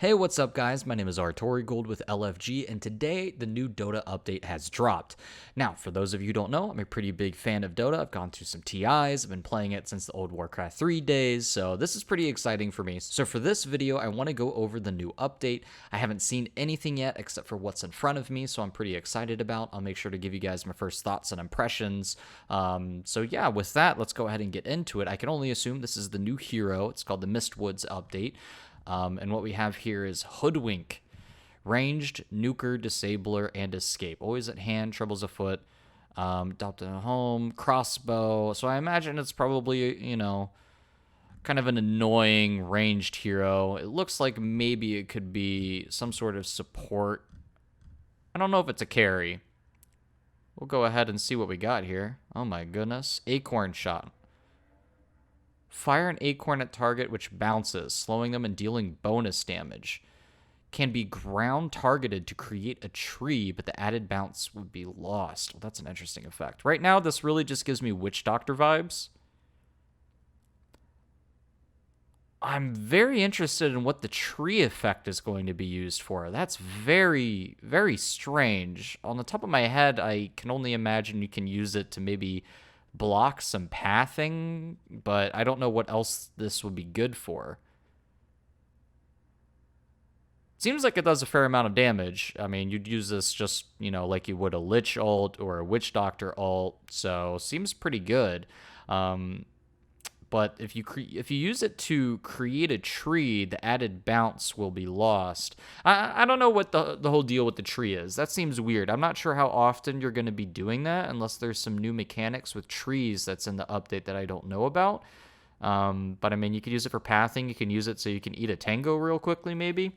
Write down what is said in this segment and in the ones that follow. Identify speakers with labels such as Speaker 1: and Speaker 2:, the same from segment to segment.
Speaker 1: Hey, what's up guys? My name is Artorigold with LFG, and today the new Dota update has dropped. Now, for those of you who don't know, I'm a pretty big fan of Dota. I've gone through some TIs, I've been playing it since the old Warcraft 3 days, so this is pretty exciting for me. So for this video, I want to go over the new update. I haven't seen anything yet except for what's in front of me, so I'm pretty excited about. I'll make sure to give you guys my first thoughts and impressions. So yeah, with that, let's go ahead and get into it. I can only assume this is the new hero. It's called the Mistwoods update. And what we have here is Hoodwink, ranged, nuker, disabler, and escape. Always at hand, troubles afoot, adopted at home, crossbow. So I imagine it's probably, kind of an annoying ranged hero. It looks like maybe it could be some sort of support. I don't know if it's a carry. We'll go ahead and see what we got here. Oh my goodness. Acorn shot. Fire an acorn at target which bounces, slowing them and dealing bonus damage. Can be ground targeted to create a tree, but the added bounce would be lost. Well, that's an interesting effect. Right now, this really just gives me Witch Doctor vibes. I'm very interested in what the tree effect is going to be used for. That's very, very strange. On the top of my head, I can only imagine you can use it to maybe block some pathing, but I don't know what else this would be good for. Seems like it does a fair amount of damage. I mean, you'd use this just, like you would a Lich ult or a Witch Doctor ult, so seems pretty good. But if you use it to create a tree, the added bounce will be lost. I don't know what the whole deal with the tree is. That seems weird. I'm not sure how often you're going to be doing that unless there's some new mechanics with trees that's in the update that I don't know about. But I mean, you could use it for pathing. You can use it so you can eat a tango real quickly, maybe.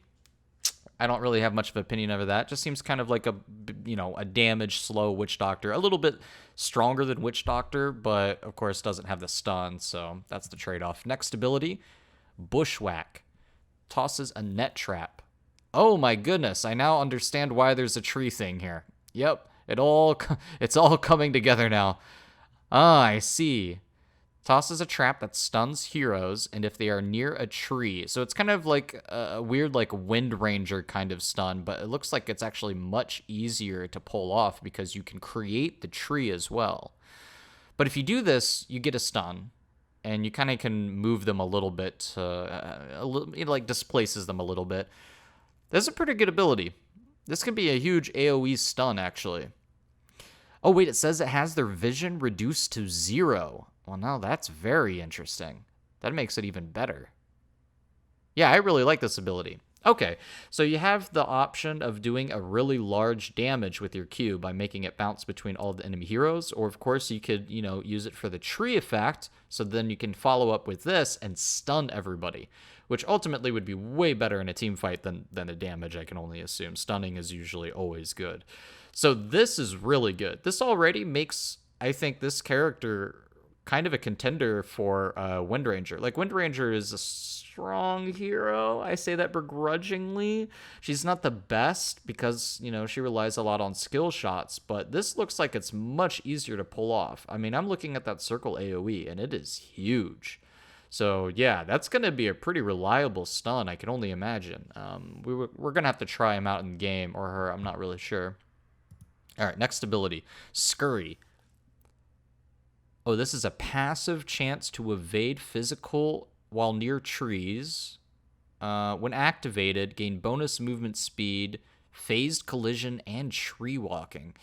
Speaker 1: I don't really have much of an opinion over that. Just seems kind of like a damage slow Witch Doctor. A little bit stronger than Witch Doctor, but of course doesn't have the stun, so that's the trade-off. Next ability, Bushwhack. Tosses a net trap. Oh my goodness, I now understand why there's a tree thing here. Yep, it's all coming together now. Ah, I see. Tosses a trap that stuns heroes, and if they are near a tree. So it's kind of like a weird, like, Wind Ranger kind of stun, but it looks like it's actually much easier to pull off because you can create the tree as well. But if you do this, you get a stun, and you kind of can move them a little bit, it like displaces them a little bit. This is a pretty good ability. This could be a huge AoE stun, actually. Oh, wait, it says it has their vision reduced to 0. Well, now that's very interesting. That makes it even better. Yeah, I really like this ability. Okay, so you have the option of doing a really large damage with your Q by making it bounce between all the enemy heroes, or of course you could, use it for the tree effect, so then you can follow up with this and stun everybody, which ultimately would be way better in a team fight than a damage, I can only assume. Stunning is usually always good. So this is really good. This already makes, I think, this character kind of a contender for Wind Ranger. Like, Wind Ranger is a strong hero. I say that begrudgingly. She's not the best because, she relies a lot on skill shots, but this looks like it's much easier to pull off. I mean, I'm looking at that circle AoE, and it is huge. So, yeah, that's going to be a pretty reliable stun, I can only imagine. We're going to have to try him out in game, or her, I'm not really sure. All right, next ability, Scurry. Oh, this is a passive chance to evade physical while near trees. When activated, gain bonus movement speed, phased collision, and tree walking.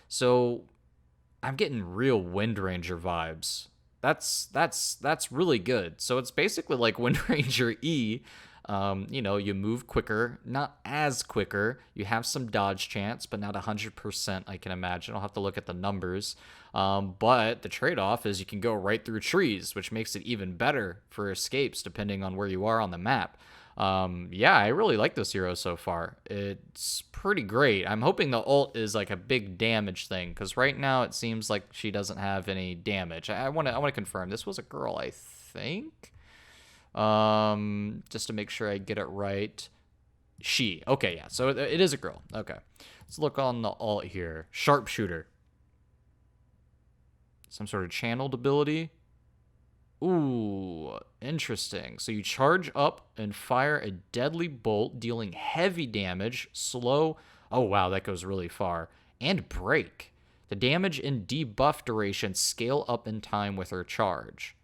Speaker 1: So I'm getting real Wind Ranger vibes. That's really good. So it's basically like Wind Ranger E. You move quicker, not as quicker. You have some dodge chance, but not 100%, I can imagine. I'll have to look at the numbers. But the trade-off is you can go right through trees, which makes it even better for escapes, depending on where you are on the map. Yeah, I really like this hero so far. It's pretty great. I'm hoping the ult is like a big damage thing, because right now it seems like she doesn't have any damage. I want to confirm. This was a girl, I think. Just to make sure I get it right. She. Okay, yeah. So it is a girl. Okay. Let's look on the alt here. Sharpshooter. Some sort of channeled ability. Ooh, Interesting. So you charge up and fire a deadly bolt, dealing heavy damage, slow. Oh, wow, that goes really far. And break. The damage and debuff duration scale up in time with her charge.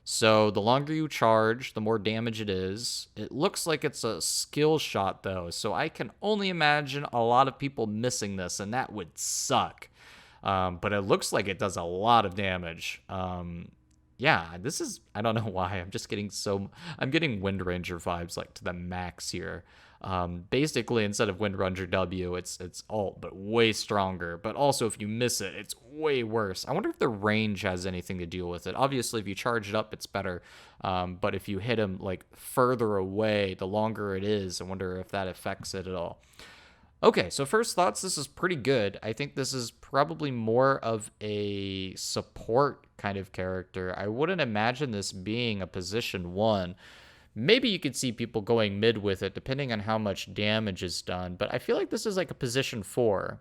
Speaker 1: So the longer you charge, the more damage it is. It looks like it's a skill shot, though, so I can only imagine a lot of people missing this, and that would suck. But it looks like it does a lot of damage. Yeah, this is, I don't know why, I'm getting Wind Ranger vibes, like, to the max here. Basically, instead of Wind Ranger W, it's alt, but way stronger. But also, if you miss it, it's way worse. I wonder if the range has anything to deal with it. Obviously, if you charge it up, it's better. But if you hit him, like, further away, the longer it is, I wonder if that affects it at all. Okay, so first thoughts, this is pretty good. I think this is probably more of a support kind of character. I wouldn't imagine this being a position 1. Maybe you could see people going mid with it, depending on how much damage is done. But I feel like this is like a position 4.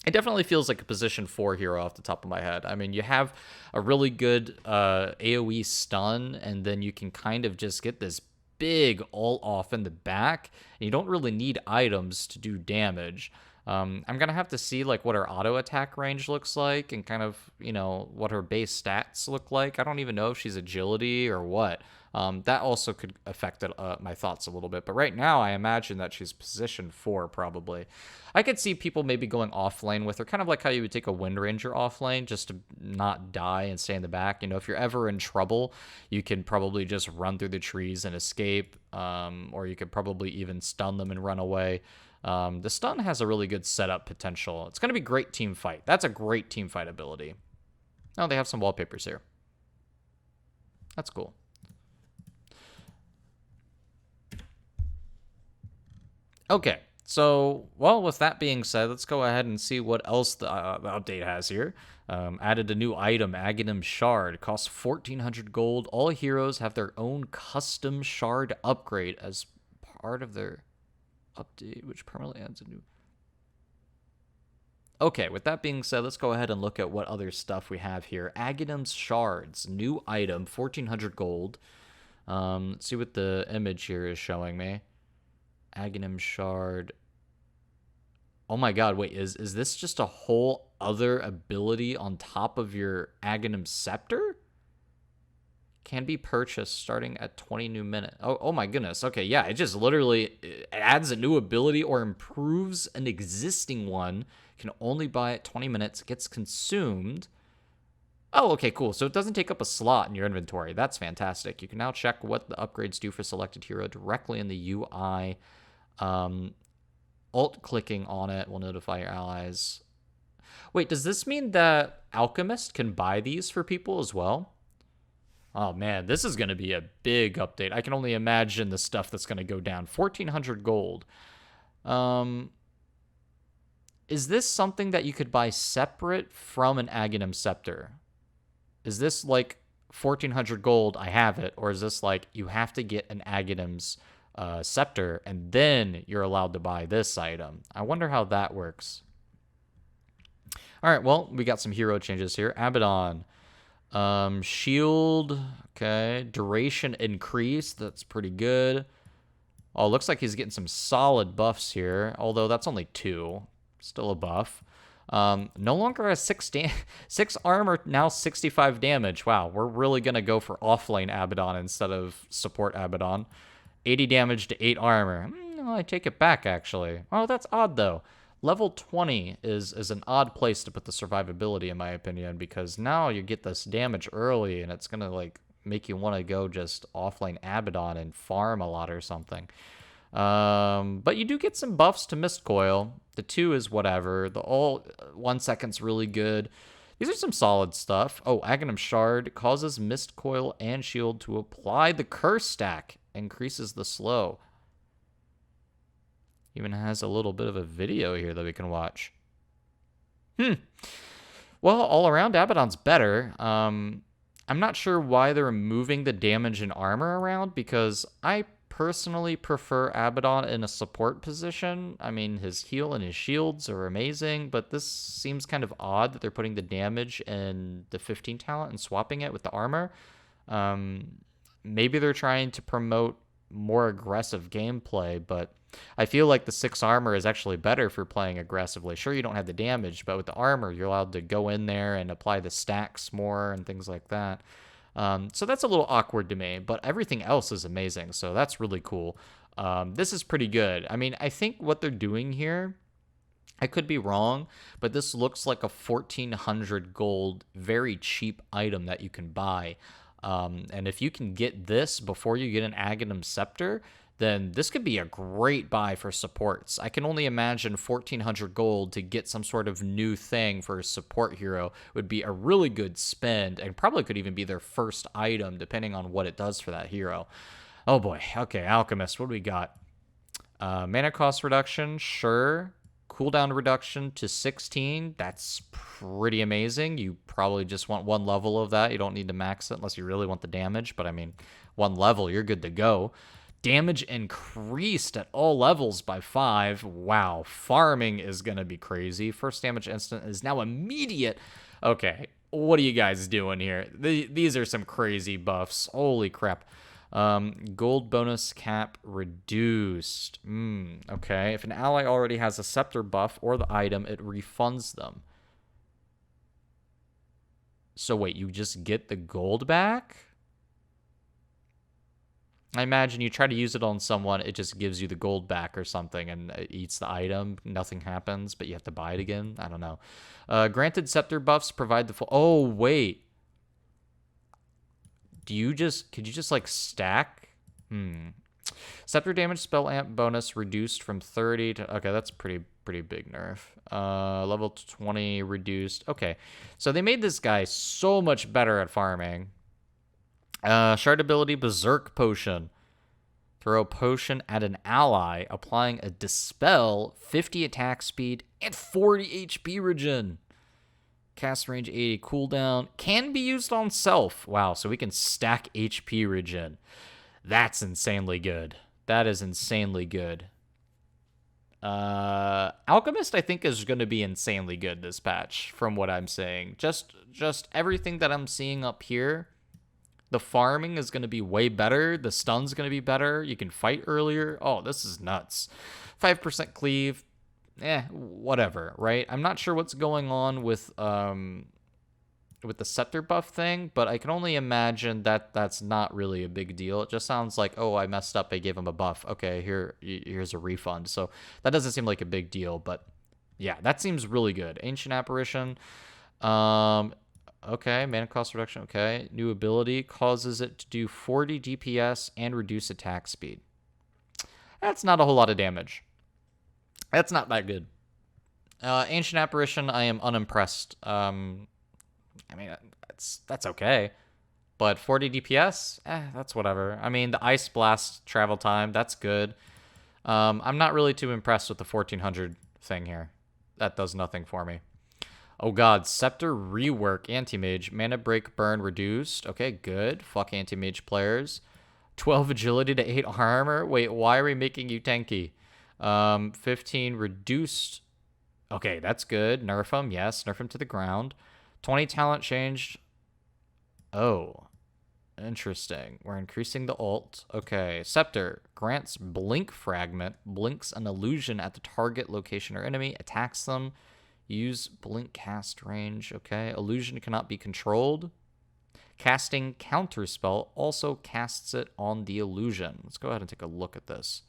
Speaker 1: It definitely feels like a position 4 hero off the top of my head. I mean, you have a really good AoE stun, and then you can kind of just get this big ult off in the back. And you don't really need items to do damage. I'm going to have to see like what her auto attack range looks like and kind of, you know, what her base stats look like. I don't even know if she's agility or what. That also could affect my thoughts a little bit. But right now, I imagine that she's position 4 probably. I could see people maybe going off lane with her, kind of like how you would take a Wind Ranger off lane just to not die and stay in the back. You know, if you're ever in trouble, you can probably just run through the trees and escape, or you could probably even stun them and run away. The stun has a really good setup potential. It's going to be great team fight. That's a great team fight ability. Oh, they have some wallpapers here. That's cool. Okay, so, well, with that being said, let's go ahead and see what else the update has here. Added a new item, Aghanim Shard. Costs 1,400 gold. All heroes have their own custom shard upgrade as part of their update, which permanently adds a new... Okay, with that being said, let's go ahead and look at what other stuff we have here. Aghanim's Shards, new item, 1,400 gold. Let's see what the image here is showing me. Aghanim Shard. Oh my god, wait, is this just a whole other ability on top of your Aghanim Scepter? Can be purchased starting at 20 new minutes. Oh my goodness. Okay, yeah, it just literally adds a new ability or improves an existing one. Can only buy it 20 minutes. Gets consumed. Oh, okay, cool. So it doesn't take up a slot in your inventory. That's fantastic. You can now check what the upgrades do for selected hero directly in the UI. Alt-clicking on it will notify your allies. Wait, does this mean that Alchemist can buy these for people as well? Oh, man, this is going to be a big update. I can only imagine the stuff that's going to go down. 1,400 gold. Is this something that you could buy separate from an Aghanim Scepter? Is this like 1,400 gold, I have it, or is this like you have to get an Aghanim's Scepter and then you're allowed to buy this item? I wonder how that works. All right, well, we got some hero changes here. Abaddon. Shield, okay. Duration increased, that's pretty good. Oh, looks like he's getting some solid buffs here, although that's only 2. Still a buff. No longer has 6 armor, now 65 damage. Wow, we're really going to go for offlane Abaddon instead of support Abaddon. 80 damage to 8 armor. I take it back, actually. Oh, that's odd, though. Level 20 is an odd place to put the survivability, in my opinion, because now you get this damage early, and it's going to, like, make you want to go just offlane Abaddon and farm a lot or something. But you do get some buffs to Mist Coil. The 2 is whatever. The all 1 second's really good. These are some solid stuff. Oh, Aghanim Shard causes Mist Coil and Shield to apply the curse stack. Increases the slow. Even has a little bit of a video here that we can watch. Well, all around, Abaddon's better. I'm not sure why they're moving the damage and armor around, because I personally prefer Abaddon in a support position. I mean, his heal and his shields are amazing, but this seems kind of odd that they're putting the damage and the 15 talent and swapping it with the armor. maybe they're trying to promote more aggressive gameplay, but I feel like the 6 armor is actually better for playing aggressively. Sure, you don't have the damage, but with the armor, you're allowed to go in there and apply the stacks more and things like that. So that's a little awkward to me, but everything else is amazing, so that's really cool. This is pretty good. I mean, I think what they're doing here, I could be wrong, but this looks like a 1,400 gold, very cheap item that you can buy. And if you can get this before you get an Aghanim Scepter, then this could be a great buy for supports. I can only imagine 1,400 gold to get some sort of new thing for a support hero would be a really good spend, and probably could even be their first item, depending on what it does for that hero. Oh boy. Okay, Alchemist, what do we got? Mana cost reduction, sure. Cooldown reduction to 16. That's pretty amazing. You probably just want 1 level of that. You don't need to max it unless you really want the damage. But I mean, 1 level, you're good to go. Damage increased at all levels by 5. Wow, farming is going to be crazy. First damage instant is now immediate. Okay, what are you guys doing here? These are some crazy buffs. Holy crap. Gold bonus cap reduced. Okay. If an ally already has a scepter buff or the item, it refunds them. So wait, you just get the gold back? I imagine you try to use it on someone, it just gives you the gold back or something, and it eats the item. Nothing happens, but you have to buy it again. I don't know. Granted scepter buffs provide the full... Oh, wait. Could you just like stack? Scepter damage spell amp bonus reduced from 30 to... Okay, that's pretty big nerf. Level 20 reduced. Okay, so they made this guy so much better at farming. Shard ability Berserk Potion. Throw a potion at an ally, applying a Dispel, 50 attack speed, and 40 HP regen. Cast range 80, cooldown. Can be used on self. Wow, so we can stack HP regen. That's insanely good. That is insanely good. Alchemist, I think, is going to be insanely good this patch, from what I'm saying. Just everything that I'm seeing up here. The farming is going to be way better. The stun's going to be better. You can fight earlier. Oh, this is nuts. 5% cleave. Whatever, right? I'm not sure what's going on with the scepter buff thing, but I can only imagine that that's not really a big deal. It just sounds like, oh, I messed up. I gave him a buff. Okay, here's a refund. So that doesn't seem like a big deal, but yeah, that seems really good. Ancient Apparition. Okay, mana cost reduction. Okay, new ability causes it to do 40 DPS and reduce attack speed. That's not a whole lot of damage. That's not that good. Ancient Apparition, I am unimpressed. I mean, that's okay. But 40 DPS, that's whatever. I mean, the Ice Blast travel time, that's good. I'm not really too impressed with the 1400 thing here. That does nothing for me. Oh god, Scepter Rework, Anti-Mage. Mana Break Burn reduced. Okay, good. Fuck Anti-Mage players. 12 agility to 8 armor. Wait, why are we making you tanky? 15 reduced. Okay, that's good. Nerf him, yes. Nerf him to the ground. 20 talent changed. Oh, interesting. We're increasing the ult. Okay, Scepter grants Blink Fragment. Blinks an illusion at the target, location, or enemy. Attacks them. Use blink cast range. Okay. Illusion cannot be controlled. Casting Counterspell also casts it on the illusion. Let's go ahead and take a look at this.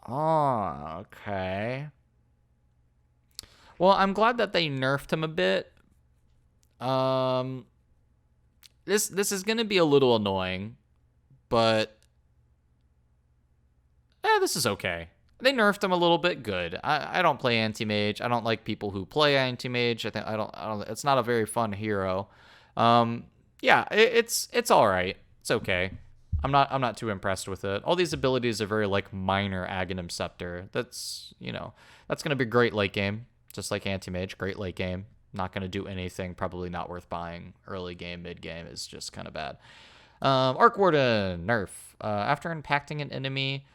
Speaker 1: Oh, okay. Well, I'm glad that they nerfed him a bit. This is going to be a little annoying, but this is okay. They nerfed him a little bit. Good. I don't play anti-mage. I don't like people who play anti-mage. I don't. It's not a very fun hero. Yeah, it's all right. It's okay. I'm not too impressed with it. All these abilities are very like minor Aghanim Scepter. That's gonna be great late game, just like anti-mage. Great late game. Not gonna do anything. Probably not worth buying. Early game, mid game is just kind of bad. Arc Warden nerf. After impacting an enemy.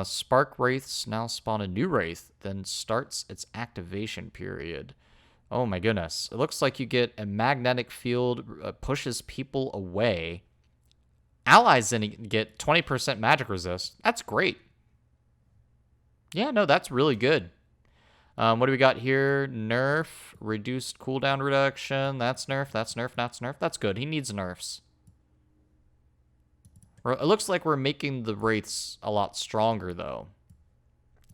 Speaker 1: Spark Wraiths now spawn a new Wraith, then starts its activation period. Oh my goodness. It looks like you get a magnetic field, pushes people away. Allies then get 20% magic resist. That's great. Yeah, no, that's really good. What do we got here? Nerf, reduced cooldown reduction. That's nerf, that's nerf, that's nerf. That's good. He needs nerfs. It looks like we're making the wraiths a lot stronger, though.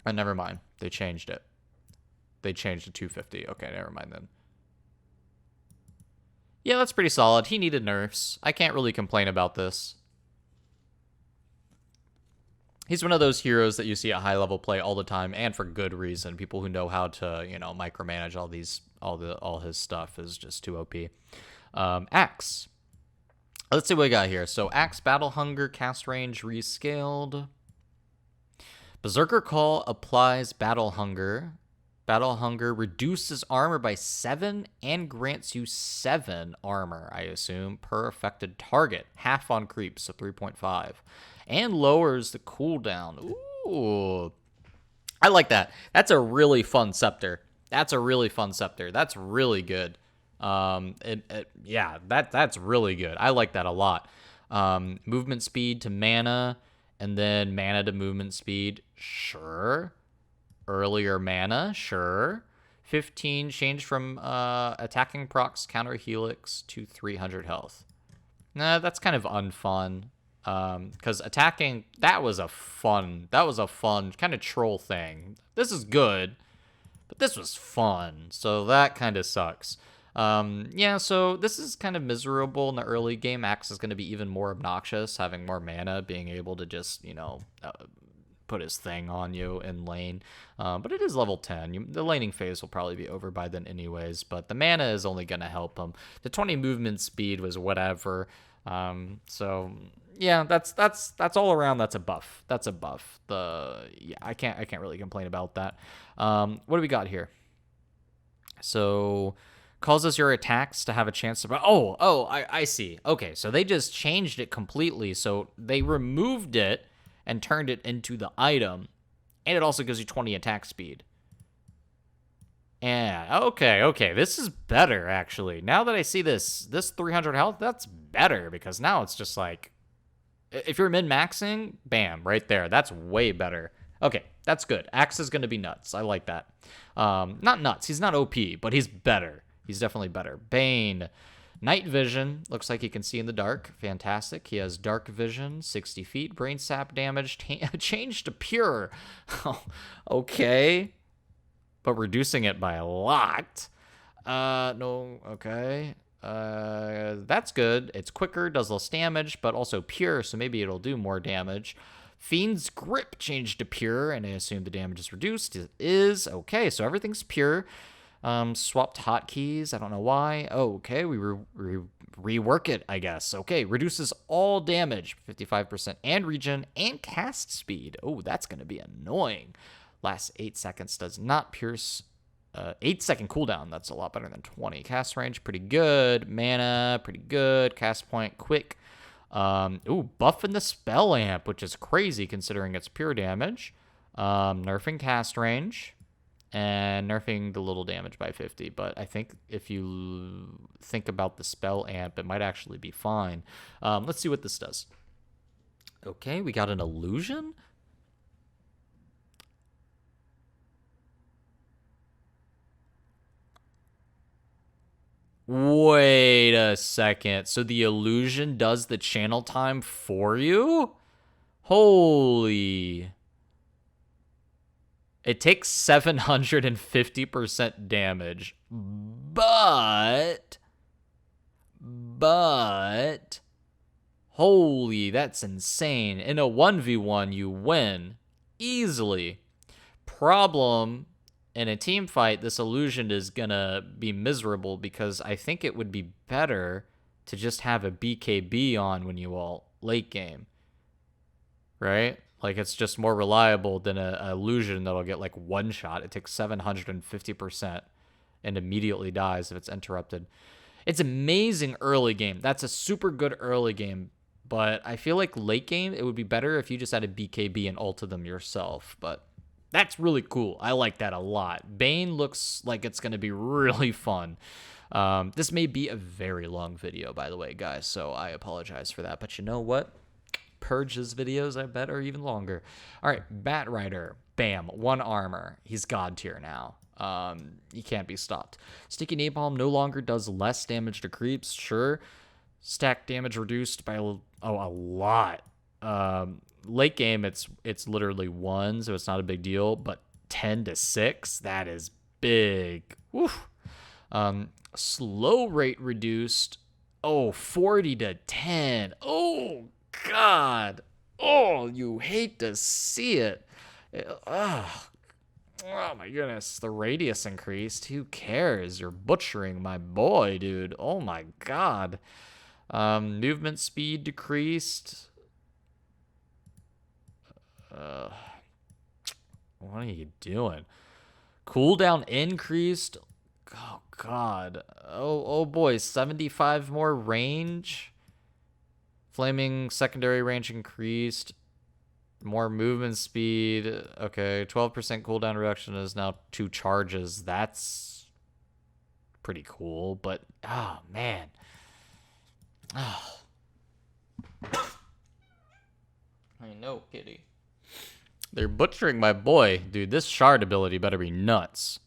Speaker 1: Never mind. They changed it. They changed to 250. Okay, never mind then. Yeah, that's pretty solid. He needed nerfs. I can't really complain about this. He's one of those heroes that you see at high level play all the time, and for good reason. People who know how to, micromanage all his stuff is just too OP. Axe. Let's see what we got here. So Axe, Battle Hunger, cast range rescaled. Berserker Call applies Battle Hunger. Battle Hunger reduces armor by 7 and grants you 7 armor, I assume, per affected target. Half on creeps, so 3.5. And lowers the cooldown. Ooh. I like that. That's a really fun scepter. That's really good. That's really good. I like that a lot. Movement speed to mana, and then mana to movement speed. Sure. Earlier mana, sure. 15 change from attacking procs counter helix to 300 health. Nah, that's kind of unfun. Because attacking, that was a fun kind of troll thing. This is good, but this was fun, so that kind of sucks. So this is kind of miserable in the early game. Axe is going to be even more obnoxious, having more mana, being able to just, put his thing on you in lane. But it is level 10. The laning phase will probably be over by then anyways, but the mana is only going to help him. The 20 movement speed was whatever. Yeah, that's all around. That's a buff. I can't really complain about that. What do we got here? So causes your attacks to have a chance to... I see. Okay, so they just changed it completely. So they removed it and turned it into the item, and it also gives you 20 attack speed. Yeah, okay, this is better, actually. Now that I see this 300 health, that's better, because now it's just like, if you're min-maxing, bam, right there. That's way better. Okay, that's good. Axe is going to be nuts. I like that. Not nuts. He's not OP, but he's better. He's definitely better. Bane. Night vision. Looks like he can see in the dark. Fantastic. He has dark vision, 60 feet. Brain sap damage. Changed to pure. Okay. But reducing it by a lot. No, okay. That's good. It's quicker, does less damage, but also pure, so maybe it'll do more damage. Fiend's Grip changed to pure, and I assume the damage is reduced. It is. Okay, so everything's pure. Swapped hotkeys. I don't know why. Oh, okay, we rework it, I guess. Okay, reduces all damage, 55%, and regen, and cast speed. Oh, that's going to be annoying. Lasts 8 seconds, does not pierce. 8-second cooldown, that's a lot better than 20. Cast range, pretty good. Mana, pretty good. Cast point, quick. Buffing the spell amp, which is crazy considering it's pure damage. Nerfing cast range. And nerfing the little damage by 50. But I think if you think about the spell amp, it might actually be fine. Let's see what this does. Okay, we got an illusion. Wait a second. So the illusion does the channel time for you? Holy. It takes 750% damage. But holy, that's insane. In a 1v1, you win easily. Problem, in a team fight, this illusion is gonna be miserable because I think it would be better to just have a BKB on when you ult late game, right? Like, it's just more reliable than a illusion that'll get like one shot. It takes 750% and immediately dies if it's interrupted. It's amazing early game. That's a super good early game, but I feel like late game it would be better if you just had a BKB and ulted them yourself. But That's really cool. I like that a lot. Bane looks like it's going to be really fun. This may be a very long video, by the way, guys, so I apologize for that. But you know what? Purge's videos, I bet, are even longer. All right, Bat Rider. Bam, 1 armor. He's god tier now. He can't be stopped. Sticky Napalm no longer does less damage to creeps. Sure. Stack damage reduced by a lot. Late game, it's literally 1, so it's not a big deal. But 10 to 6, that is big. Woof. Slow rate reduced. 40 to 10. Oh God. Oh, you hate to see it. Oh my goodness, the radius increased. Who cares? You're butchering my boy, dude. Oh my God. Movement speed decreased. What are you doing? Cooldown increased. Oh God. Oh boy, 75 more range. Flaming secondary range increased. More movement speed. Okay, 12% cooldown reduction is now 2 charges. That's pretty cool, but oh man. Oh. I know, kitty. They're butchering my boy. Dude, this shard ability better be nuts.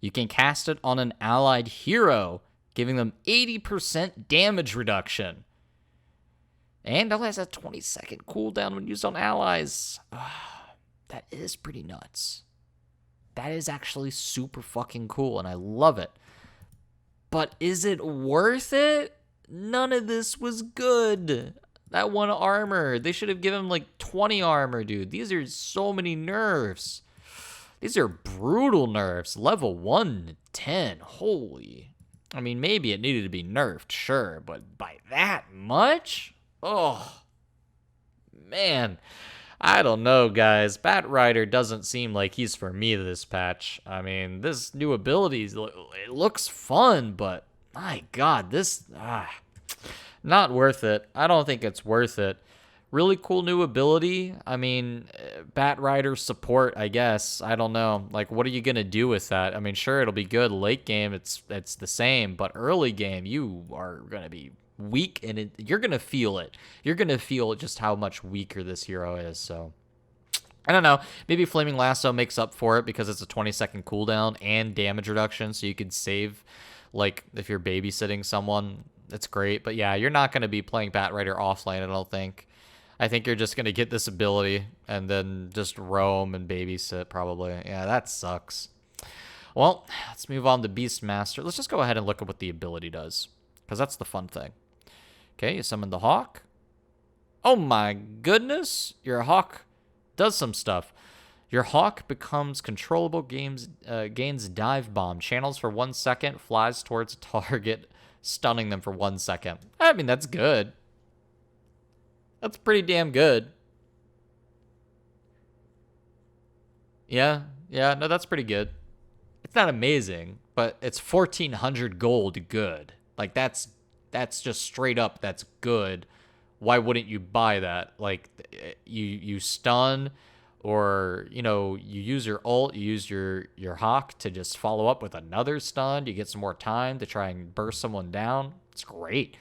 Speaker 1: You can cast it on an allied hero, giving them 80% damage reduction. And only has a 20-second cooldown when used on allies. That is pretty nuts. That is actually super fucking cool, and I love it. But is it worth it? None of this was good. That 1 armor. They should have given him like 20 armor, dude. These are so many nerfs. These are brutal nerfs. Level 1 to 10. Holy. I mean, maybe it needed to be nerfed, sure. But by that much? Oh, man. I don't know, guys. Bat Rider doesn't seem like he's for me this patch. I mean, this new ability, it looks fun, but my God, this, not worth it. I don't think it's worth it. Really cool new ability. I mean, Bat Rider support, I guess. I don't know. Like, what are you going to do with that? I mean, sure, it'll be good. Late game, it's the same, but early game, you are going to be weak, and you're gonna feel it. You're gonna feel just how much weaker this hero is. So I don't know, maybe Flaming Lasso makes up for it because it's a 20-second cooldown and damage reduction, so you could save, like, if you're babysitting someone. That's great. But yeah, you're not gonna be playing Bat Rider offlane, I don't think. I think you're just gonna get this ability and then just roam and babysit probably. Yeah, that sucks. Well, let's move on to Beastmaster. Let's just go ahead and look at what the ability does, because that's the fun thing. Okay, you summon the Hawk. Oh my goodness, your Hawk does some stuff. Your Hawk becomes controllable, gains Dive Bomb, channels for 1 second, flies towards a target, stunning them for 1 second. I mean, that's good. That's pretty damn good. Yeah, no, that's pretty good. It's not amazing, but it's 1,400 gold good. Like, that's just straight up, that's good. Why wouldn't you buy that? Like, you stun, or, you know, you use your ult, you use your Hawk to just follow up with another stun. You get some more time to try and burst someone down. It's great.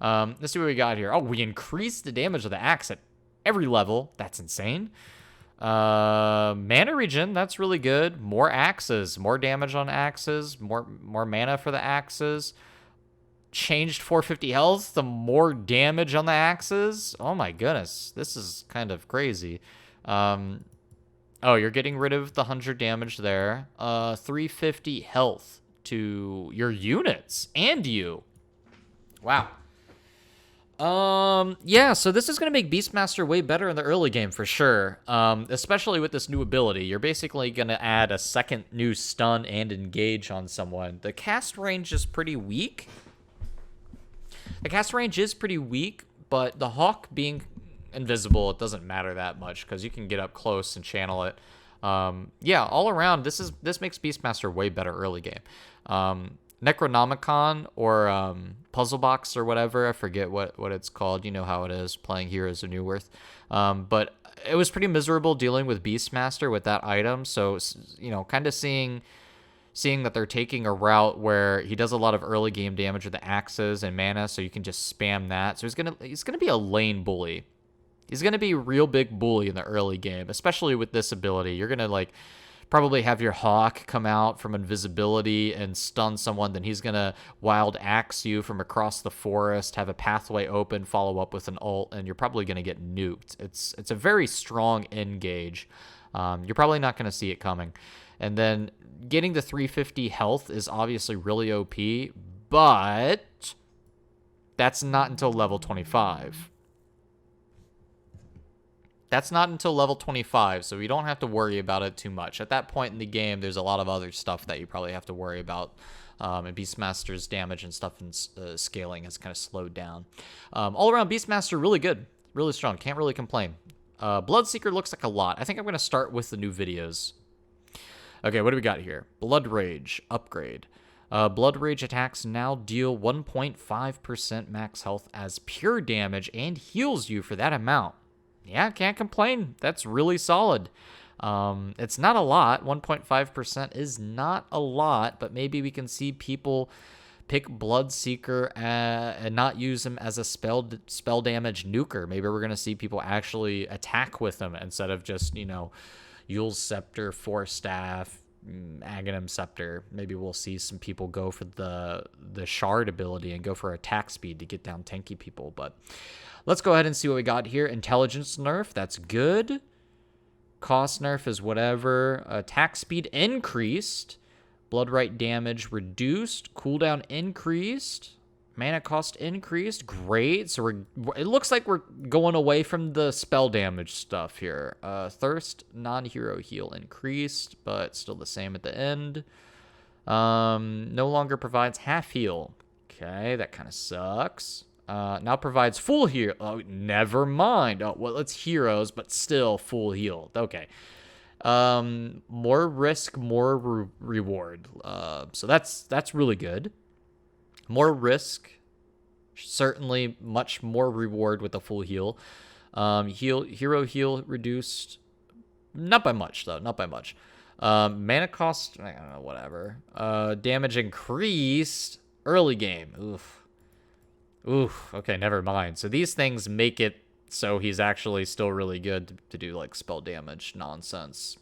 Speaker 1: Let's see what we got here. Oh, we increased the damage of the axe at every level. That's insane. Mana regen, that's really good. More axes, more damage on axes, more mana for the axes. Changed 450 health, the more damage on the axes. Oh my goodness, this is kind of crazy. Oh, you're getting rid of the 100 damage there. 350 health to your units and you. Wow. Yeah, so this is going to make Beastmaster way better in the early game for sure. Especially with this new ability. You're basically going to add a second new stun and engage on someone. The cast range is pretty weak. But the Hawk being invisible, it doesn't matter that much because you can get up close and channel it. Yeah, all around, this makes Beastmaster way better early game. Necronomicon or Puzzle Box or whatever, I forget what it's called. You know how it is playing Heroes of New Worth. But it was pretty miserable dealing with Beastmaster with that item. So, kind of seeing that they're taking a route where he does a lot of early game damage with the axes and mana, so you can just spam that. So he's gonna be a lane bully. He's gonna be a real big bully in the early game, especially with this ability. You're gonna like probably have your Hawk come out from Invisibility and stun someone, then he's gonna Wild Axe you from across the forest, have a pathway open, follow up with an ult, and you're probably gonna get nuked. It's a very strong engage. You're probably not gonna see it coming. And then getting the 350 health is obviously really OP, but that's not until level 25. That's not until level 25, so you don't have to worry about it too much. At that point in the game, there's a lot of other stuff that you probably have to worry about. And Beastmaster's damage and stuff and scaling has kind of slowed down. All around, Beastmaster, really good. Really strong. Can't really complain. Bloodseeker looks like a lot. I think I'm going to start with the new videos. Okay, what do we got here? Blood Rage upgrade. Blood Rage attacks now deal 1.5% max health as pure damage and heals you for that amount. Yeah, can't complain. That's really solid. It's not a lot. 1.5% is not a lot, but maybe we can see people pick Bloodseeker and not use him as a spell damage nuker. Maybe we're going to see people actually attack with him instead of just, Yule's Scepter, Force Staff, Aghanim Scepter. Maybe we'll see some people go for the Shard ability and go for attack speed to get down tanky people. But let's go ahead and see what we got here. Intelligence nerf, that's good. Cost nerf is whatever. Attack speed increased. Blood right damage reduced. Cooldown increased. Mana cost increased. Great. So it looks like we're going away from the spell damage stuff here. Thirst non-hero heal increased, but still the same at the end. No longer provides half heal. Okay, that kind of sucks. Now provides full heal. Oh, never mind. Oh, well, it's heroes, but still full heal. Okay. More risk, more reward. So that's really good. More risk, certainly much more reward with a full heal. Hero heal reduced, not by much though, not by much. Mana cost, I don't know, whatever. Damage increased, early game. Oof. Okay, never mind. So these things make it so he's actually still really good to do like spell damage nonsense.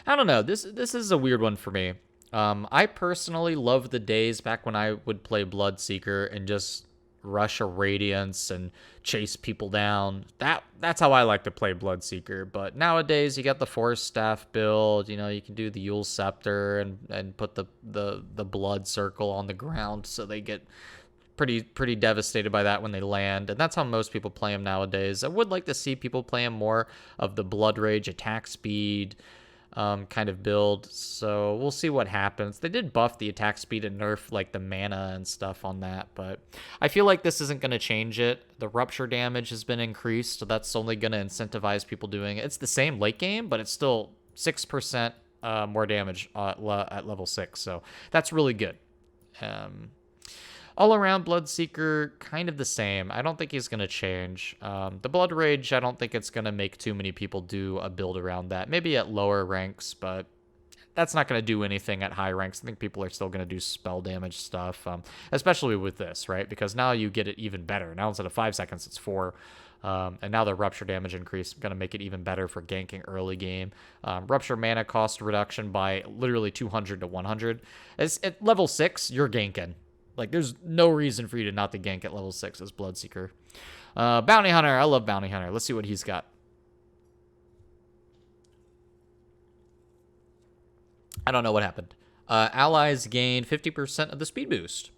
Speaker 1: I don't know. This is a weird one for me. I personally love the days back when I would play Bloodseeker and just rush a Radiance and chase people down. That's how I like to play Bloodseeker. But nowadays you got the Force Staff build. You can do the Yule Scepter and put the blood circle on the ground so they get pretty devastated by that when they land, and that's how most people play him nowadays. I would like to see people play him more of the Blood Rage attack speed kind of build, so we'll see what happens. They did buff the attack speed and nerf like the mana and stuff on that, but I feel like this isn't going to change it. The rupture damage has been increased, so that's only going to incentivize people doing it. It's the same late game, but it's still 6% more damage at level 6, so that's really good. All around, Bloodseeker, kind of the same. I don't think he's going to change. The Blood Rage, I don't think it's going to make too many people do a build around that. Maybe at lower ranks, but that's not going to do anything at high ranks. I think people are still going to do spell damage stuff, especially with this, right? Because now you get it even better. Now instead of 5 seconds, it's 4. And now the Rupture damage increase is going to make it even better for ganking early game. Rupture mana cost reduction by literally 200 to 100. At level 6, you're ganking. Like, there's no reason for you to not to gank at level 6 as Bloodseeker. Bounty Hunter. I love Bounty Hunter. Let's see what he's got. I don't know what happened. Allies gain 50% of the speed boost.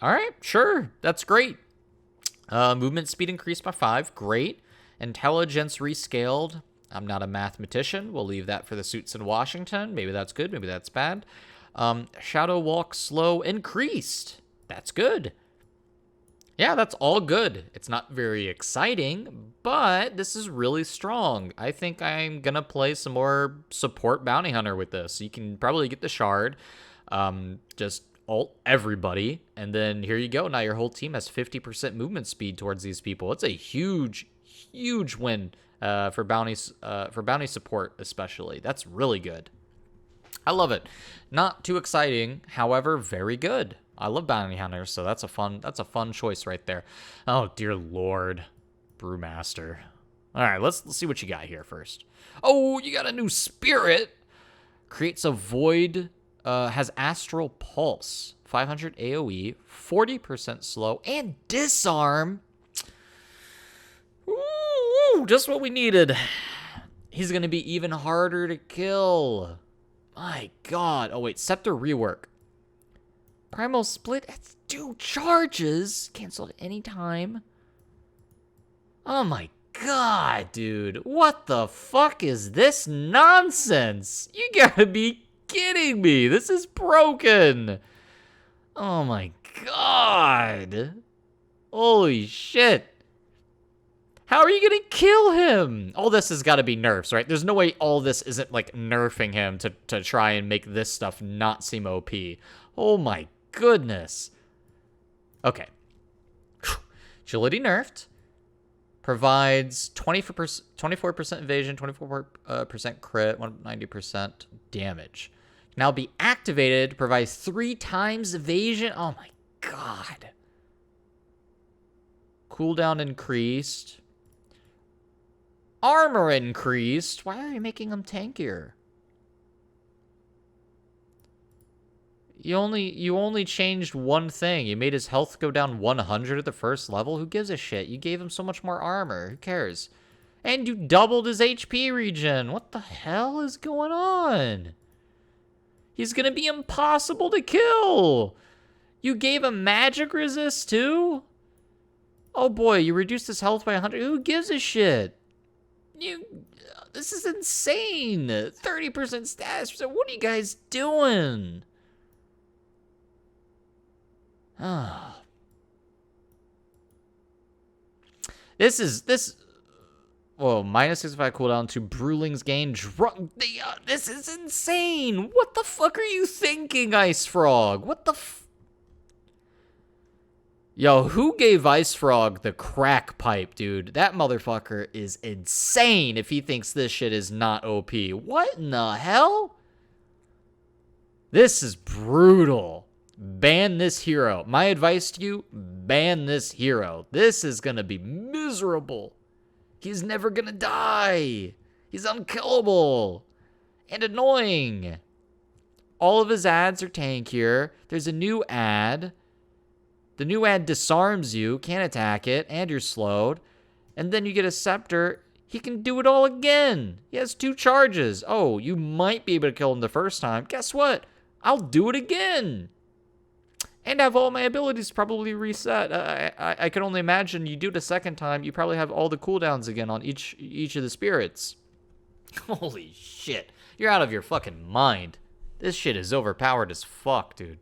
Speaker 1: All right, sure. That's great. Movement speed increased by 5. Great. Intelligence rescaled. I'm not a mathematician. We'll leave that for the suits in Washington. Maybe that's good. Maybe that's bad. Shadow Walk slow increased. That's good. Yeah, that's all good. It's not very exciting, but this is really strong. I think I'm going to play some more support Bounty Hunter with this. You can probably get the Shard. Just ult everybody. And then here you go. Now your whole team has 50% movement speed towards these people. It's a huge, huge win for bounty support especially. That's really good. I love it. Not too exciting, however, very good. I love bounty hunters, so that's a fun choice right there. Oh dear lord, Brewmaster. All right, let's see what you got here first. Oh, you got a new spirit. Creates a void. Has astral pulse. 500 AOE, 40% slow, and disarm. Ooh, just what we needed. He's gonna be even harder to kill. My god. Oh wait, Scepter Rework. Primal Split, that's 2 charges. Canceled at any time. Oh my god, dude. What the fuck is this nonsense? You gotta be kidding me. This is broken. Oh my god. Holy shit. How are you gonna kill him? All this has got to be nerfs, right? There's no way all this isn't like nerfing him to try and make this stuff not seem OP. Oh my goodness. Okay. Agility nerfed. Provides 24% evasion, 24% crit, 190% damage. Now be activated. Provides 3 times evasion. Oh my god. Cooldown increased. Armor increased. Why are you making him tankier? You only changed one thing. You made his health go down 100 at the first level. Who gives a shit? You gave him so much more armor. Who cares? And you doubled his HP regen. What the hell is going on? He's gonna be impossible to kill. You gave him magic resist too? Oh boy, you reduced his health by 100. Who gives a shit? This is insane. 30% status. What are you guys doing? Whoa, minus 65 cooldown to Brewling's gain. This is insane. What the fuck are you thinking, Ice Frog? What the Yo, who gave Ice Frog the crack pipe, dude? That motherfucker is insane if he thinks this shit is not OP. What in the hell? This is brutal. Ban this hero. My advice to you, ban this hero. This is gonna be miserable. He's never gonna die. He's unkillable. And annoying. All of his ads are tankier. There's a new ad. The new ad disarms you, can't attack it, and you're slowed. And then you get a Scepter. He can do it all again. He has 2 charges. Oh, you might be able to kill him the first time. Guess what? I'll do it again. And have all my abilities probably reset. I can only imagine you do it a second time, you probably have all the cooldowns again on each of the spirits. Holy shit. You're out of your fucking mind. This shit is overpowered as fuck, dude.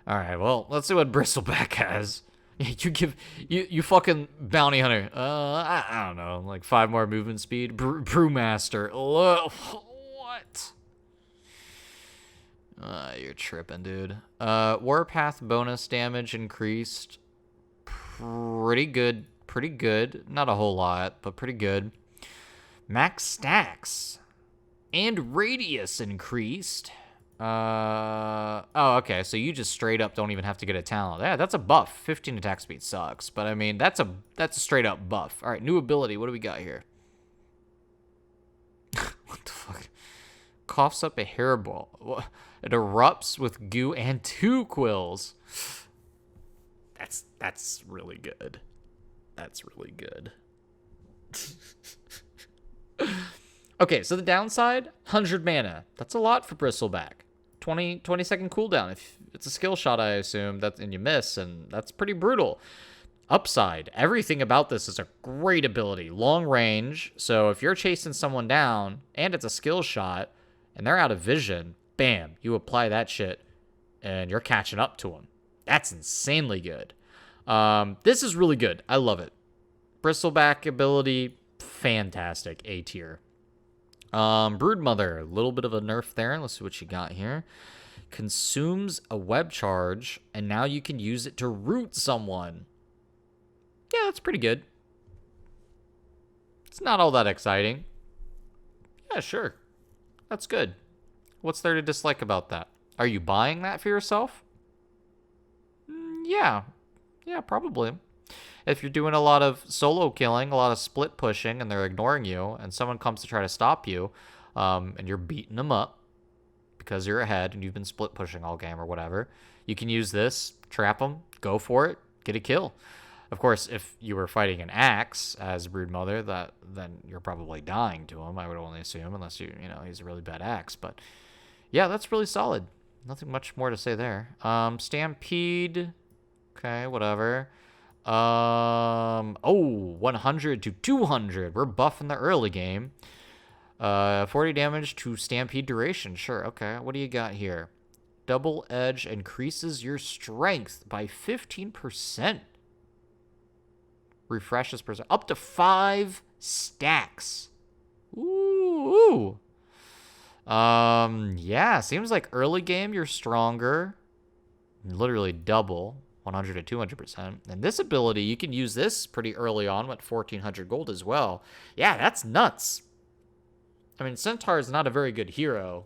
Speaker 1: Alright, well, let's see what Bristleback has. You fucking bounty hunter. I don't know, like 5 more movement speed. Brewmaster. What? You're tripping, dude. Warpath bonus damage increased. Pretty good. Pretty good. Not a whole lot, but pretty good. Max stacks. And radius increased. Oh, okay. So you just straight up don't even have to get a talent. Yeah, that's a buff. 15 attack speed sucks, but I mean that's a straight up buff. All right, new ability. What do we got here? What the fuck? Coughs up a hairball. It erupts with goo and 2 quills. That's really good. That's really good. Okay, so the downside, 100 mana. That's a lot for Bristleback. 20-second cooldown. If it's a skill shot, I assume, and you miss, and that's pretty brutal. Upside, everything about this is a great ability. Long range, so if you're chasing someone down, and it's a skill shot, and they're out of vision, bam, you apply that shit, and you're catching up to them. That's insanely good. This is really good. I love it. Bristleback ability, fantastic. A tier. Broodmother, a little bit of a nerf there. Let's see what you got here. Consumes a web charge, and now you can use it to root someone. Yeah, that's pretty good. It's not all that exciting. Yeah, sure. That's good. What's there to dislike about that? Are you buying that for yourself? Yeah. Yeah, probably. If you're doing a lot of solo killing, a lot of split pushing, and they're ignoring you, and someone comes to try to stop you, and you're beating them up because you're ahead and you've been split pushing all game or whatever, you can use this, trap them, go for it, get a kill. Of course, if you were fighting an axe as Broodmother, then you're probably dying to him, I would only assume, unless he's a really bad axe. But yeah, that's really solid. Nothing much more to say there. Stampede. Okay, whatever. 100 to 200. We're buffing the early game. 40 damage to Stampede duration. Sure, okay. What do you got here? Double Edge increases your strength by 15%. Refreshes percent. Up to 5 stacks. Ooh. Yeah, seems like early game you're stronger. Literally double. 100 to 200%. And this ability, you can use this pretty early on with 1400 gold as well. Yeah, that's nuts. I mean, Centaur is not a very good hero.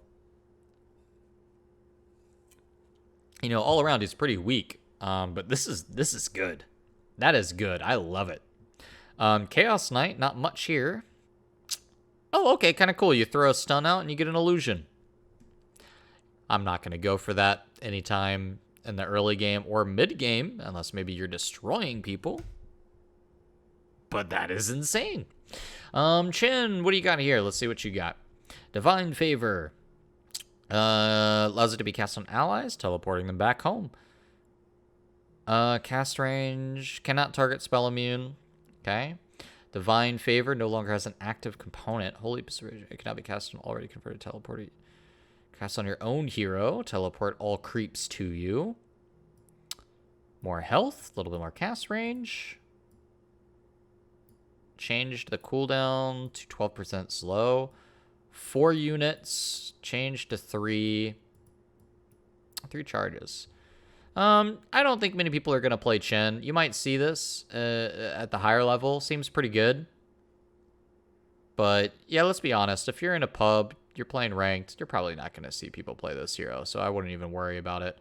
Speaker 1: All around he's pretty weak. But this is good. That is good. I love it. Chaos Knight, not much here. Oh, okay, kind of cool. You throw a stun out and you get an illusion. I'm not going to go for that anytime in the early game or mid game, unless maybe you're destroying people. But that is insane. Chin, what do you got here? Let's see what you got. Divine Favor. Allows it to be cast on allies, teleporting them back home. Cast range. Cannot target spell immune. Okay. Divine Favor no longer has an active component. Holy Persuasion. It cannot be cast on already converted teleported. Cast on your own hero. Teleport all creeps to you. More health. A little bit more cast range. Changed the cooldown to 12% slow. 4 units. Changed to 3. 3 charges. I don't think many people are going to play Chen. You might see this at the higher level. Seems pretty good. But, yeah, let's be honest. If you're in a pub, you're playing ranked, you're probably not going to see people play this hero, so I wouldn't even worry about it.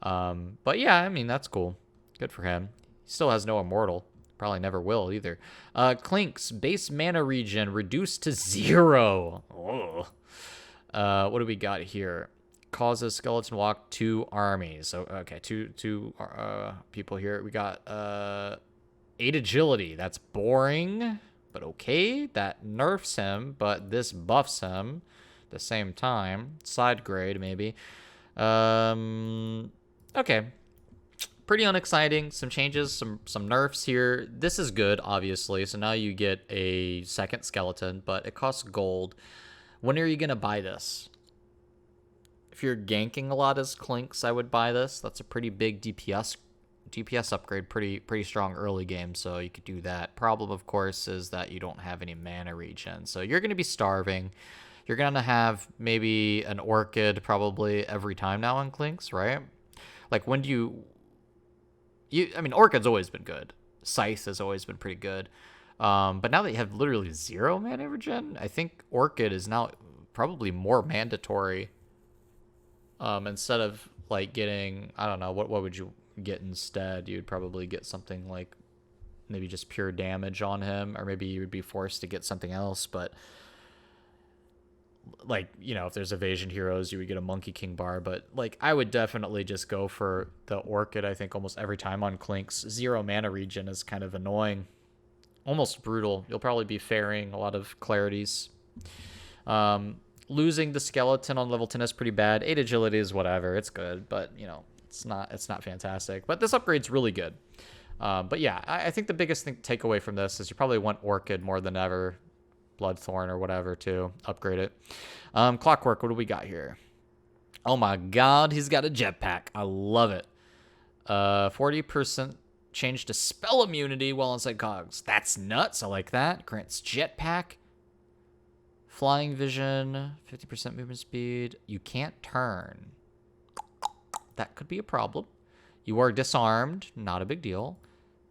Speaker 1: But, yeah, I mean, that's cool. Good for him. He still has no Immortal. Probably never will either. Clink's base mana regen reduced to 0. What do we got here? Causes skeleton walk 2 armies. So okay, two people here. We got 8 agility. That's boring, but okay. That nerfs him, but this buffs him at the same time. Side grade maybe. Okay. Pretty unexciting. Some changes, some nerfs here. This is good, obviously. So now you get a second skeleton, but it costs gold. When are you gonna buy this? If you're ganking a lot as Clinks, I would buy this. That's a pretty big DPS upgrade, pretty strong early game, so you could do that. Problem, of course, is that you don't have any mana regen, so you're going to be starving. You're going to have maybe an Orchid probably every time now on Clinks, right? Like, when do I mean, Orchid's always been good. Scythe has always been pretty good. But now that you have literally 0 mana regen, I think Orchid is now probably more mandatory. Instead of like getting, I don't know, what would you get instead? You'd probably get something like maybe just pure damage on him, or maybe you would be forced to get something else. But like, if there's evasion heroes, you would get a Monkey King bar. But like, I would definitely just go for the Orchid. I think almost every time on Clinks. 0 mana regen is kind of annoying, almost brutal. You'll probably be ferrying a lot of clarities. Losing the skeleton on level 10 is pretty bad. 8 agility is whatever. It's good, but, it's not fantastic. But this upgrade's really good. But yeah, I think the biggest takeaway from this is you probably want Orchid more than ever. Bloodthorn or whatever to upgrade it. Clockwork, what do we got here? Oh my god, he's got a jetpack. I love it. 40% change to spell immunity while inside cogs. That's nuts. I like that. Grants jetpack. Flying vision, 50% movement speed. You can't turn. That could be a problem. You are disarmed. Not a big deal.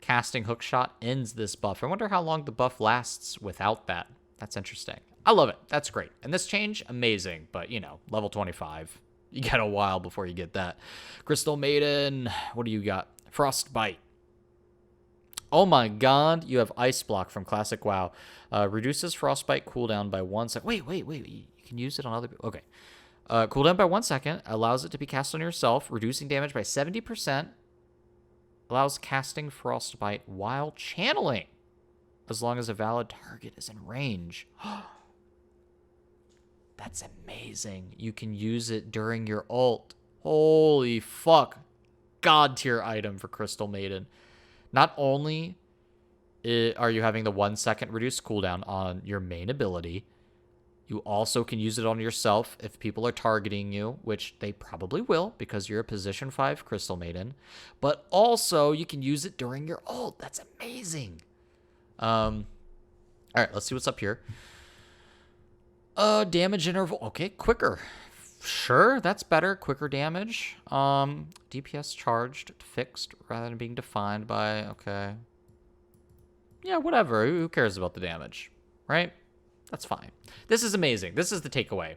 Speaker 1: casting Hookshot ends this buff. I wonder how long the buff lasts without that. That's interesting. I love it. That's great. And this change, amazing. But, you know, level 25. You got a while before you get that. Crystal Maiden. What do you got? Frostbite. Oh my god. You have Ice Block from Classic WoW. Reduces Frostbite cooldown by 1 second. Wait. You can use it on other people. Okay. Cooldown by 1 second. Allows it to be cast on yourself. Reducing damage by 70%. Allows casting Frostbite while channeling. As long as a valid target is in range. That's amazing. You can use it during your ult. Holy fuck. God tier item for Crystal Maiden. Not only are you having the 1 second reduced cooldown on your main ability, you also can use it on yourself if people are targeting you, which they probably will because you're a position 5 Crystal Maiden. But also you can use it during your ult. That's amazing. All right, let's see what's up here. Damage interval. Okay, quicker. Sure, that's better. Quicker damage. DPS charged, fixed, rather than being defined by... Okay. Yeah, whatever. Who cares about the damage? Right? That's fine. This is amazing. This is the takeaway.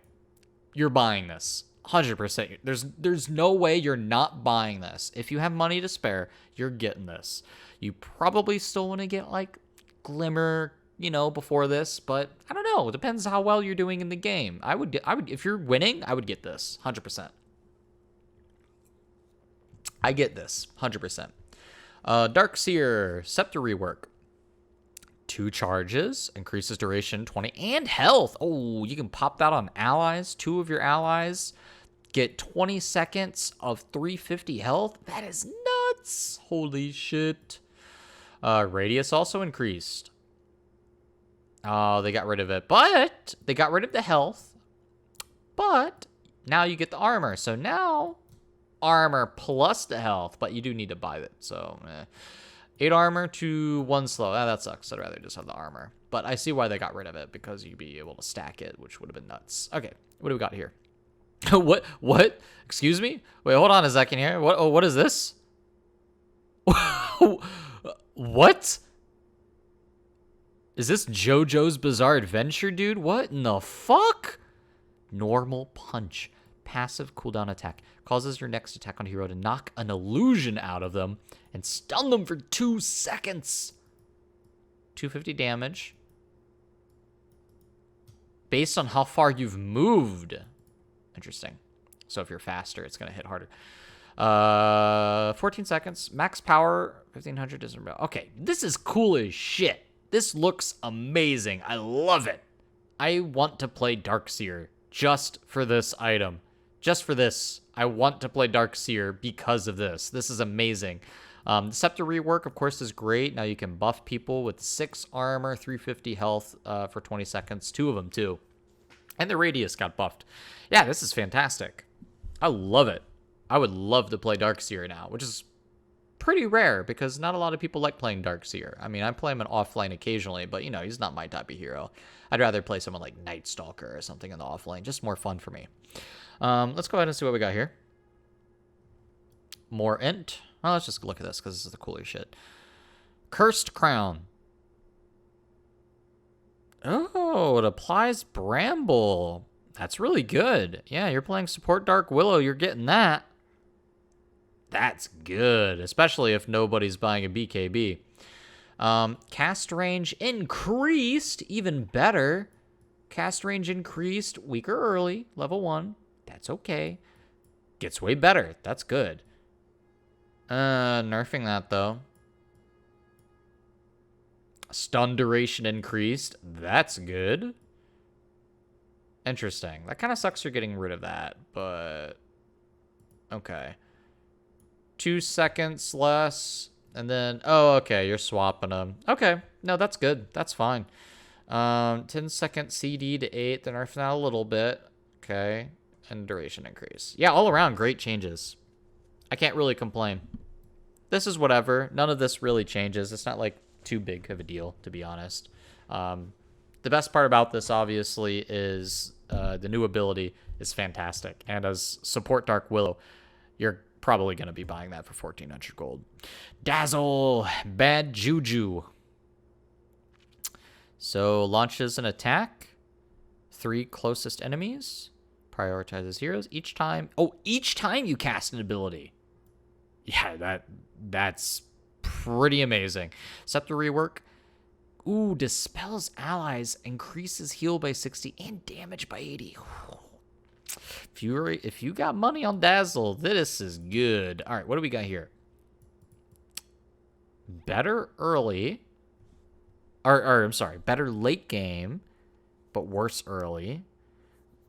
Speaker 1: You're buying this. 100%. There's no way you're not buying this. If you have money to spare, you're getting this. You probably still want to get, like, Glimmer... you know, before this, but I don't know. It depends how well you're doing in the game. I would, if you're winning, I would get this 100%. I get this 100%. Darkseer, Scepter Rework. 2 charges, increases duration 20 and health. Oh, you can pop that on allies. 2 of your allies get 20 seconds of 350 health. That is nuts. Holy shit. Radius also increased. Oh, they got rid of it. But they got rid of the health. But now you get the armor. So now armor plus the health. But you do need to buy it. So 8 armor to 1 slow. That sucks. I'd rather just have the armor. But I see why they got rid of it. Because you'd be able to stack it, which would have been nuts. Okay, what do we got here? What? Excuse me? Wait, hold on a second here. What is this? What? Is this JoJo's Bizarre Adventure, dude? What in the fuck? Normal Punch. Passive cooldown attack. Causes your next attack on hero to knock an illusion out of them and stun them for 2 seconds. 250 damage. Based on how far you've moved. Interesting. So if you're faster, it's going to hit harder. 14 seconds. Max power, 1500 doesn't... Okay, this is cool as shit. This looks amazing. I love it. I want to play Darkseer just for this item. Just for this. I want to play Darkseer because of this. This is amazing. The Scepter Rework, of course, is great. Now you can buff people with 6 armor, 350 health for 20 seconds. 2 of them, too. And the radius got buffed. Yeah, this is fantastic. I love it. I would love to play Darkseer now, which is pretty rare because not a lot of people like playing Darkseer. I mean, I play him in offlane occasionally, but, you know, he's not my type of hero. I'd rather play someone like Night Stalker or something in the offlane. Just more fun for me. Let's go ahead and see what we got here. More int. Well, let's just look at this because this is the cooler shit. Cursed Crown. Oh, it applies Bramble. That's really good. Yeah, you're playing support Dark Willow. You're getting that. That's good, especially if nobody's buying a BKB. Cast range increased, even better. Cast range increased, weaker early, level 1. That's okay. Gets way better. That's good. Nerfing that, though. Stun duration increased. That's good. Interesting. That kind of sucks you're getting rid of that, but... Okay. 2 seconds less, and then... Oh, okay, you're swapping them. Okay, no, that's good. That's fine. 10-second CD to 8. They're nerfing that a little bit. Okay, and duration increase. Yeah, all around, great changes. I can't really complain. This is whatever. None of this really changes. It's not, like, too big of a deal, to be honest. The best part about this, obviously, is the new ability is fantastic. And as support Dark Willow, you're probably going to be buying that for 1,400 gold. Dazzle, bad juju. So launches an attack. 3 closest enemies. Prioritizes heroes each time. Oh, each time you cast an ability. Yeah, that's pretty amazing. Scepter Rework. Ooh, dispels allies, increases heal by 60 and damage by 80. If you got money on Dazzle, this is good. All right, what do we got here? Better early. Or I'm sorry, better late game, but worse early.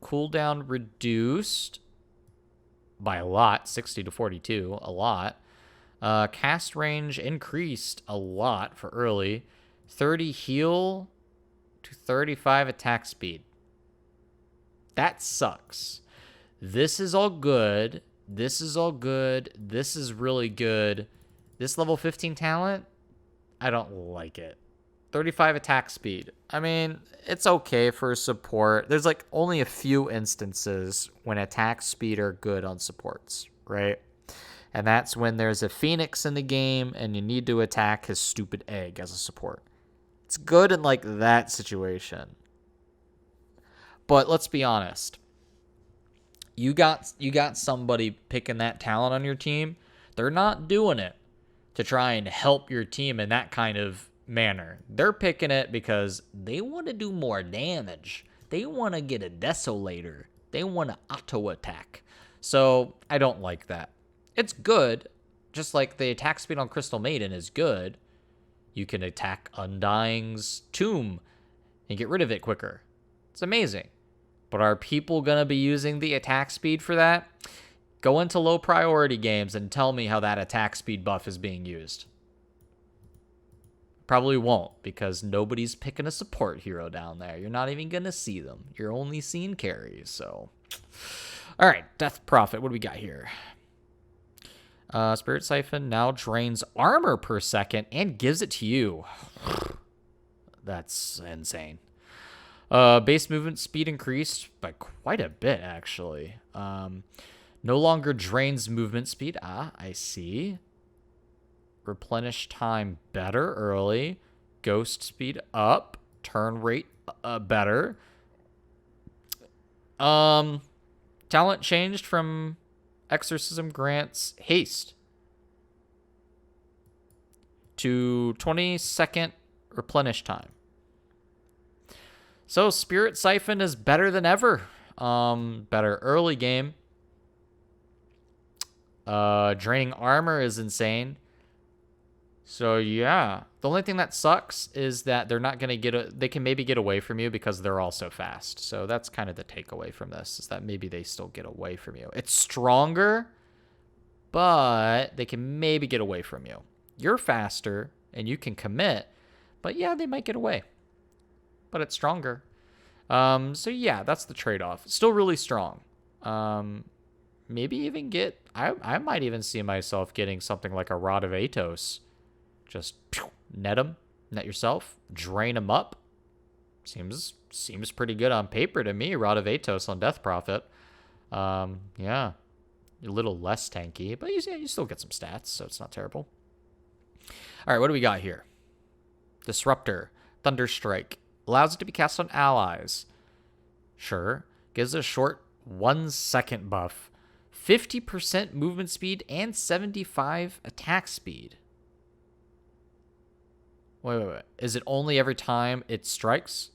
Speaker 1: Cooldown reduced by a lot, 60 to 42, a lot. Cast range increased a lot for early. 30 heal to 35 attack speed. That sucks. This is all good. This is all good. This is really good. This level 15 talent, I don't like it. 35 attack speed. I mean, it's okay for support. There's like only a few instances when attack speed are good on supports, right? And that's when there's a Phoenix in the game and you need to attack his stupid egg as a support. It's good in like that situation. But let's be honest. You got somebody picking that talent on your team. They're not doing it to try and help your team in that kind of manner. They're picking it because they want to do more damage. They want to get a Desolator. They want to auto attack. So I don't like that. It's good, just like the attack speed on Crystal Maiden is good. You can attack Undying's tomb and get rid of it quicker. It's amazing. But are people going to be using the attack speed for that? Go into low priority games and tell me how that attack speed buff is being used. Probably won't, because nobody's picking a support hero down there. You're not even going to see them. You're only seeing carries, so. All right, Death Prophet. What do we got here? Spirit Siphon now drains armor per second and gives it to you. That's insane. Base movement speed increased by quite a bit, actually. No longer drains movement speed. Ah, I see. Replenish time better early. Ghost speed up. Turn rate better. Talent changed from Exorcism grants haste to 20-second replenish time. So Spirit Siphon is better than ever. Better early game. Draining armor is insane. So yeah, the only thing that sucks is that they're not going to they can maybe get away from you because they're all so fast. So that's kind of the takeaway from this, is that maybe they still get away from you. It's stronger, but they can maybe get away from you. You're faster and you can commit, but yeah, they might get away. But it's stronger. So yeah, that's the trade-off. Still really strong. Maybe even I might even see myself getting something like a Rod of Atos. Just net them, net yourself, drain them up. Seems pretty good on paper to me. Rod of Atos on Death Prophet. Yeah, a little less tanky, but you still get some stats, so it's not terrible. All right, what do we got here? Disruptor, Thunderstrike. Allows it to be cast on allies. Sure. Gives a short 1-second buff. 50% movement speed and 75 attack speed. Wait. Is it only every time it strikes?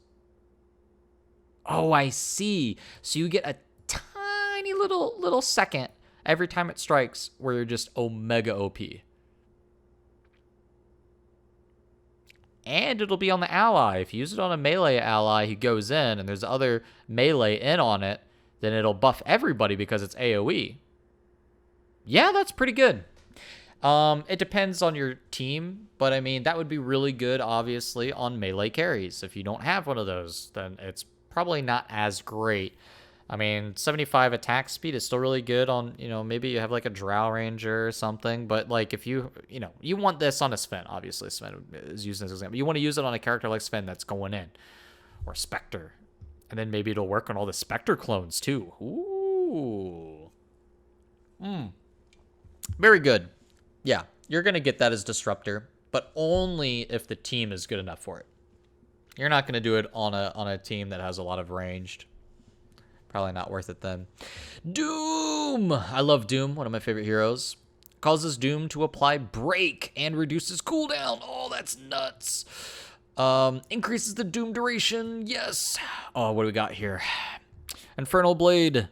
Speaker 1: Oh, I see. So you get a tiny little second every time it strikes where you're just Omega OP. And it'll be on the ally. If you use it on a melee ally who goes in and there's other melee in on it, then it'll buff everybody because it's AoE. Yeah, that's pretty good. It depends on your team, but I mean, that would be really good, obviously, on melee carries. If you don't have one of those, then it's probably not as great. I mean, 75 attack speed is still really good on, maybe you have like a Drow Ranger or something, but like if you want this on a Sven, obviously Sven is using this example. You want to use it on a character like Sven that's going in, or Spectre. And then maybe it'll work on all the Spectre clones too. Ooh. Very good. Yeah, you're going to get that as Disruptor, but only if the team is good enough for it. You're not going to do it on a team that has a lot of ranged. Probably not worth it then. Doom! I love Doom, one of my favorite heroes. Causes Doom to apply Break and reduces cooldown. Oh, that's nuts. Increases the Doom duration. Yes. Oh, what do we got here? Infernal Blade.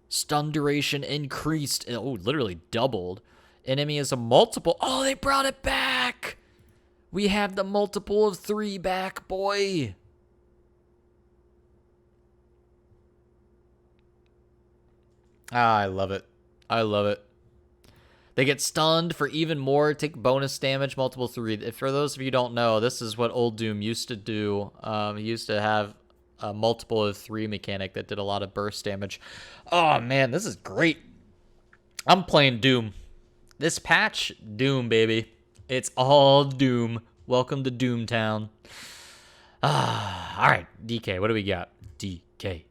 Speaker 1: Stun duration increased. Oh, literally doubled. Enemy is a multiple. Oh, they brought it back. We have the multiple of 3 back, boy. Ah, I love it. I love it. They get stunned for even more, take bonus damage, multiple 3. For those of you who don't know, this is what old Doom used to do. He used to have a multiple of 3 mechanic that did a lot of burst damage. Oh, man, this is great. I'm playing Doom. This patch, Doom, baby. It's all Doom. Welcome to Doomtown. All right, DK, what do we got? DK.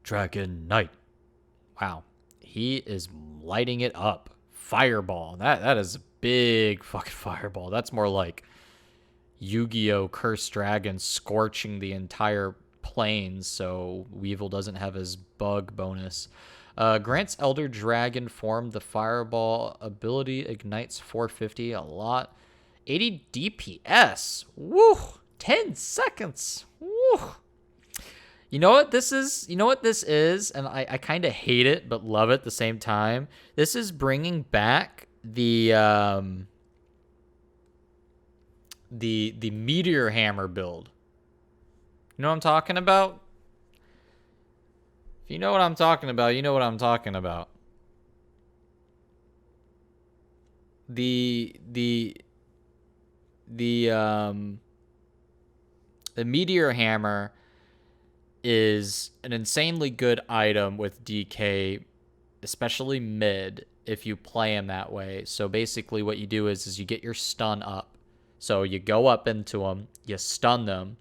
Speaker 1: Dragon Knight. Wow. He is lighting it up. Fireball. That is a big fucking fireball. That's more like Yu-Gi-Oh! Cursed Dragon scorching the entire plains so Weevil doesn't have his bug bonus. Grants Elder Dragon form. The fireball ability ignites 450 a lot. 80 DPS. Woo! 10 seconds. Woo! You know what this is? You know what this is? And I kind of hate it, but love it at the same time. This is bringing back the Meteor Hammer build. You know what I'm talking about? If you know what I'm talking about, you know what I'm talking about. The Meteor Hammer is an insanely good item with DK, especially mid, if you play him that way. So basically what you do is you get your stun up. So you go up into them, you stun them,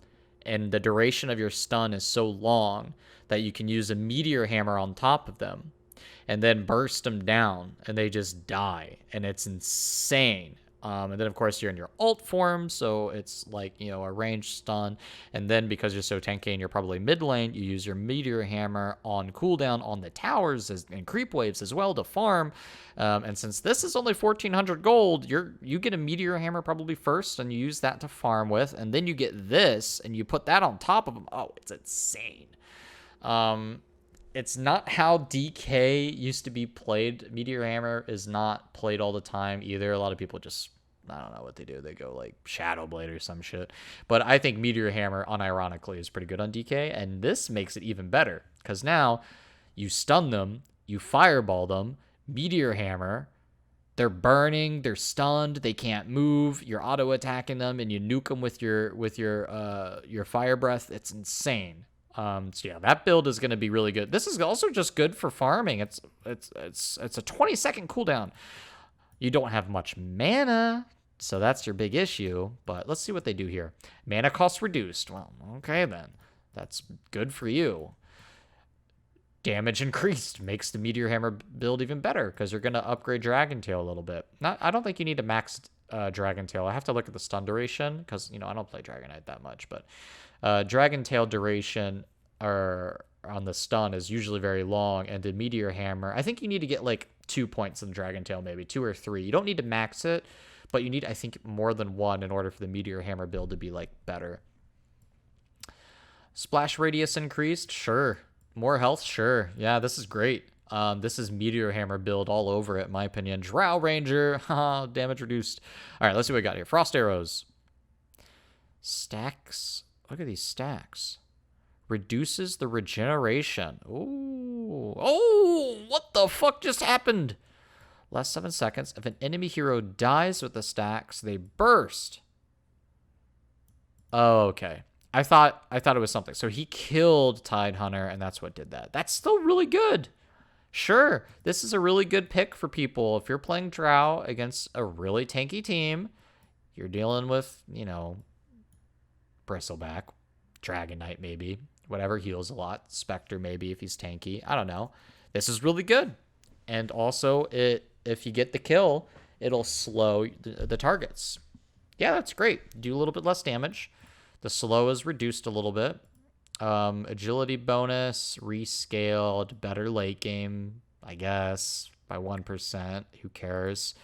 Speaker 1: and the duration of your stun is so long that you can use a Meteor Hammer on top of them and then burst them down, and they just die. And it's insane. And then, of course, you're in your ult form, so it's like, you know, a ranged stun. And then because you're so tanky and you're probably mid lane, you use your Meteor Hammer on cooldown on the towers and creep waves as well to farm. And since this is only 1,400 gold, you get a Meteor Hammer probably first, and you use that to farm with. And then you get this, and you put that on top of them. Oh, it's insane. It's not how DK used to be played. Meteor Hammer is not played all the time either. A lot of people just, I don't know what they do. They go like Shadow Blade or some shit. But I think Meteor Hammer, unironically, is pretty good on DK. And this makes it even better. Because now you stun them, you fireball them, Meteor Hammer, they're burning, they're stunned, they can't move, you're auto-attacking them, and you nuke them with your fire breath. It's insane. So yeah, that build is going to be really good. This is also just good for farming. It's a 20-second cooldown. You don't have much mana, so that's your big issue. But let's see what they do here. Mana cost reduced. Well, okay then. That's good for you. Damage increased makes the Meteor Hammer build even better because you're going to upgrade Dragon Tail a little bit. I don't think you need to max Dragon Tail. I have to look at the stun duration because, you know, I don't play Dragon Knight that much, but Dragon Tail duration or on the stun is usually very long, and the Meteor Hammer, I think you need to get like 2 points in Dragon Tail, maybe 2 or 3. You don't need to max it, but you need, I think, more than 1 in order for the Meteor Hammer build to be like better. Splash radius increased, sure. More health, sure. Yeah, this is great. This is Meteor Hammer build all over it, in my opinion. Drow Ranger, haha, damage reduced. All right, let's see what we got here. Frost arrows. Stacks. Look at these stacks. Reduces the regeneration. Ooh. Oh, what the fuck just happened? Last 7 seconds. If an enemy hero dies with the stacks, they burst. Oh, okay. I thought it was something. So he killed Tidehunter, and that's what did that. That's still really good. Sure, this is a really good pick for people. If you're playing Drow against a really tanky team, you're dealing with, you know, Bristleback, Dragon Knight maybe, whatever heals a lot, Spectre maybe if he's tanky. I don't know. This is really good. And also, if you get the kill, it'll slow the targets. Yeah, that's great. Do a little bit less damage. The slow is reduced a little bit. Agility bonus, rescaled, better late game, I guess, by 1%. Who cares?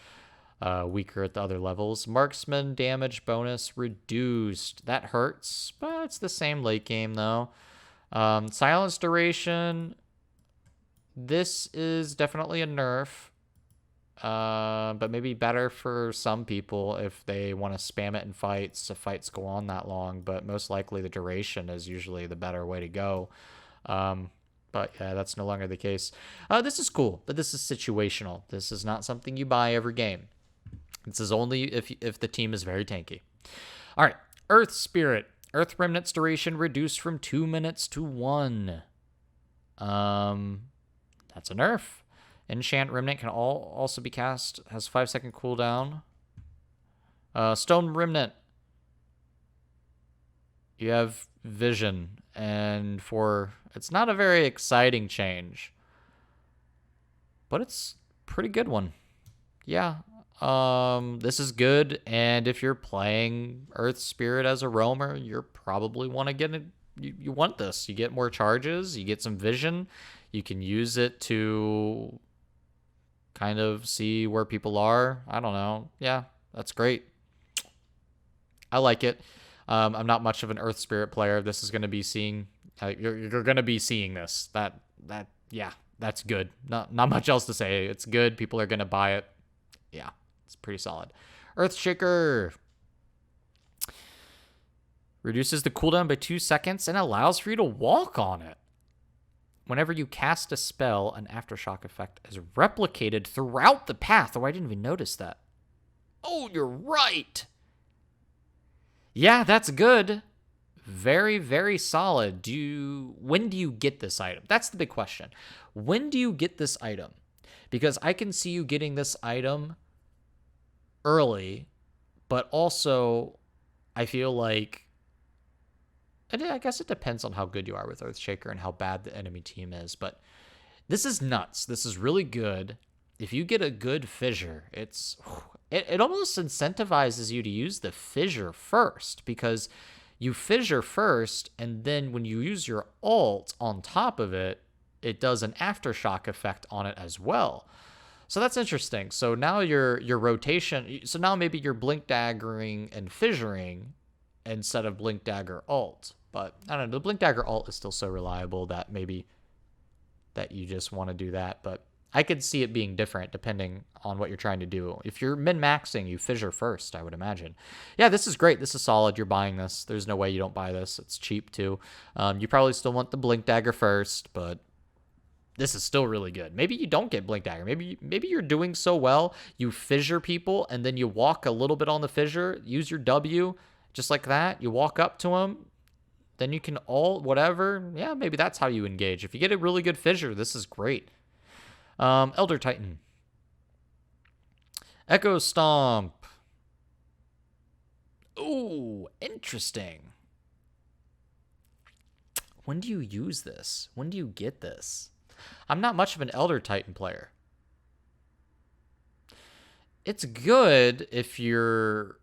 Speaker 1: Weaker at the other levels. Marksman damage bonus reduced. That hurts, but it's the same late game, though. Silence duration. This is definitely a nerf. But maybe better for some people if they want to spam it in fights, if fights go on that long. But most likely the duration is usually the better way to go. But yeah, that's no longer the case. This is cool, but this is situational. This is not something you buy every game. This is only if the team is very tanky. All right, Earth Spirit. Earth Remnant's duration reduced from 2 minutes to 1. That's a nerf. Enchant Remnant can also be cast. Has 5-second cooldown. Stone Remnant. You have vision. And it's not a very exciting change. But it's a pretty good one. Yeah. This is good. And if you're playing Earth Spirit as a roamer, you probably want to get it. You want this. You get more charges. You get some vision. You can use it to kind of see where people are. I don't know. Yeah, that's great. I like it. I'm not much of an Earth Spirit player. This is going to be seeing. You're going to be seeing this. Yeah, that's good. Not much else to say. It's good. People are going to buy it. Yeah, it's pretty solid. Earthshaker reduces the cooldown by 2 seconds and allows for you to walk on it. Whenever you cast a spell, an aftershock effect is replicated throughout the path. Oh, I didn't even notice that. Oh, you're right. Yeah, that's good. Very, very solid. When do you get this item? That's the big question. When do you get this item? Because I can see you getting this item early, but also I feel like, I guess it depends on how good you are with Earthshaker and how bad the enemy team is, but this is nuts. This is really good. If you get a good fissure, it almost incentivizes you to use the fissure first, because you fissure first, and then when you use your ult on top of it, it does an aftershock effect on it as well. So that's interesting. So now your rotation, so now maybe you're blink daggering and fissuring instead of blink dagger ult. But I don't know, the blink dagger ult is still so reliable that maybe that you just want to do that. But I could see it being different depending on what you're trying to do. If you're min-maxing, you fissure first, I would imagine. Yeah, this is great. This is solid. You're buying this. There's no way you don't buy this. It's cheap too. You probably still want the blink dagger first, but this is still really good. Maybe you don't get blink dagger. Maybe you're doing so well, you fissure people, and then you walk a little bit on the fissure, use your W, just like that. You walk up to them, then you can ult, whatever. Yeah, maybe that's how you engage. If you get a really good fissure, this is great. Elder Titan. Echo Stomp. Ooh, interesting. When do you use this? When do you get this? I'm not much of an Elder Titan player. It's good if you're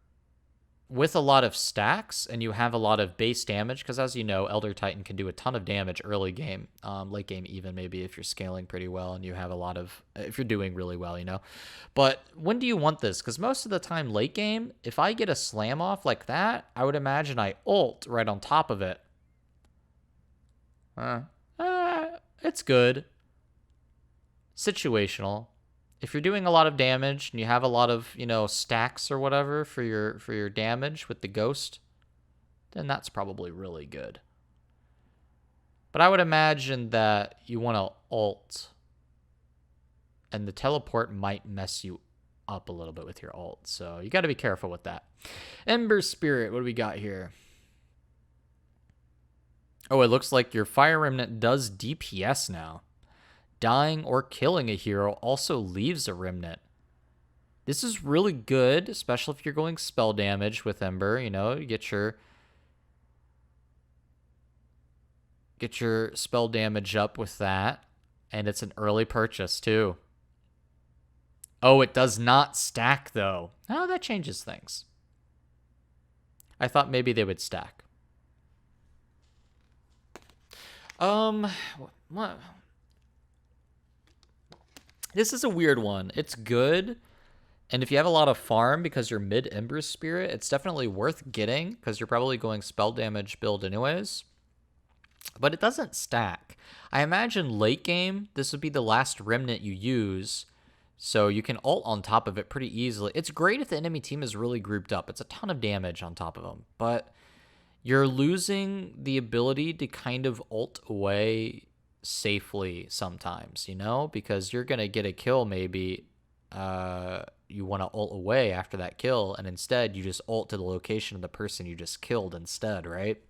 Speaker 1: with a lot of stacks and you have a lot of base damage, because as you know, Elder Titan can do a ton of damage early game, late game even, maybe if you're scaling pretty well and you have a lot of, if you're doing really well, you know. But when do you want this? Because most of the time late game, if I get a slam off like that, I would imagine I ult right on top of it. It's good. Situational. If you're doing a lot of damage and you have a lot of, stacks or whatever for your damage with the ghost, then that's probably really good. But I would imagine that you want to ult, and the teleport might mess you up a little bit with your ult, so you got to be careful with that. Ember Spirit, what do we got here? Oh, it looks like your Fire Remnant does DPS now. Dying or killing a hero also leaves a remnant. This is really good, especially if you're going spell damage with Ember. You get your spell damage up with that, and it's an early purchase too. Oh, it does not stack, though. Oh, that changes things. I thought maybe they would stack. What? This is a weird one. It's good, and if you have a lot of farm because you're mid-Ember Spirit, it's definitely worth getting because you're probably going spell damage build anyways. But it doesn't stack. I imagine late game, this would be the last remnant you use, so you can ult on top of it pretty easily. It's great if the enemy team is really grouped up. It's a ton of damage on top of them, but you're losing the ability to kind of ult away safely sometimes, you know, because you're going to get a kill maybe. You want to ult away after that kill, and instead you just ult to the location of the person you just killed instead, right?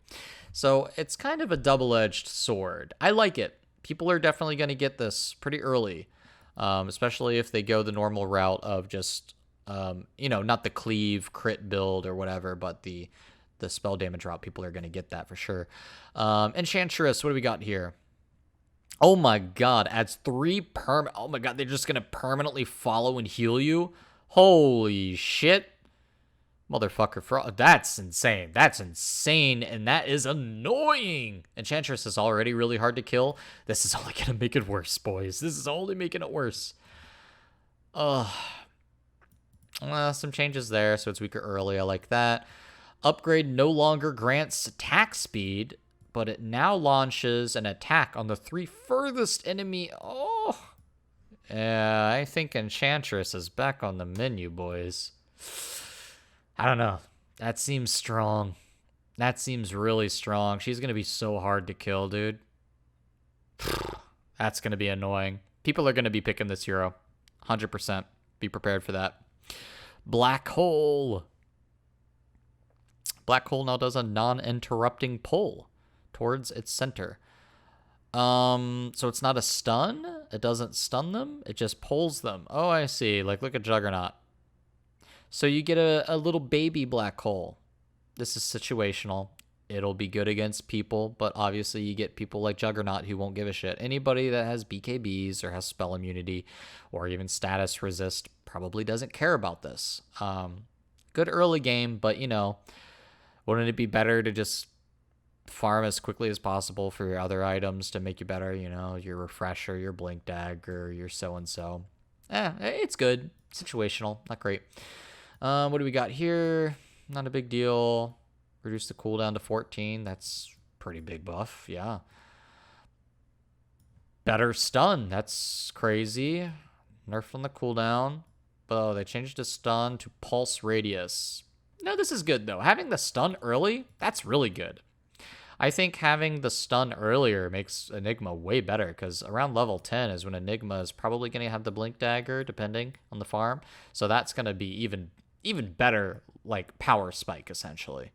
Speaker 1: So it's kind of a double-edged sword. I like it. People are definitely going to get this pretty early, especially if they go the normal route of just, not the cleave crit build or whatever, but the spell damage route. People are going to get that for sure. Enchantress, what do we got here? Oh my god, adds 3 oh my god, they're just going to permanently follow and heal you? Holy shit. Motherfucker, that's insane. That's insane, and that is annoying. Enchantress is already really hard to kill. This is only going to make it worse, boys. This is only making it worse. Some changes there, so it's weaker early. I like that. Upgrade no longer grants attack speed, but it now launches an attack on the 3 furthest enemy. Oh. Yeah, I think Enchantress is back on the menu, boys. I don't know. That seems strong. That seems really strong. She's going to be so hard to kill, dude. That's going to be annoying. People are going to be picking this hero. 100%. Be prepared for that. Black Hole. Black Hole now does a non-interrupting pull towards its center. So it's not a stun. It doesn't stun them. It just pulls them. Oh, I see. Like, look at Juggernaut. So you get a little baby black hole. This is situational. It'll be good against people, but obviously you get people like Juggernaut who won't give a shit. Anybody that has BKBs or has spell immunity or even status resist probably doesn't care about this. Good early game, but, wouldn't it be better to just farm as quickly as possible for your other items to make you better? Your Refresher, your Blink Dagger, your so-and-so. It's good. Situational. Not great. What do we got here? Not a big deal. Reduce the cooldown to 14. That's pretty big buff. Yeah. Better stun. That's crazy. Nerf on the cooldown. Oh, they changed the stun to pulse radius. No, this is good, though. Having the stun early, that's really good. I think having the stun earlier makes Enigma way better, because around level 10 is when Enigma is probably going to have the Blink Dagger, depending on the farm. So that's going to be even better, like, power spike, essentially.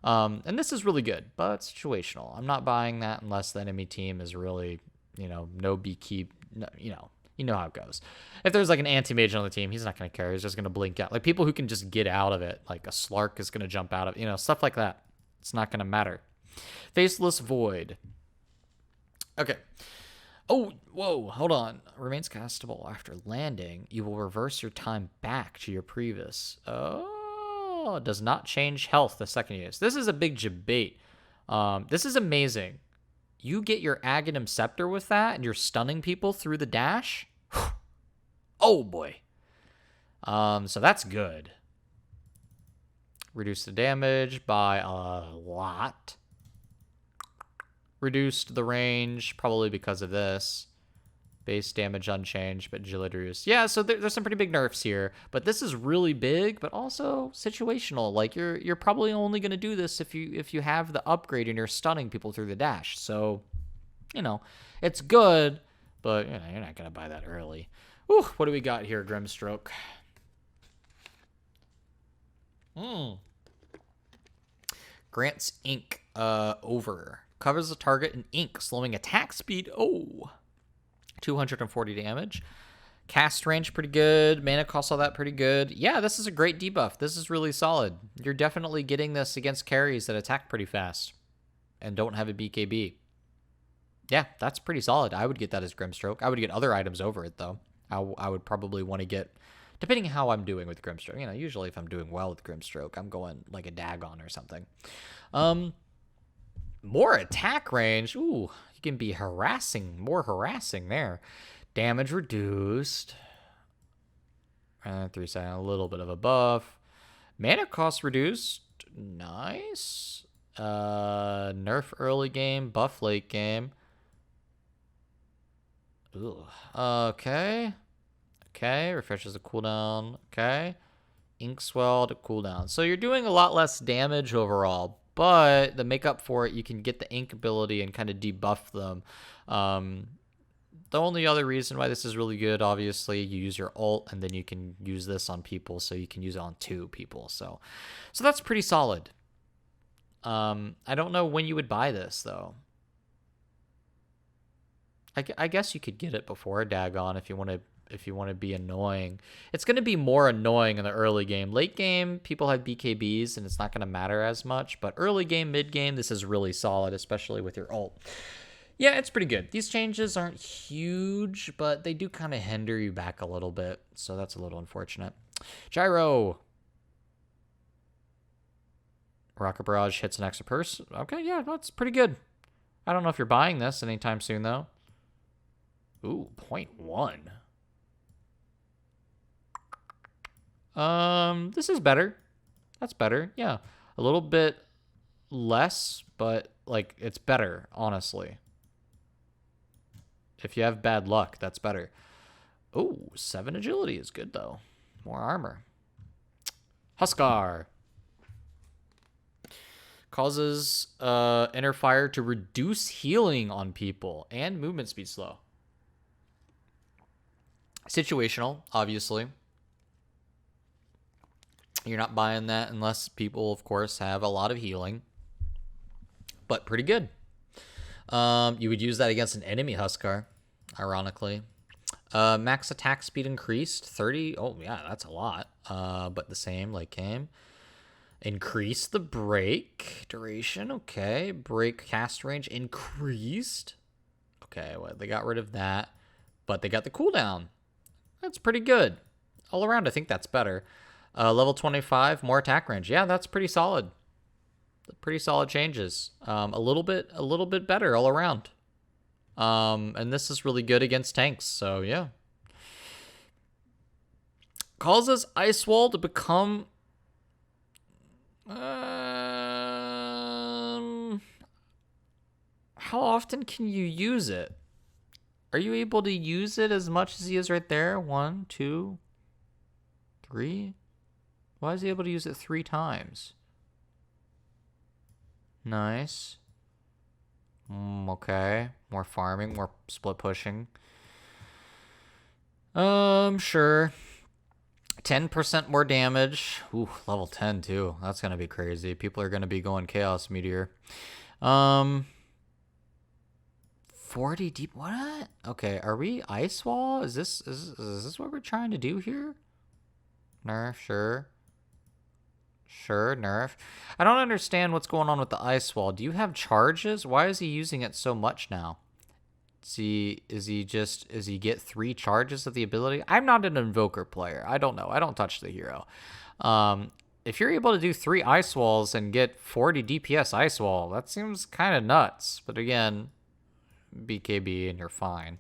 Speaker 1: And this is really good, but situational. I'm not buying that unless the enemy team is really, no beekeep, you know how it goes. If there's like an anti-mage on the team, he's not going to care. He's just going to blink out. Like, people who can just get out of it, like a Slark is going to jump out of, stuff like that. It's not going to matter. Faceless Void. Okay. Oh, whoa, hold on. Remains castable after landing. You will reverse your time back to your previous. Oh, it does not change health the second you use. This is a big debate. This is amazing. You get your Aghanim Scepter with that, and you're stunning people through the dash. Oh, boy. So that's good. Reduce the damage by a lot. Reduced the range, probably because of this. Base damage unchanged, but agility reduced. Yeah, so there's some pretty big nerfs here, but this is really big, but also situational. Like, you're probably only going to do this if you have the upgrade and you're stunning people through the dash. So, it's good, but you're not going to buy that early. Whew, what do we got here, Grimstroke? Grants ink over. Covers the target in ink, slowing attack speed. Oh, 240 damage. Cast range pretty good. Mana cost, all that pretty good. Yeah, this is a great debuff. This is really solid. You're definitely getting this against carries that attack pretty fast and don't have a BKB. Yeah, that's pretty solid. I would get that as Grimstroke. I would get other items over it, though. I would probably want to get Depending how I'm doing with Grimstroke. You know, usually if I'm doing well with Grimstroke, I'm going like a Dagon or something. More attack range. Ooh, you can be harassing, more harassing there. Damage reduced. 3 seconds, a little bit of a buff. Mana cost reduced. Nice. Nerf early game, buff late game. Ooh. Okay. Okay, refreshes the cooldown. Okay. Inkswell to cooldown. So you're doing a lot less damage overall, but the makeup for it, you can get the ink ability and kind of debuff them. The only other reason why this is really good, obviously, you use your ult, and then you can use this on people, so you can use it on 2 people. So that's pretty solid. I don't know when you would buy this, though. I guess you could get it before a Dagon if you want to be annoying. It's going to be more annoying in the early game. Late game, people have BKBs, and it's not going to matter as much. But early game, mid game, this is really solid, especially with your ult. Yeah, it's pretty good. These changes aren't huge, but they do kind of hinder you back a little bit. So that's a little unfortunate. Gyro. Rocket Barrage hits an extra person. Okay, yeah, that's pretty good. I don't know if you're buying this anytime soon, though. Ooh, 0.1. This is better. That's better. Yeah. A little bit less, but like it's better, honestly. If you have bad luck, that's better. Oh, 7 agility is good though. More armor. Huskar. Causes inner fire to reduce healing on people and movement speed slow. Situational, obviously. You're not buying that unless people, of course, have a lot of healing. But pretty good. You would use that against an enemy Huskar, ironically. Max attack speed increased, 30. Oh, yeah, that's a lot. But the same, late game. Increase the break duration. Okay. Break cast range increased. Okay, well, they got rid of that. But they got the cooldown. That's pretty good. All around, I think that's better. Level 25, more attack range. Yeah, that's pretty solid. Pretty solid changes. A little bit better all around. And this is really good against tanks. So yeah. Causes Ice Wall to become. How often can you use it? Are you able to use it as much as he is right there? 1, 2, 3. Why is he able to use it 3 times? Nice. Okay. More farming, more split pushing. Sure. 10% more damage. Ooh, level 10 too. That's gonna be crazy. People are gonna be going Chaos Meteor. 40 deep. What? Okay, are we Ice Wall? Is this what we're trying to do here? Nerf, sure. Sure, Nerf. I don't understand what's going on with the Ice Wall. Do you have charges? Why is he using it so much now? Is he get 3 charges of the ability? I'm not an Invoker player. I don't know. I don't touch the hero. If you're able to do 3 Ice Walls and get 40 DPS Ice Wall, that seems kind of nuts. But again, BKB and you're fine.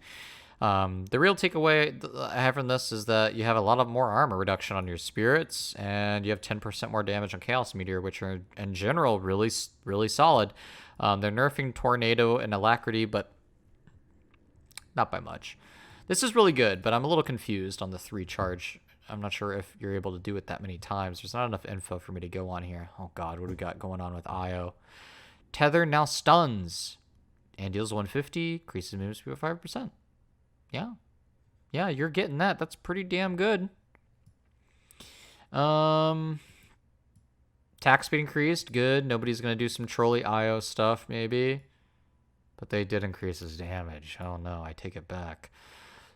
Speaker 1: The real takeaway I have from this is that you have a lot of more armor reduction on your spirits, and you have 10% more damage on Chaos Meteor, which are in general really, really solid. They're nerfing Tornado and Alacrity, but not by much. This is really good, but I'm a little confused on the 3 charge. I'm not sure if you're able to do it that many times. There's not enough info for me to go on here. Oh god, what do we got going on with IO? Tether now stuns and deals 150, increases movement speed by 5%. Yeah, you're getting that. That's pretty damn good. Attack speed increased. Good. Nobody's going to do some trolley IO stuff, maybe. But they did increase his damage. Oh, no. I take it back.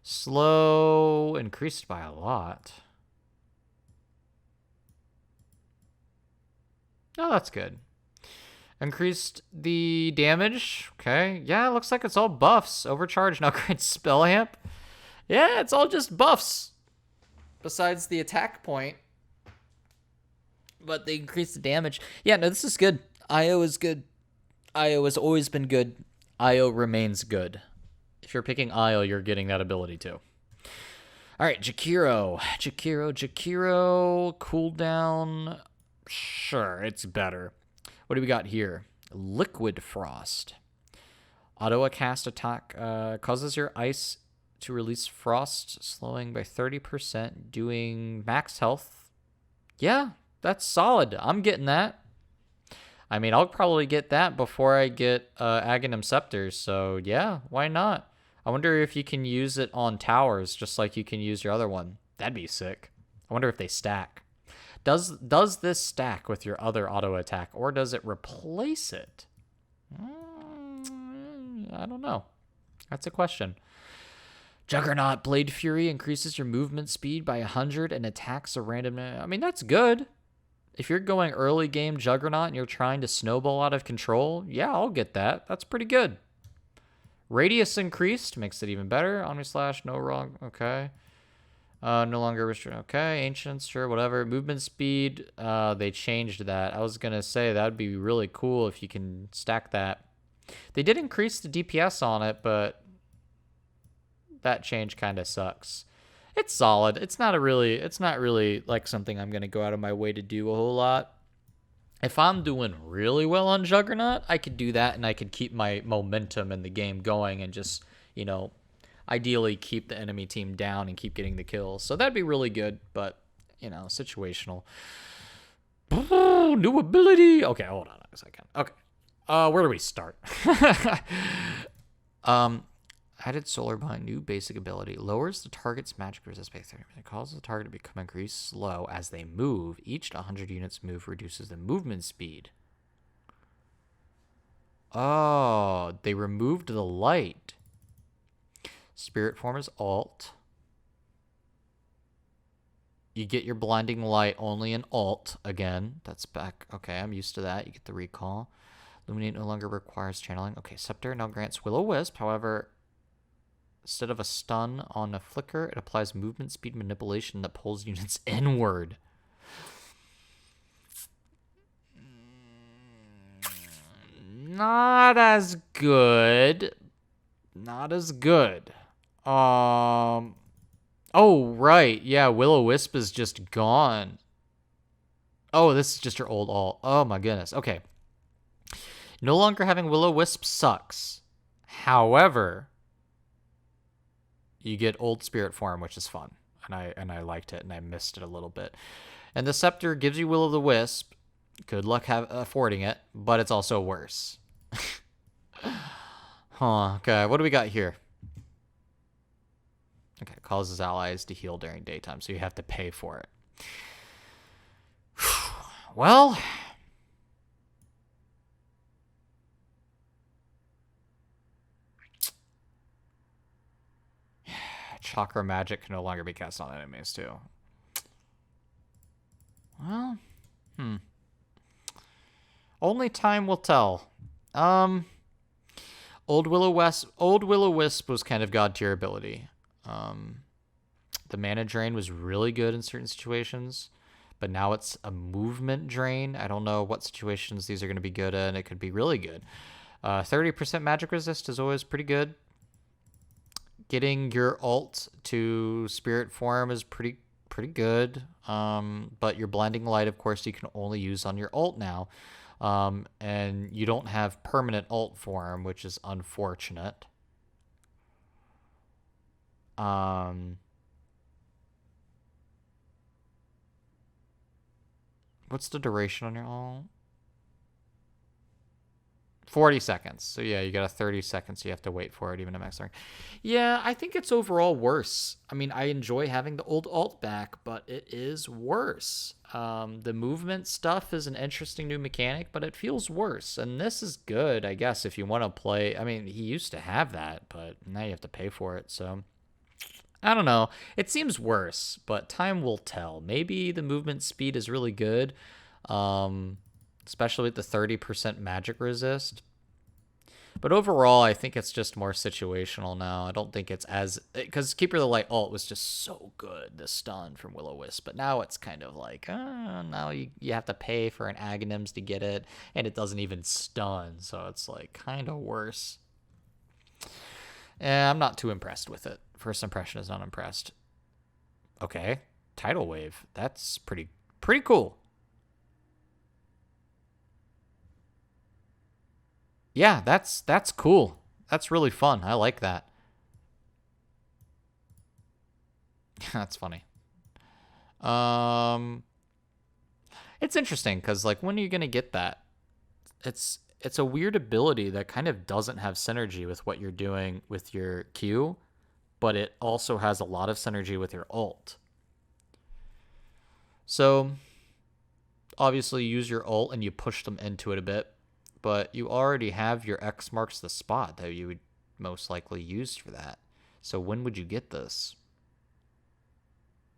Speaker 1: Slow increased by a lot. Oh, that's good. Increased the damage. Okay. Yeah, it looks like it's all buffs. Overcharge, now great spell amp. Yeah, it's all just buffs. besides the attack point. But they increase the damage. Yeah, no, this is good. IO is good. IO has always been good. IO remains good. If you're picking IO, you're getting that ability too. All right, Jakiro. Cooldown. Sure, it's better. What do we got here? Liquid Frost. Auto cast attack causes your ice to release frost, slowing by 30%, doing max health. Yeah, that's solid. I'm getting that. I mean, I'll probably get that before I get Aghanim Scepters, so yeah, why not? I wonder if you can use it on towers just like you can use your other one. That'd be sick. I wonder if they stack. Does this stack with your other auto attack, or does it replace it? I don't know. That's a question. Juggernaut Blade Fury increases your movement speed by 100 and attacks a random... I mean, that's good. If you're going early game Juggernaut and you're trying to snowball out of control, yeah, I'll get that. That's pretty good. Radius increased, makes it even better. Omni Slash, no wrong, okay. No longer restrict, okay. Ancients, sure, whatever. Movement speed, they changed that. I was going to say that would be really cool if you can stack that. They did increase the DPS on it, but that change kind of sucks. It's solid. It's not really like something I'm going to go out of my way to do a whole lot. If I'm doing really well on Juggernaut, I could do that and I could keep my momentum in the game going and just, you know, ideally keep the enemy team down and keep getting the kills. So that'd be really good, but, you know, situational. New ability. Okay, hold on a second. Okay. Where do we start? Added solar behind new basic ability. Lowers the target's magic resist by 30%. Causes the target to become increased slow as they move. Each 100 units move reduces the movement speed. Oh, they removed the light. Spirit form is alt. You get your blinding light only in alt again. That's back. Okay, I'm used to that. You get the recall. Illuminate no longer requires channeling. Okay, Scepter now grants Will-O-Wisp. However, instead of a stun on a flicker, it applies movement speed manipulation that pulls units inward. Not as good. Not as good. Oh, right. Yeah, Will-O-Wisp is just gone. Oh, this is just your old alt. Oh, my goodness. Okay. No longer having Will-O-Wisp sucks. However, you get old spirit form, which is fun. And I liked it, and I missed it a little bit. And the Scepter gives you Will-O-the-Wisp. Good luck affording it, but it's also worse. Okay, what do we got here? Okay, it causes allies to heal during daytime, so you have to pay for it. Well... Chakra magic can no longer be cast on enemies, too. Well, only time will tell. Old Will-O-Wisp was kind of god tier ability. The mana drain was really good in certain situations, but now it's a movement drain. I don't know what situations these are going to be good in. It could be really good. 30% magic resist is always pretty good. Getting your ult to spirit form is pretty good. But your blinding light, of course, you can only use on your ult now. And you don't have permanent ult form, which is unfortunate. What's the duration on your ult? 40 seconds. So yeah, you got a 30 seconds, so you have to wait for it even at max rank. Yeah, I think it's overall worse. I mean, I enjoy having the old alt back, but it is worse. The movement stuff is an interesting new mechanic, but it feels worse. And this is good, I guess, if you want to play. I mean, he used to have that, but now you have to pay for it, so... I don't know. It seems worse, but time will tell. Maybe the movement speed is really good. Especially with the 30% magic resist. But overall, I think it's just more situational now. I don't think it's as... Because Keeper of the Light ult was just so good, the stun from Will-O-Wisp. But now it's kind of like, now you have to pay for an Aghanims to get it, and it doesn't even stun. So it's like kind of worse. I'm not too impressed with it. First impression is not impressed. Okay, Tidal Wave. That's pretty cool. Yeah, that's cool. That's really fun. I like that. That's funny. It's interesting because like when are you gonna get that? It's a weird ability that kind of doesn't have synergy with what you're doing with your Q, but it also has a lot of synergy with your ult. So obviously you use your ult and you push them into it a bit, but you already have your X marks the spot that you would most likely use for that. So when would you get this?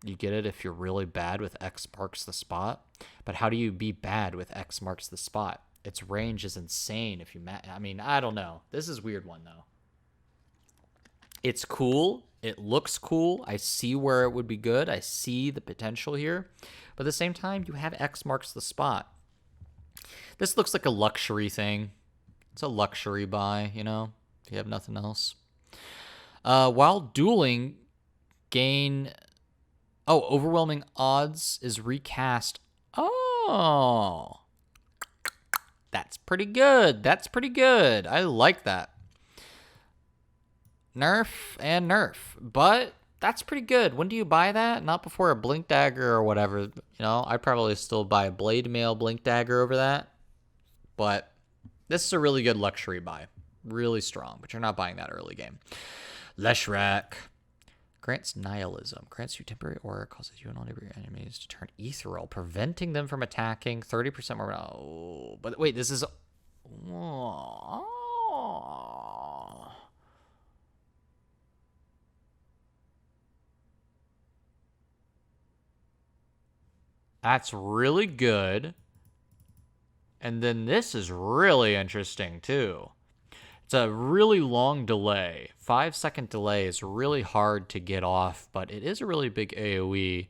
Speaker 1: You get it if you're really bad with X marks the spot, but how do you be bad with X marks the spot? Its range is insane if you I mean, I don't know. This is a weird one though. It's cool. It looks cool. I see where it would be good. I see the potential here. But at the same time, you have X marks the spot. This looks like a luxury thing. It's a luxury buy, you know, if you have nothing else. While dueling, gain... Oh, overwhelming odds is recast. Oh. That's pretty good. That's pretty good. I like that. Nerf and Nerf. But that's pretty good. When do you buy that? Not before a Blink Dagger or whatever. You know, I'd probably still buy a Blade Mail Blink Dagger over that. But this is a really good luxury buy. Really strong. But you're not buying that early game. Leshrac. Grants Nihilism. Grants you temporary aura. Causes you and all of your enemies to turn ethereal. Preventing them from attacking. 30% more. Oh, but wait, this is... Oh. That's really good. And then this is really interesting too. It's a really long delay. 5-second delay is really hard to get off, but it is a really big AoE.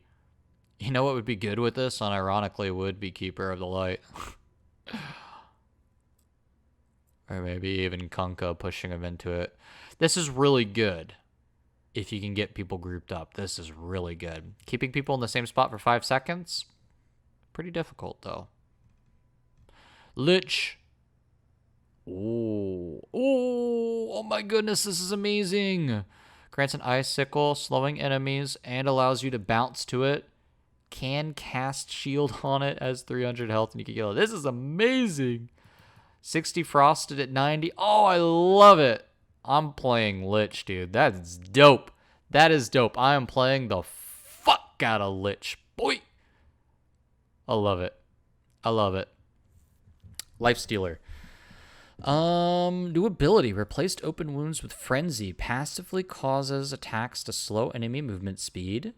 Speaker 1: You know what would be good with this? Unironically would be Keeper of the Light. Or maybe even Kunkka pushing him into it. This is really good. If you can get people grouped up, this is really good. Keeping people in the same spot for 5 seconds? Pretty difficult, though. Lich. Oh my goodness, this is amazing. Grants an icicle, slowing enemies, and allows you to bounce to it. Can cast shield on it, as 300 health, and you can kill it. This is amazing. 60 frosted at 90. Oh, I love it. I'm playing Lich, dude. That's dope. That is dope. I am playing the fuck out of Lich. Boy. I love it. I love it. Lifestealer. New ability. Replaced open wounds with frenzy. Passively causes attacks to slow enemy movement speed.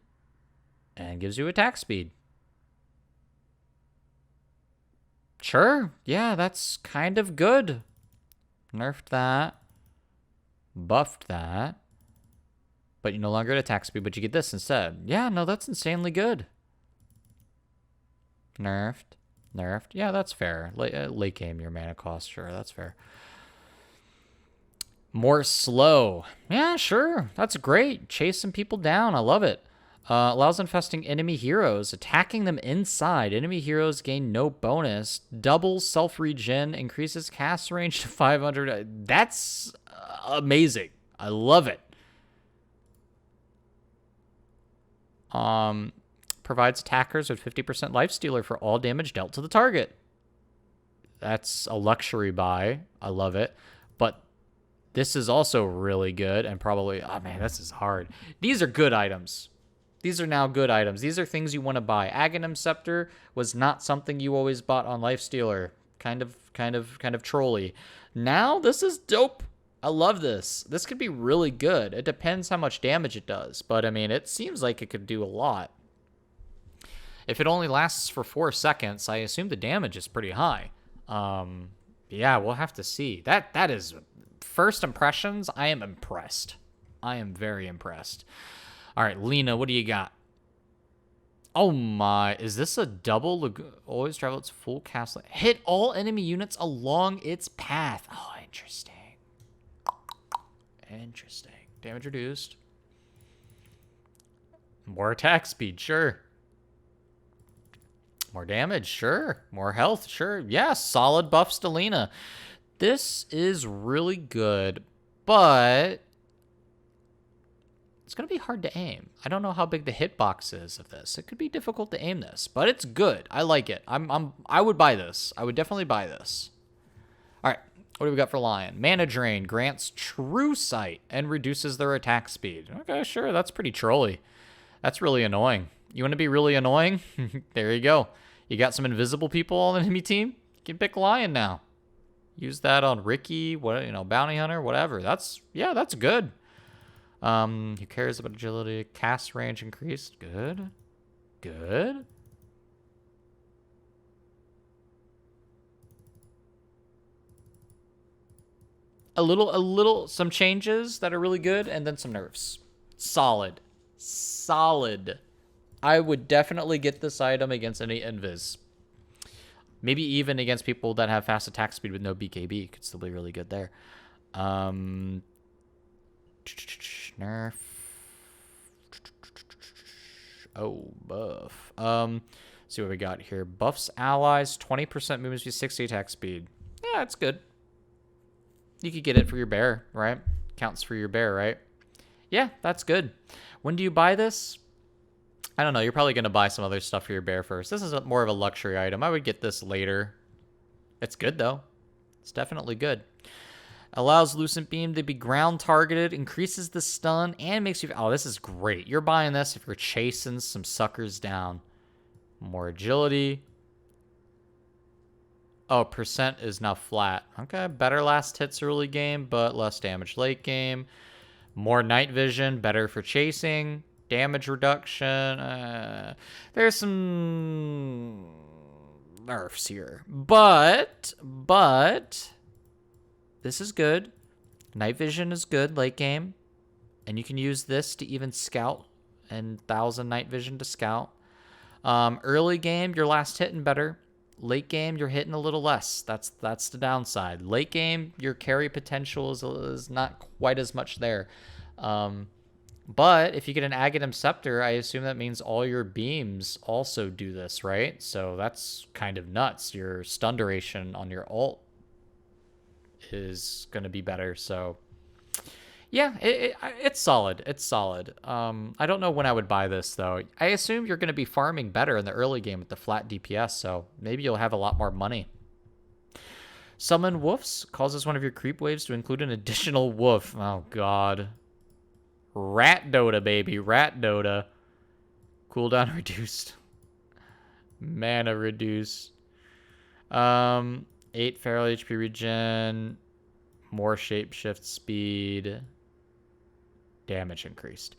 Speaker 1: And gives you attack speed. Sure. Yeah, that's kind of good. Nerfed that. Buffed that. But you no longer get attack speed, but you get this instead. Yeah, no, that's insanely good. Nerfed. Nerfed. Yeah, that's fair. Late game, your mana cost. Sure, that's fair. More slow. Yeah, sure. That's great. Chasing people down. I love it. Allows infesting enemy heroes. Attacking them inside. Enemy heroes gain no bonus. Doubles self-regen. Increases cast range to 500. That's amazing. I love it. Provides attackers with 50% lifestealer for all damage dealt to the target. That's a luxury buy. I love it. But this is also really good and probably... Oh, man, this is hard. These are good items. These are now good items. These are things you want to buy. Aghanim Scepter was not something you always bought on Lifestealer. Kind of trolly. Now, this is dope. I love this. This could be really good. It depends how much damage it does. But, I mean, it seems like it could do a lot. If it only lasts for 4 seconds, I assume the damage is pretty high. Yeah, we'll have to see. That is first impressions, I am impressed. I am very impressed. All right, Lena, what do you got? Oh my, is this a double? Always travel its full cast. Hit all enemy units along its path. Oh, interesting. Interesting. Damage reduced. More attack speed, sure. More damage, sure. More health, sure. Yeah, solid buffs to Lena. This is really good, but it's going to be hard to aim. I don't know how big the hitbox is of this. It could be difficult to aim this, but it's good. I like it. I would buy this. I would definitely buy this. All right, what do we got for Lion? Mana Drain grants True Sight and reduces their attack speed. Okay, sure. That's pretty trolly. That's really annoying. You want to be really annoying? There you go. You got some invisible people on the enemy team? You can pick Lion now. Use that on Ricky, Bounty Hunter, whatever. That's good. Who cares about agility? Cast range increased. Good. Good. Some changes that are really good, and then some nerfs. Solid. I would definitely get this item against any invis. Maybe even against people that have fast attack speed with no BKB. Could still be really good there. Nerf. Oh, buff. See what we got here. Buffs allies, 20% movement speed, 60 attack speed. Yeah, that's good. You could get it for your bear, right? Counts for your bear, right? Yeah, that's good. When do you buy this? I don't know. You're probably going to buy some other stuff for your bear first. This is more of a luxury item. I would get this later. It's good, though. It's definitely good. Allows Lucent Beam to be ground targeted, increases the stun, and makes you... Oh, this is great. You're buying this if you're chasing some suckers down. More agility. Oh, percent is now flat. Okay, better last hits early game, but less damage late game. More night vision, better for chasing. Damage reduction. There's some nerfs here. But this is good. Night vision is good late game. And you can use this to even scout. And 1,000 night vision to scout. Early game, you're last hitting better. Late game, you're hitting a little less. That's the downside. Late game, your carry potential is not quite as much there. But if you get an Aghanim Scepter, I assume that means all your beams also do this, right? So that's kind of nuts. Your stun duration on your ult is going to be better. So yeah, it's solid. It's solid. I don't know when I would buy this, though. I assume you're going to be farming better in the early game with the flat DPS, so maybe you'll have a lot more money. Summon Woofs causes one of your creep waves to include an additional woof. Oh, God. Rat Dota, baby. Rat Dota. Cooldown reduced. Mana reduced. 8 feral HP regen. More shapeshift speed. Damage increased.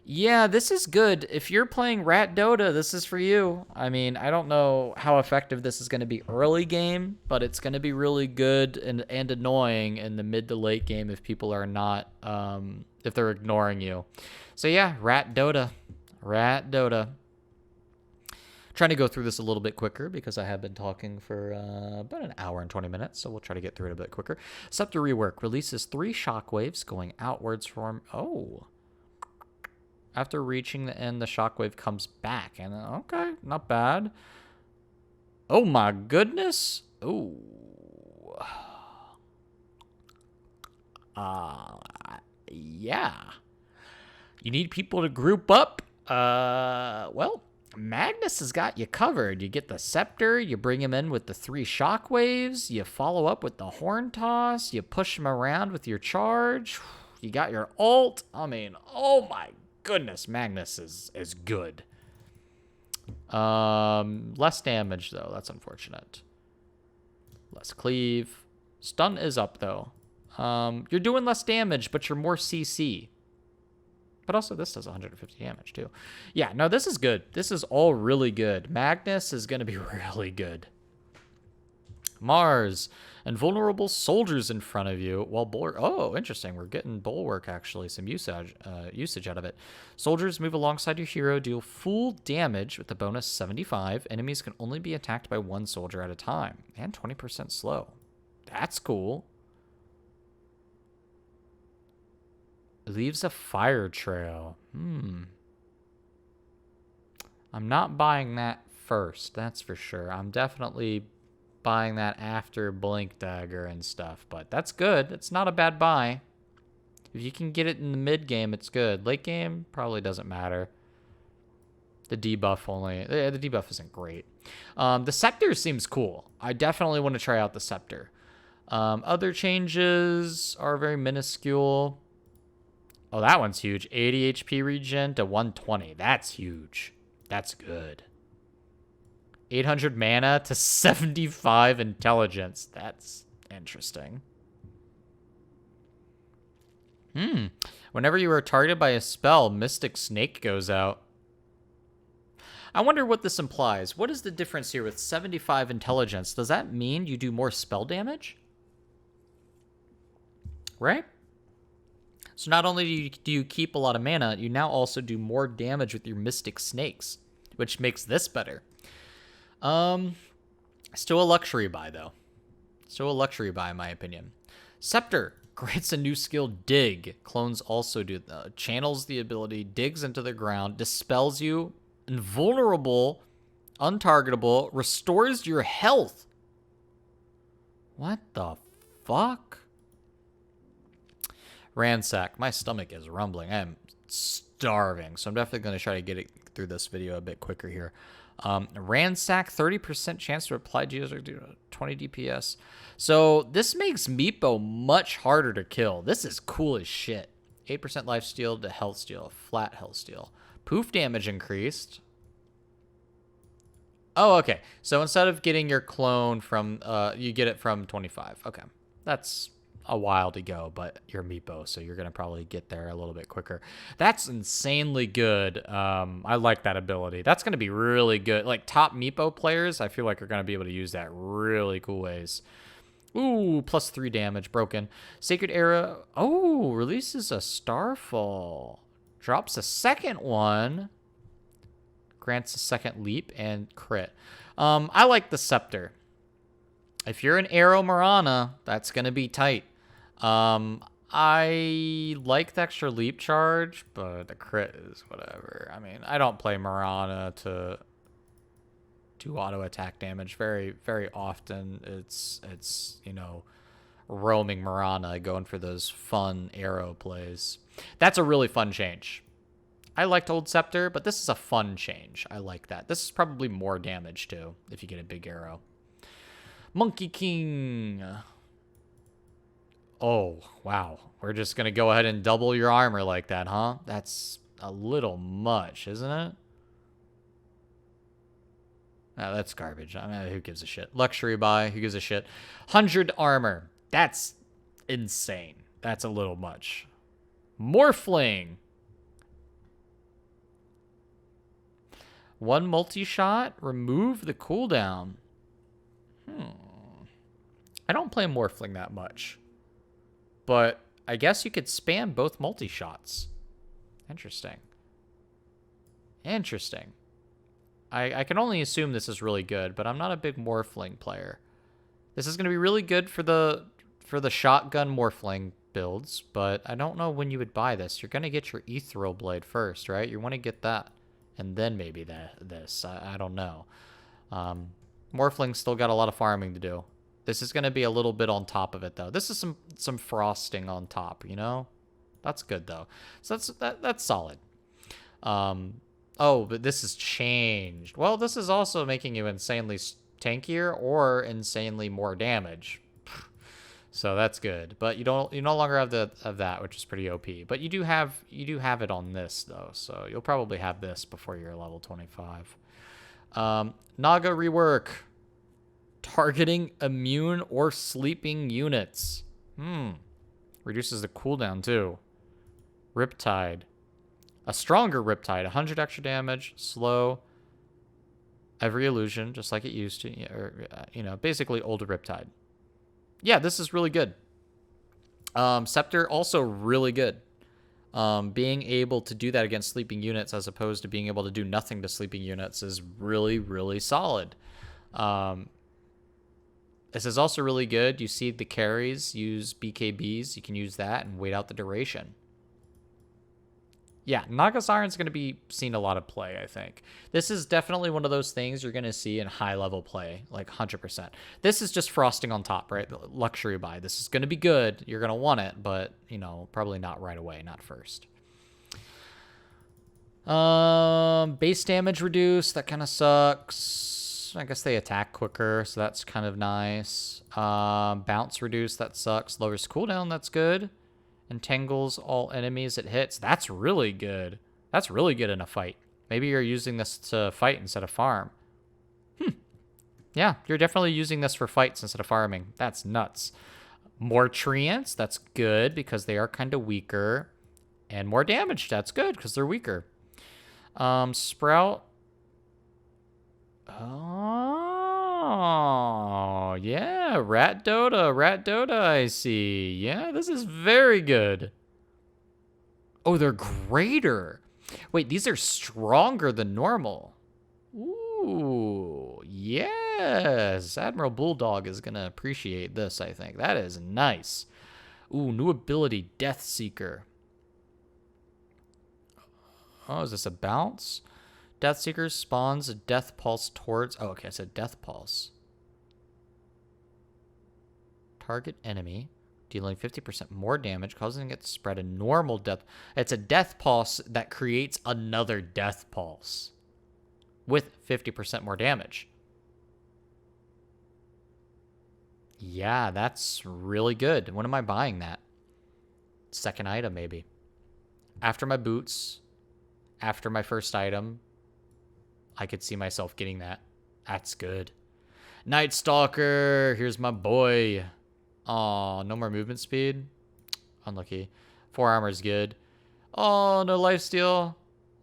Speaker 1: Yeah, this is good. If you're playing Rat Dota, this is for you. I mean, I don't know how effective this is going to be early game, but it's going to be really good and annoying in the mid to late game if people are not, if they're ignoring you. So yeah, Rat Dota. Rat Dota. Trying to go through this a little bit quicker because I have been talking for about an hour and 20 minutes, so we'll try to get through it a bit quicker. Scepter Rework releases 3 shockwaves going outwards from... Oh. After reaching the end, the shockwave comes back. And okay, not bad. Oh my goodness. Ooh. Yeah. You need people to group up. Well... Magnus has got you covered. You get the Scepter, you bring him in with the 3 shockwaves, you follow up with the Horn Toss, you push him around with your charge, you got your ult. I mean, oh my goodness, Magnus is good. Less damage, though. That's unfortunate. Less cleave. Stun is up, though. You're doing less damage, but you're more CC. But also, this does 150 damage, too. Yeah, no, this is good. This is all really good. Magnus is going to be really good. Mars. Invulnerable soldiers in front of you while bulwark. Oh, interesting. We're getting bulwark, actually. Some usage out of it. Soldiers move alongside your hero, deal full damage with the bonus 75. Enemies can only be attacked by one soldier at a time. And 20% slow. That's cool. Leaves a fire trail. I'm not buying that first, that's for sure. I'm definitely buying that after Blink Dagger and stuff, but that's good. It's not a bad buy. If you can get it in the mid game, it's good. Late game probably doesn't matter. The debuff the debuff isn't great. The Scepter seems cool. I definitely want to try out the Scepter. Other changes are very minuscule. Oh, that one's huge. 80 HP regen to 120. That's huge. That's good. 800 mana to 75 intelligence. That's interesting. Whenever you are targeted by a spell, Mystic Snake goes out. I wonder what this implies. What is the difference here with 75 intelligence? Does that mean you do more spell damage? Right? So not only do you keep a lot of mana, you now also do more damage with your Mystic Snakes, which makes this better. Still a luxury buy, though. Still a luxury buy, in my opinion. Scepter grants a new skill, Dig. Clones also do channels the ability, digs into the ground, dispels you, invulnerable, untargetable, restores your health. What the fuck? Ransack. My stomach is rumbling. I am starving, so I'm definitely going to try to get it through this video a bit quicker here. Ransack, 30% chance to apply to user 20 DPS. So this makes Meepo much harder to kill. This is cool as shit. 8% lifesteal to health steal, flat health steal. Poof damage increased. Oh, okay. So instead of getting your clone from, you get it from 25. Okay. That's a while to go, but you're Meepo, so you're going to probably get there a little bit quicker. That's insanely good. I like that ability. That's going to be really good. Like, top Meepo players, I feel like are going to be able to use that really cool ways. Ooh, plus 3 damage, broken. Sacred Arrow. Oh, releases a Starfall. Drops a second one. Grants a second leap and crit. I like the Scepter. If you're an Arrow Marana, that's going to be tight. I like the extra leap charge, but the crit is whatever. I mean, I don't play Marana to do auto attack damage very, very often. It's you know, roaming Marana, going for those fun arrow plays. That's a really fun change. I liked Old Scepter, but this is a fun change. I like that. This is probably more damage too if you get a big arrow. Monkey King. Oh, wow. We're just going to go ahead and double your armor like that, huh? That's a little much, isn't it? Oh, that's garbage. I mean, who gives a shit? Luxury buy, who gives a shit? 100 armor. That's insane. That's a little much. Morphling. 1 multi-shot. Remove the cooldown. I don't play Morphling that much. But I guess you could spam both multi-shots. Interesting. Interesting. I can only assume this is really good, but I'm not a big Morphling player. This is going to be really good for the shotgun Morphling builds, but I don't know when you would buy this. You're going to get your Ethereal Blade first, right? You want to get that, and then maybe this. I don't know. Morphling's still got a lot of farming to do. This is going to be a little bit on top of it, though. This is some frosting on top, you know? That's good, though. So that's solid. Oh, but this has changed. Well, this is also making you insanely tankier or insanely more damage. So that's good. But you no longer have that, which is pretty OP. But you do have it on this, though. So you'll probably have this before you're level 25. Naga Rework. Targeting immune or sleeping units. Reduces the cooldown too. Riptide. A stronger Riptide. 100 extra damage. Slow. Every illusion, just like it used to, or basically older Riptide. Yeah, this is really good. Scepter also really good. Being able to do that against sleeping units as opposed to being able to do nothing to sleeping units is really, really solid. This is also really good. You see the carries use BKBs. You can use that and wait out the duration. Yeah, Naga Siren's going to be seen a lot of play, I think. This is definitely one of those things you're going to see in high-level play, like 100%. This is just frosting on top, right? The luxury buy. This is going to be good. You're going to want it, but, probably not right away, not first. Base damage reduced. That kind of sucks. I guess they attack quicker, so that's kind of nice. Bounce reduced. That sucks. Lowers cooldown. That's good. Entangles all enemies it hits. That's really good. That's really good in a fight. Maybe you're using this to fight instead of farm. Yeah, you're definitely using this for fights instead of farming. That's nuts. More treants. That's good because they are kind of weaker. And more damage. That's good because they're weaker. Sprout. Oh, yeah. Rat Dota, I see. Yeah, this is very good. Oh, they're greater. Wait, these are stronger than normal. Ooh, yes. Admiral Bulldog is going to appreciate this, I think. That is nice. Ooh, new ability, Deathseeker. Oh, is this a bounce? Deathseeker spawns a death pulse towards... Oh, okay, I said death pulse. Target enemy, dealing 50% more damage, causing it to spread a normal death... It's a death pulse that creates another death pulse with 50% more damage. Yeah, that's really good. When am I buying that? Second item, maybe. After my boots, after my first item... I could see myself getting that. That's good. Night Stalker. Here's my boy. Oh, no more movement speed. Unlucky. 4 armor is good. Oh, no lifesteal.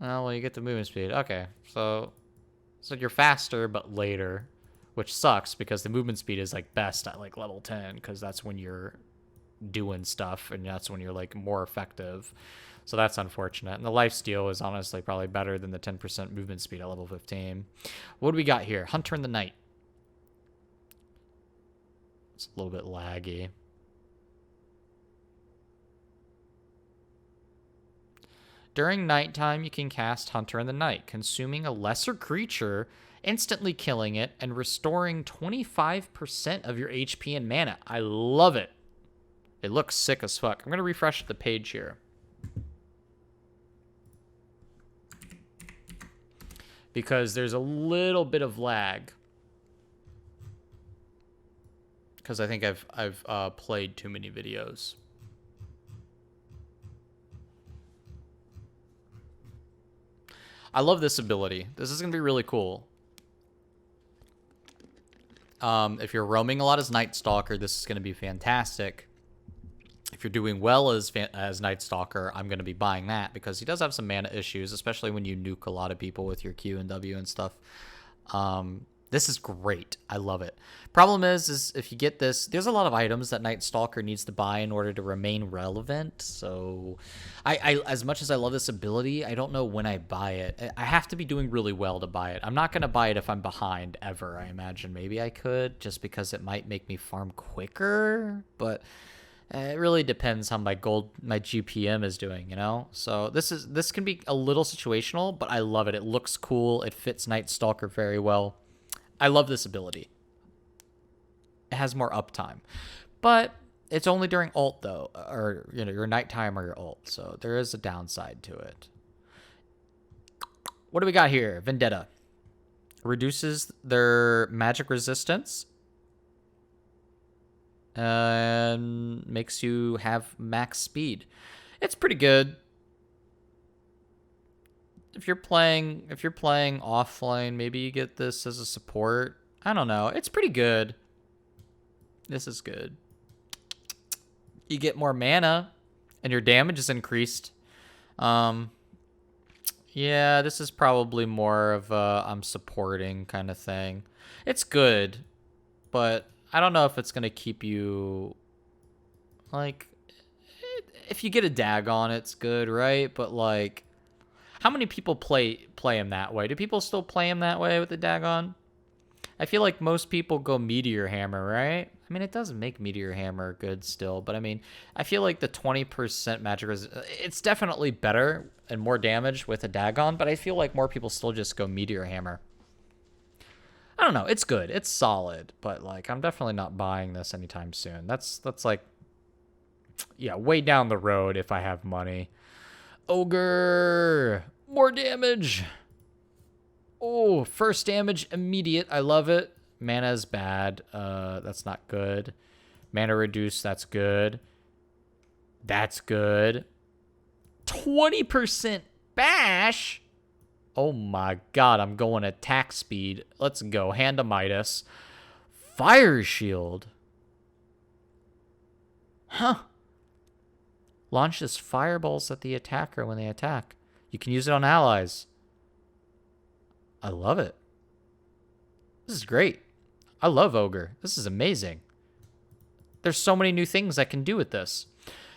Speaker 1: Oh, well, you get the movement speed. Okay, so you're faster, but later, which sucks because the movement speed is like best at like level 10 because that's when you're doing stuff and that's when you're like more effective. So that's unfortunate. And the lifesteal is honestly probably better than the 10% movement speed at level 15. What do we got here? Hunter in the Night. It's a little bit laggy. During nighttime, you can cast Hunter in the Night, consuming a lesser creature, instantly killing it, and restoring 25% of your HP and mana. I love it. It looks sick as fuck. I'm going to refresh the page here. Because there's a little bit of lag. Because I think I've played too many videos. I love this ability. This is going to be really cool. If you're roaming a lot as Night Stalker, this is going to be fantastic. If you're doing well as Night Stalker, I'm going to be buying that because he does have some mana issues, especially when you nuke a lot of people with your Q and W and stuff. This is great. I love it. Problem is if you get this, there's a lot of items that Night Stalker needs to buy in order to remain relevant. So I as much as I love this ability, I don't know when I buy it. I have to be doing really well to buy it. I'm not going to buy it if I'm behind ever, I imagine. Maybe I could just because it might make me farm quicker, but... It really depends how my GPM is doing, you know? So this can be a little situational, but I love it. It looks cool. It fits Night Stalker very well. I love this ability. It has more uptime. But it's only during ult, though, or, your nighttime or your ult. So there is a downside to it. What do we got here? Vendetta. Reduces their magic resistance. And makes you have max speed. It's pretty good. If you're playing offline, maybe you get this as a support. I don't know. It's pretty good. This is good. You get more mana, and your damage is increased. Yeah, this is probably more of a I'm supporting kind of thing. It's good, but I don't know if it's going to keep you, like, if you get a Dagon, it's good, right? But, like, how many people play him that way? Do people still play him that way with the Dagon? I feel like most people go Meteor Hammer, right? I mean, it does make Meteor Hammer good still, but I mean, I feel like the 20% magic it's definitely better and more damage with a Dagon, but I feel like more people still just go Meteor Hammer. I don't know. It's good. It's solid, but like, I'm definitely not buying this anytime soon. That's like, yeah, way down the road if I have money. Ogre, more damage. Oh, first damage immediate. I love it. Mana's bad. That's not good. Mana reduce. That's good. That's good. 20% bash. Oh my god, I'm going attack speed. Let's go. Hand to Midas. Fire shield. Huh. Launches fireballs at the attacker when they attack. You can use it on allies. I love it. This is great. I love Ogre. This is amazing. There's so many new things I can do with this.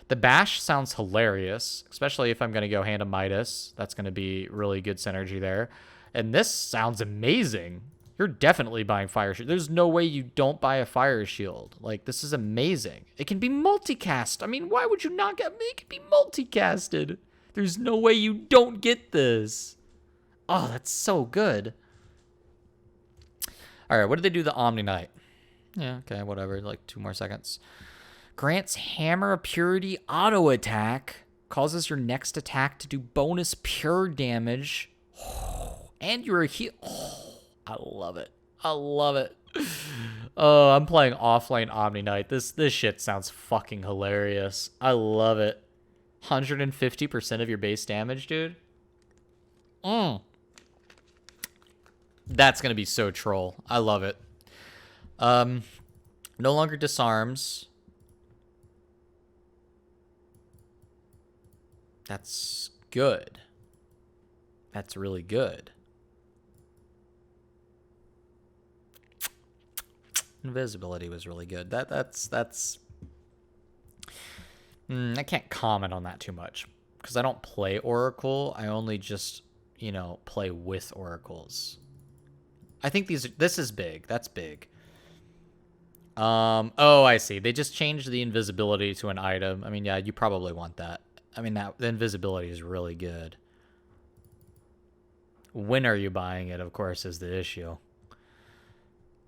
Speaker 1: The bash sounds hilarious, especially if I'm going to go Hand of Midas. That's going to be really good synergy there. And this sounds amazing. You're definitely buying Fire Shield. There's no way you don't buy a Fire Shield. Like, this is amazing. It can be multicast. I mean, why would you not get it? Can be multicasted. There's no way you don't get this. Oh, that's so good. All right, what did they do the Omni Knight? Yeah, okay, whatever. Like 2 more seconds. Grants Hammer of Purity auto attack. Causes your next attack to do bonus pure damage. Oh, and you're a heal. Oh, I love it. I love it. Oh, I'm playing offlane Omni Knight. This shit sounds fucking hilarious. I love it. 150% of your base damage, dude. That's going to be so troll. I love it. No longer disarms. That's good. That's really good. Invisibility was really good. That's I can't comment on that too much because I don't play Oracle. I only just, play with Oracles. I think this is big. That's big. Oh, I see. They just changed the invisibility to an item. I mean, yeah, you probably want that. I mean, the invisibility is really good. When are you buying it, of course, is the issue.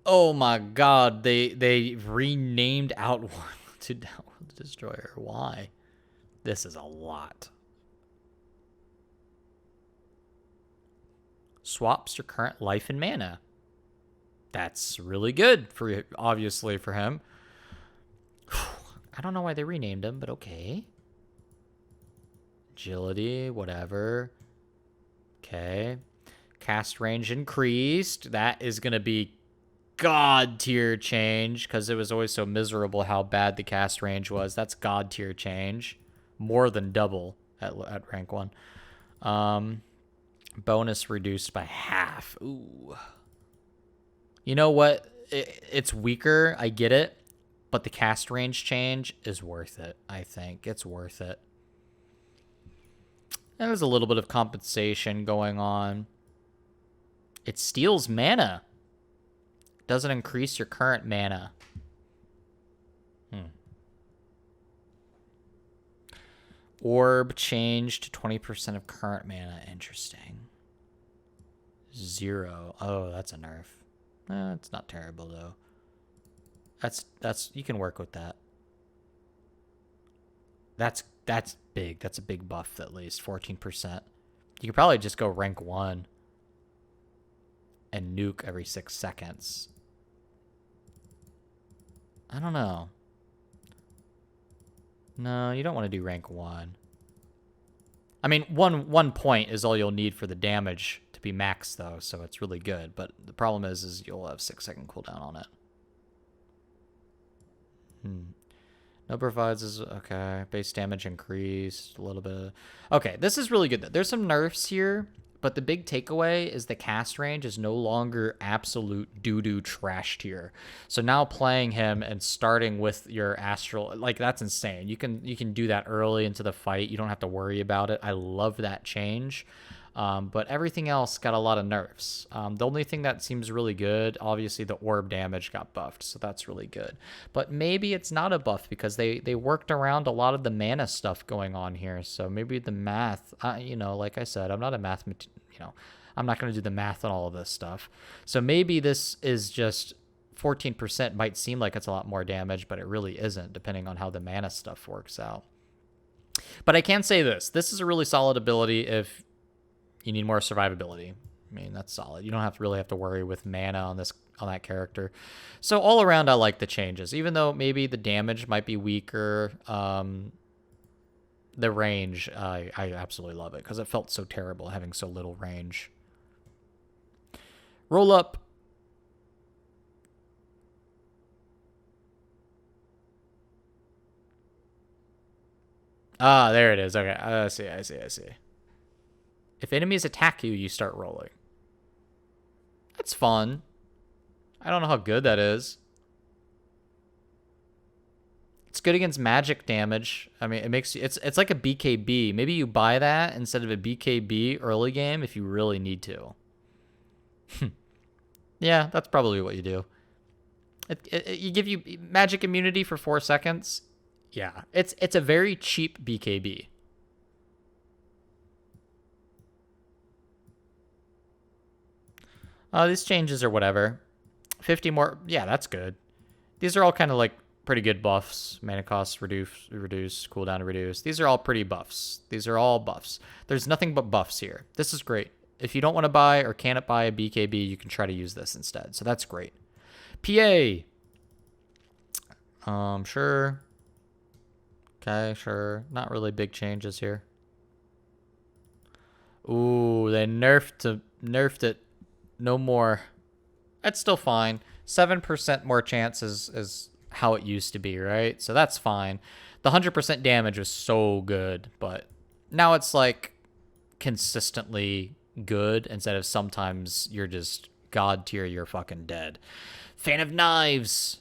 Speaker 1: Oh my god, they renamed Outworld to Outworld Destroyer. Why? This is a lot. Swaps your current life and mana. That's really good obviously for him. I don't know why they renamed him, but okay. Agility, whatever. Okay. Cast range increased. That is going to be god tier change because it was always so miserable how bad the cast range was. That's god tier change. More than double at rank 1. Bonus reduced by half. Ooh. You know what? It's weaker. I get it. But the cast range change is worth it, I think. It's worth it. There's a little bit of compensation going on. It steals mana. Doesn't increase your current mana. Orb changed to 20% of current mana. Interesting. 0. Oh, that's a nerf. It's not terrible though. That's you can work with that. That's big. That's a big buff at least. 14%. You could probably just go rank 1 and nuke every 6 seconds. I don't know. No, you don't want to do rank 1. I mean, one point is all you'll need for the damage to be maxed, though, so it's really good. But the problem is you'll have 6-second cooldown on it. No provides is okay. Base damage increased a little bit. Okay, this is really good. There's some nerfs here, but the big takeaway is the cast range is no longer absolute doo-doo trash tier. So now playing him and starting with your astral, like that's insane. You can do that early into the fight. You don't have to worry about it. I love that change. But everything else got a lot of nerfs. The only thing that seems really good, obviously the orb damage got buffed, so that's really good. But maybe it's not a buff because they worked around a lot of the mana stuff going on here. So maybe the math, you know, like I said, I'm not a I'm not going to do the math on all of this stuff. So maybe this is just 14% might seem like it's a lot more damage, but it really isn't, depending on how the mana stuff works out. But I can say this. This is a really solid ability if you need more survivability. I mean, that's solid. You don't really have to worry with mana on that character. So all around, I like the changes. Even though maybe the damage might be weaker, the range, I absolutely love it because it felt so terrible having so little range. Roll up. Ah, there it is. Okay, I see. If enemies attack you, you start rolling. That's fun. I don't know how good that is. It's good against magic damage. I mean, it makes it's like a BKB. Maybe you buy that instead of a BKB early game if you really need to. Yeah, that's probably what you do. You give you magic immunity for 4 seconds. Yeah, it's a very cheap BKB. These changes are whatever. 50 more. Yeah, that's good. These are all kind of like pretty good buffs. Mana cost reduce, cooldown reduce. These are all pretty buffs. These are all buffs. There's nothing but buffs here. This is great. If you don't want to buy or can't buy a BKB, you can try to use this instead. So that's great. PA. Sure. Okay, sure. Not really big changes here. Ooh, they nerfed it. No more. That's still fine. 7% more chance is how it used to be, right? So that's fine. The 100% damage was so good, but now it's like consistently good instead of sometimes you're just god tier, you're fucking dead. Fan of Knives.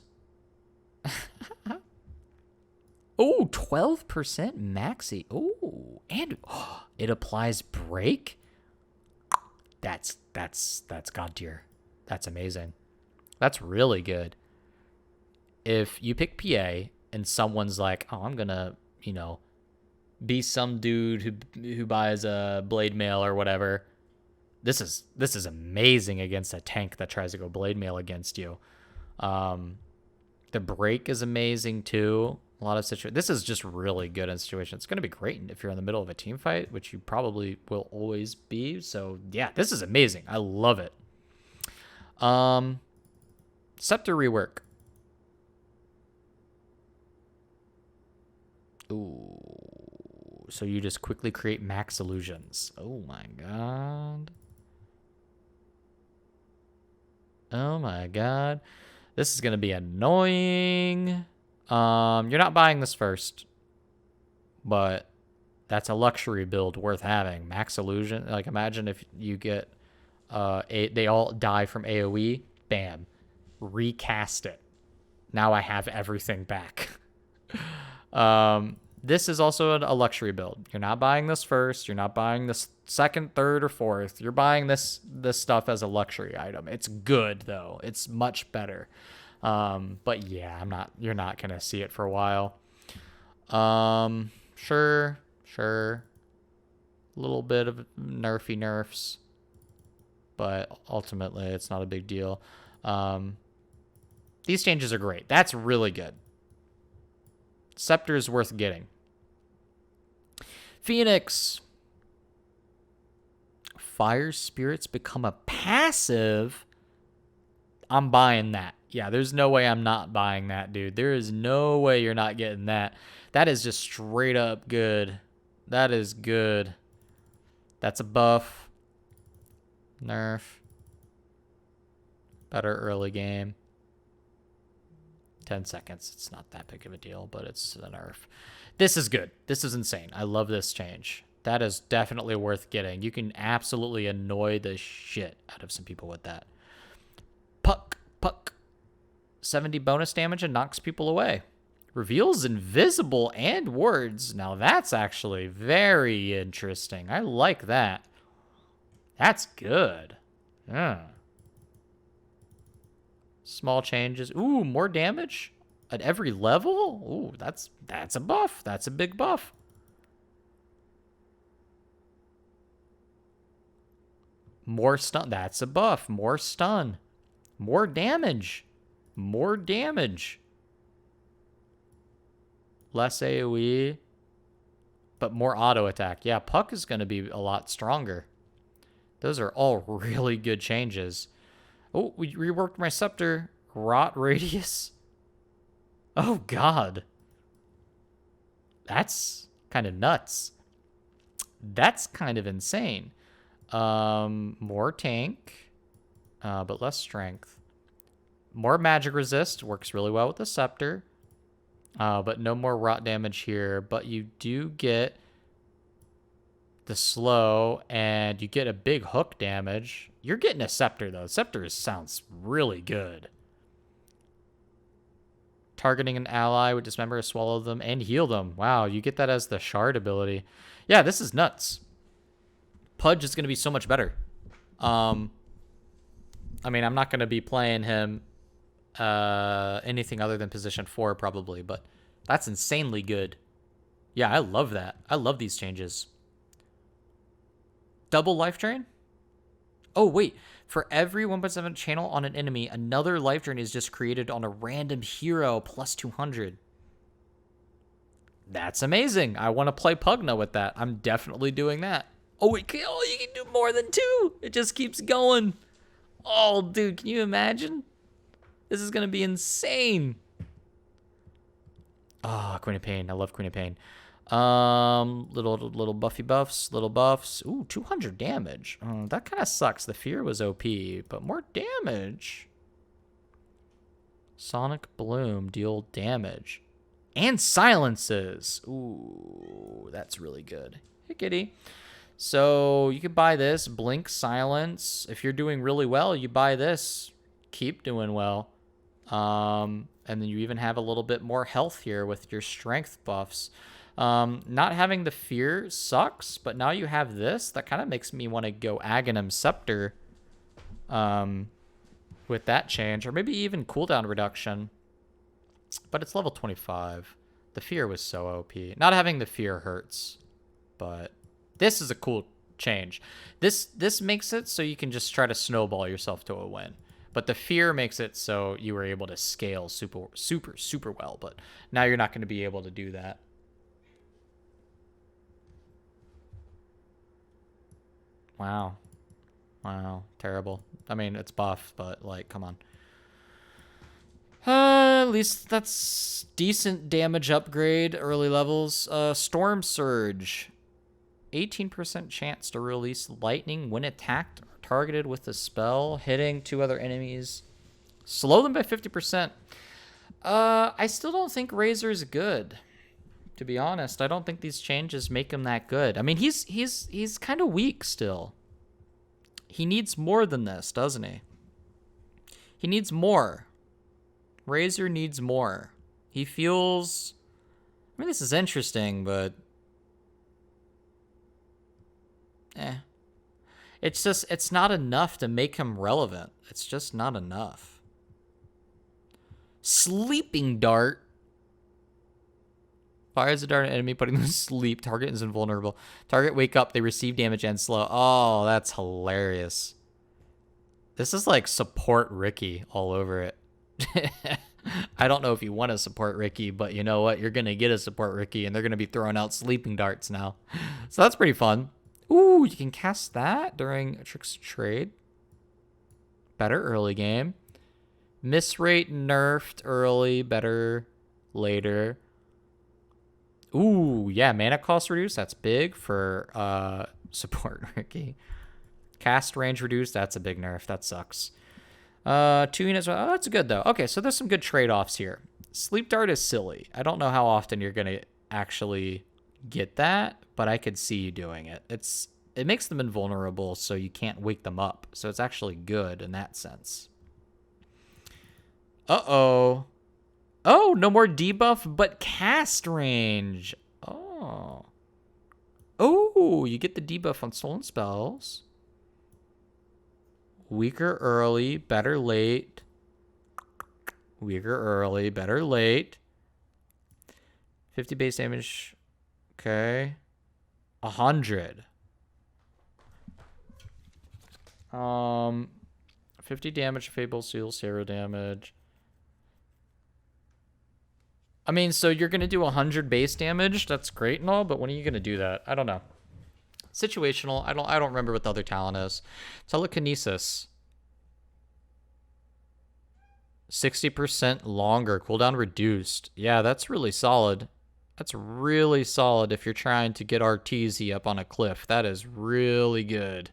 Speaker 1: Oh, 12% maxi. Oh, and it applies break. That's god tier. That's amazing. That's really good. If you pick PA and someone's like, "Oh, I'm gonna, be some dude who buys a blade mail or whatever," this is amazing against a tank that tries to go blade mail against you. The break is amazing too. A lot of situations. This is just really good in situations. It's going to be great if you're in the middle of a team fight, which you probably will always be. So yeah, this is amazing. I love it. Scepter Rework. Ooh. So you just quickly create max illusions. Oh my god. Oh my god. This is going to be annoying. You're not buying this first, but that's a luxury build worth having. Max illusion. Like, imagine if you get they all die from AoE. Bam. Recast it. Now I have everything back. This is also a luxury build. You're not buying this first. You're not buying this second, third, or fourth. You're buying this stuff as a luxury item. It's good though. It's much better. But yeah, you're not going to see it for a while. Sure. A little bit of nerfs, but ultimately it's not a big deal. These changes are great. That's really good. Scepter is worth getting. Phoenix. Fire spirits become a passive. I'm buying that. Yeah, there's no way I'm not buying that, dude. There is no way you're not getting that. That is just straight up good. That is good. That's a buff. Nerf. Better early game. 10 seconds. It's not that big of a deal, but it's a nerf. This is good. This is insane. I love this change. That is definitely worth getting. You can absolutely annoy the shit out of some people with that. Puck. 70 bonus damage and knocks people away. Reveals invisible and words. Now that's actually very interesting. I like that. That's good. Yeah. Small changes. Ooh, more damage at every level? Ooh, that's a buff. That's a big buff. More stun. That's a buff. More stun. More damage. More damage. Less AoE, but more auto attack. Yeah, Puck is going to be a lot stronger. Those are all really good changes. Oh, we reworked my Scepter. Rot radius. Oh, God. That's kind of nuts. That's kind of insane. More tank, but less strength. More magic resist. Works really well with the Scepter. But no more rot damage here. But you do get the slow, and you get a big hook damage. You're getting a Scepter, though. Scepter sounds really good. Targeting an ally would dismember, swallow them, and heal them. Wow, you get that as the shard ability. Yeah, this is nuts. Pudge is going to be so much better. I mean, I'm not going to be playing him anything other than position 4 probably, but that's insanely good. Yeah, I love that. I love these changes. Double life drain? Oh, wait. For every 1.7 channel on an enemy, another life drain is just created on a random hero plus 200. That's amazing. I want to play Pugna with that. I'm definitely doing that. Oh, wait. Oh, you can do more than 2. It just keeps going. Oh, dude, can you imagine? This is going to be insane. Oh, Queen of Pain. I love Queen of Pain. Little buffy buffs, little buffs. Ooh, 200 damage. That kind of sucks. The fear was OP, but more damage. Sonic Bloom, deal damage. And silences. Ooh, that's really good. Hey, kitty. So you could buy this. Blink, silence. If you're doing really well, you buy this. Keep doing well. And then you even have a little bit more health here with your strength buffs. Not having the fear sucks, but now you have this. That kind of makes me want to go Aghanim Scepter with that change, or maybe even cooldown reduction. But it's level 25. The fear was so OP. Not having the fear hurts, but this is a cool change. This makes it so you can just try to snowball yourself to a win. But the fear makes it so you were able to scale super well. But now you're not going to be able to do that. Wow. Terrible. I mean, it's buff, but, like, come on. At least that's decent damage upgrade, early levels. Storm Surge. 18% chance to release lightning when attacked or targeted with a spell, hitting 2 other enemies. Slow them by 50%. I still don't think Razor's good. To be honest, I don't think these changes make him that good. I mean, he's kind of weak still. He needs more than this, doesn't he? He needs more. Razor needs more. He feels... I mean, this is interesting, but... It's just, it's not enough to make him relevant. It's just not enough. Sleeping Dart. Fires a dart at an enemy, putting them to sleep. Target is invulnerable. Target wake up, they receive damage and slow. Oh, that's hilarious. This is like support Ricky all over it. I don't know if you want to support Ricky, but you know what? You're going to get a support Ricky, and they're going to be throwing out sleeping darts now. So that's pretty fun. Ooh, you can cast that during a Tricks Trade. Better early game. Miss rate nerfed early, better later. Ooh, yeah, mana cost reduced. That's big for support Ricky. Cast range reduced. That's a big nerf. That sucks. 2 units. Oh, that's good, though. Okay, so there's some good trade-offs here. Sleep Dart is silly. I don't know how often you're going to actually get that, but I could see you doing it. It makes them invulnerable, so you can't wake them up. So it's actually good in that sense. Uh-oh. Oh, no more debuff, but cast range. Oh. Oh, you get the debuff on stolen spells. Weaker early, better late. Weaker early, better late. 50 base damage. Okay. 100. 50 damage, Fable Seal, 0 damage. I mean, so you're going to do 100 base damage. That's great and all, but when are you going to do that? I don't know. Situational. I don't remember what the other talent is. Telekinesis. 60% longer. Cooldown reduced. Yeah, that's really solid. That's really solid if you're trying to get Arteezy up on a cliff. That is really good.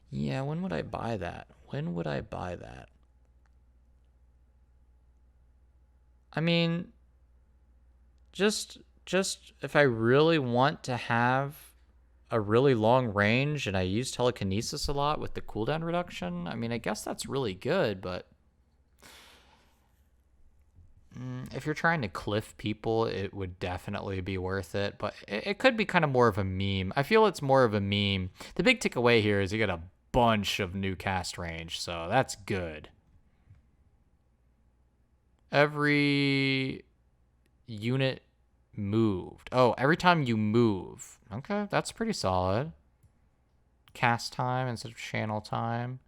Speaker 1: Yeah, when would I buy that? When would I buy that? I mean, just if I really want to have a really long range and I use telekinesis a lot with the cooldown reduction, I mean, I guess that's really good, but if you're trying to cliff people, it would definitely be worth it, but it could be kind of more of a meme. I feel it's more of a meme. The big takeaway here is you get a bunch of new cast range, so that's good. Every unit moved. Oh, every time you move. Okay, that's pretty solid. Cast time instead of channel time.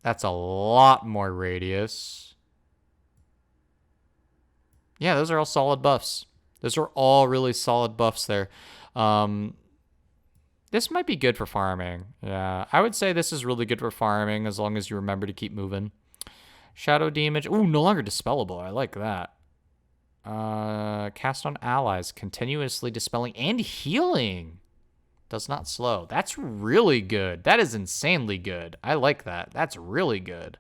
Speaker 1: That's a lot more radius. Yeah, those are all solid buffs. Those are all really solid buffs there. This might be good for farming. Yeah, I would say this is really good for farming as long as you remember to keep moving. Shadow damage. Ooh, no longer dispellable. I like that. Cast on allies. Continuously dispelling and healing. Does not slow. That's really good. That is insanely good. I like that. That's really good.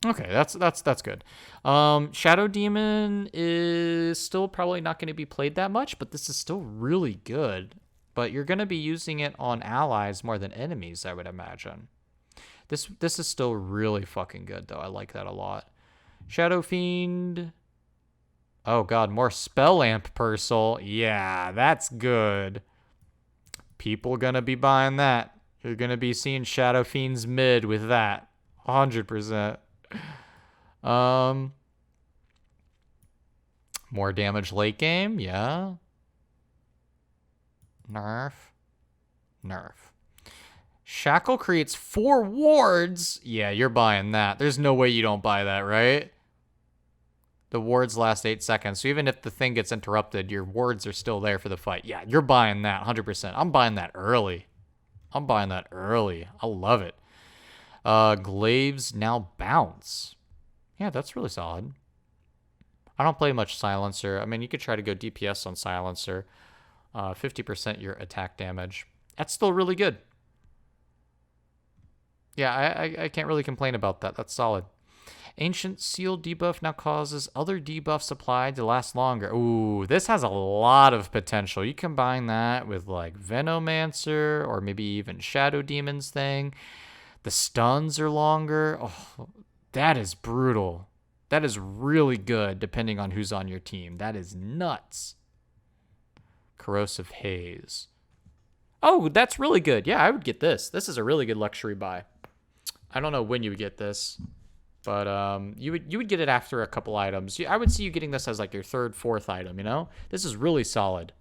Speaker 1: Okay, that's good. Shadow Demon is still probably not going to be played that much, but this is still really good. But you're going to be using it on allies more than enemies, I would imagine. This is still really fucking good, though. I like that a lot. Shadow Fiend. Oh, God, more Spell Lamp Purcell. Yeah, that's good. People going to be buying that. You're going to be seeing Shadow Fiends mid with that. 100%. More damage late game, yeah. Nerf. Shackle creates 4 wards. Yeah, you're buying that. There's no way you don't buy that, right? The wards last 8 seconds, so even if the thing gets interrupted, your wards are still there for the fight. Yeah, you're buying that 100%. I'm buying that early. I love it. Glaives now bounce. Yeah, that's really solid. I don't play much Silencer. I mean, you could try to go DPS on Silencer. 50% your attack damage. That's still really good. Yeah, I can't really complain about that. That's solid. Ancient Seal debuff now causes other debuffs applied to last longer. Ooh, this has a lot of potential. You combine that with like Venomancer or maybe even Shadow Demon's thing. The stuns are longer. Oh, that is brutal. That is really good depending on who's on your team. That is nuts. Corrosive Haze. Oh, that's really good. Yeah, I would get this. This is a really good luxury buy. I don't know when you would get this, but you would get it after a couple items. I would see you getting this as like your 3rd, 4th item, you know? This is really solid.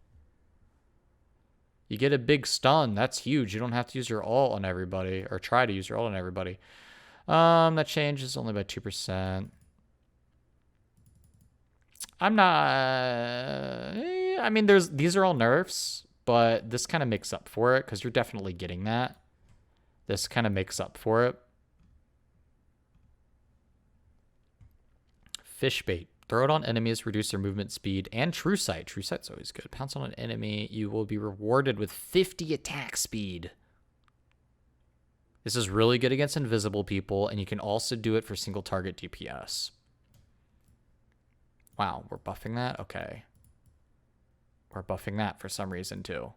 Speaker 1: You get a big stun. That's huge. You don't have to use your ult on everybody, or try to use your ult on everybody. That changes only by 2%. I'm not... I mean, these are all nerfs, but this kind of makes up for it, because you're definitely getting that. This kind of makes up for it. Fishbait. Throw it on enemies, reduce their movement speed, and True Sight. True Sight's always good. Pounce on an enemy, you will be rewarded with 50 attack speed. This is really good against invisible people, and you can also do it for single target DPS. Wow, we're buffing that? Okay. We're buffing that for some reason, too.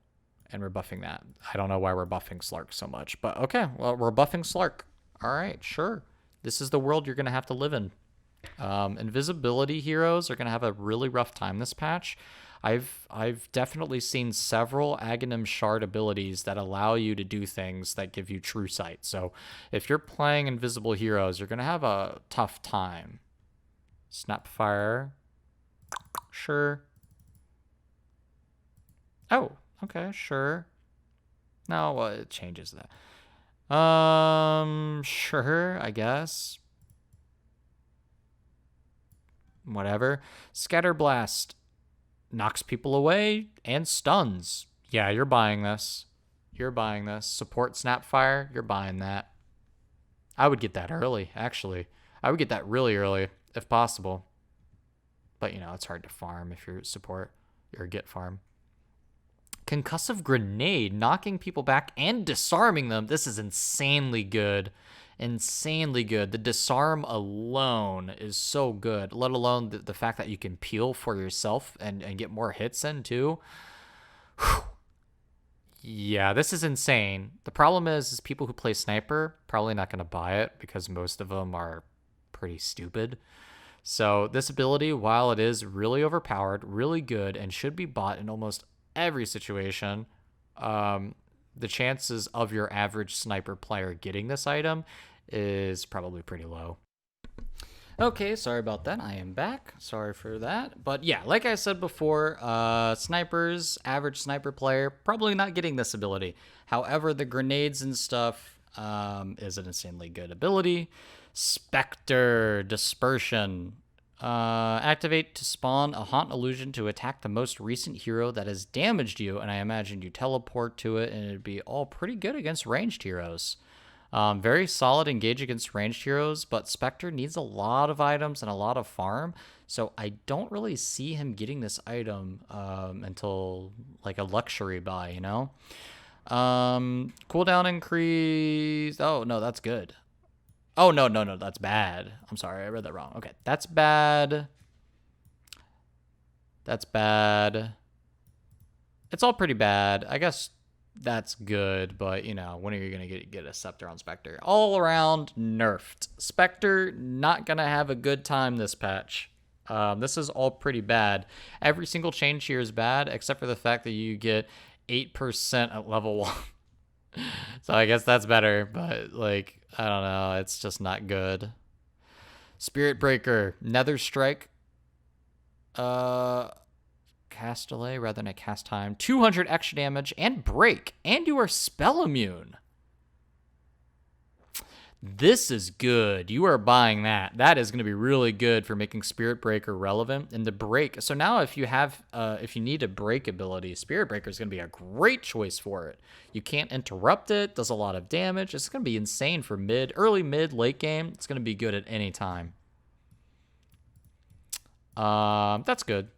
Speaker 1: And we're buffing that. I don't know why we're buffing Slark so much, but okay. Well, we're buffing Slark. All right, sure. This is the world you're going to have to live in. Invisibility heroes are going to have a really rough time this patch. I've definitely seen several Aghanim Shard abilities that allow you to do things that give you True Sight. So if you're playing invisible heroes, you're going to have a tough time. Snapfire. Sure. Oh, okay, sure. No, it changes that. Sure, I guess. Whatever. Scatterblast knocks people away and stuns. Yeah, you're buying this. You're buying this. Support Snapfire, you're buying that. I would get that early, actually. I would get that really early, if possible. But, you know, it's hard to farm if you're support or get farm. Concussive Grenade, knocking people back and disarming them. This is insanely good. Insanely good. The disarm alone is so good, let alone the fact that you can peel for yourself and get more hits in too. Whew. Yeah, this is insane. The problem is people who play Sniper probably not going to buy it because most of them are pretty stupid. So this ability, while it is really overpowered, really good, and should be bought in almost every situation, the chances of your average Sniper player getting this item is probably pretty low. Okay, sorry about that. I am back. Sorry for that. But yeah, like I said before, snipers, average Sniper player, probably not getting this ability. However, the grenades and stuff is an insanely good ability. Spectre Dispersion. Activate to spawn a Haunt Illusion to attack the most recent hero that has damaged you, and I imagine you teleport to it, and it'd be all pretty good against ranged heroes. Very solid engage against ranged heroes, but Spectre needs a lot of items and a lot of farm, so I don't really see him getting this item until like a luxury buy, you know? Cooldown increase. Oh, no, that's good. Oh, no, that's bad. I'm sorry, I read that wrong. Okay, that's bad. That's bad. It's all pretty bad. I guess that's good, but, you know, when are you going to get a Scepter on Spectre? All around nerfed. Spectre, not going to have a good time this patch. This is all pretty bad. Every single change here is bad, except for the fact that you get 8% at level 1. So I guess that's better, but, like, I don't know. It's just not good. Spirit Breaker, Nether Strike. Cast delay rather than a cast time. 200 extra damage and break. And you are spell immune. This is good. You are buying that. That is going to be really good for making Spirit Breaker relevant. And the break. So now if you have, if you need a break ability, Spirit Breaker is going to be a great choice for it. You can't interrupt it. Does a lot of damage. It's going to be insane for early, mid, late game. It's going to be good at any time. That's good.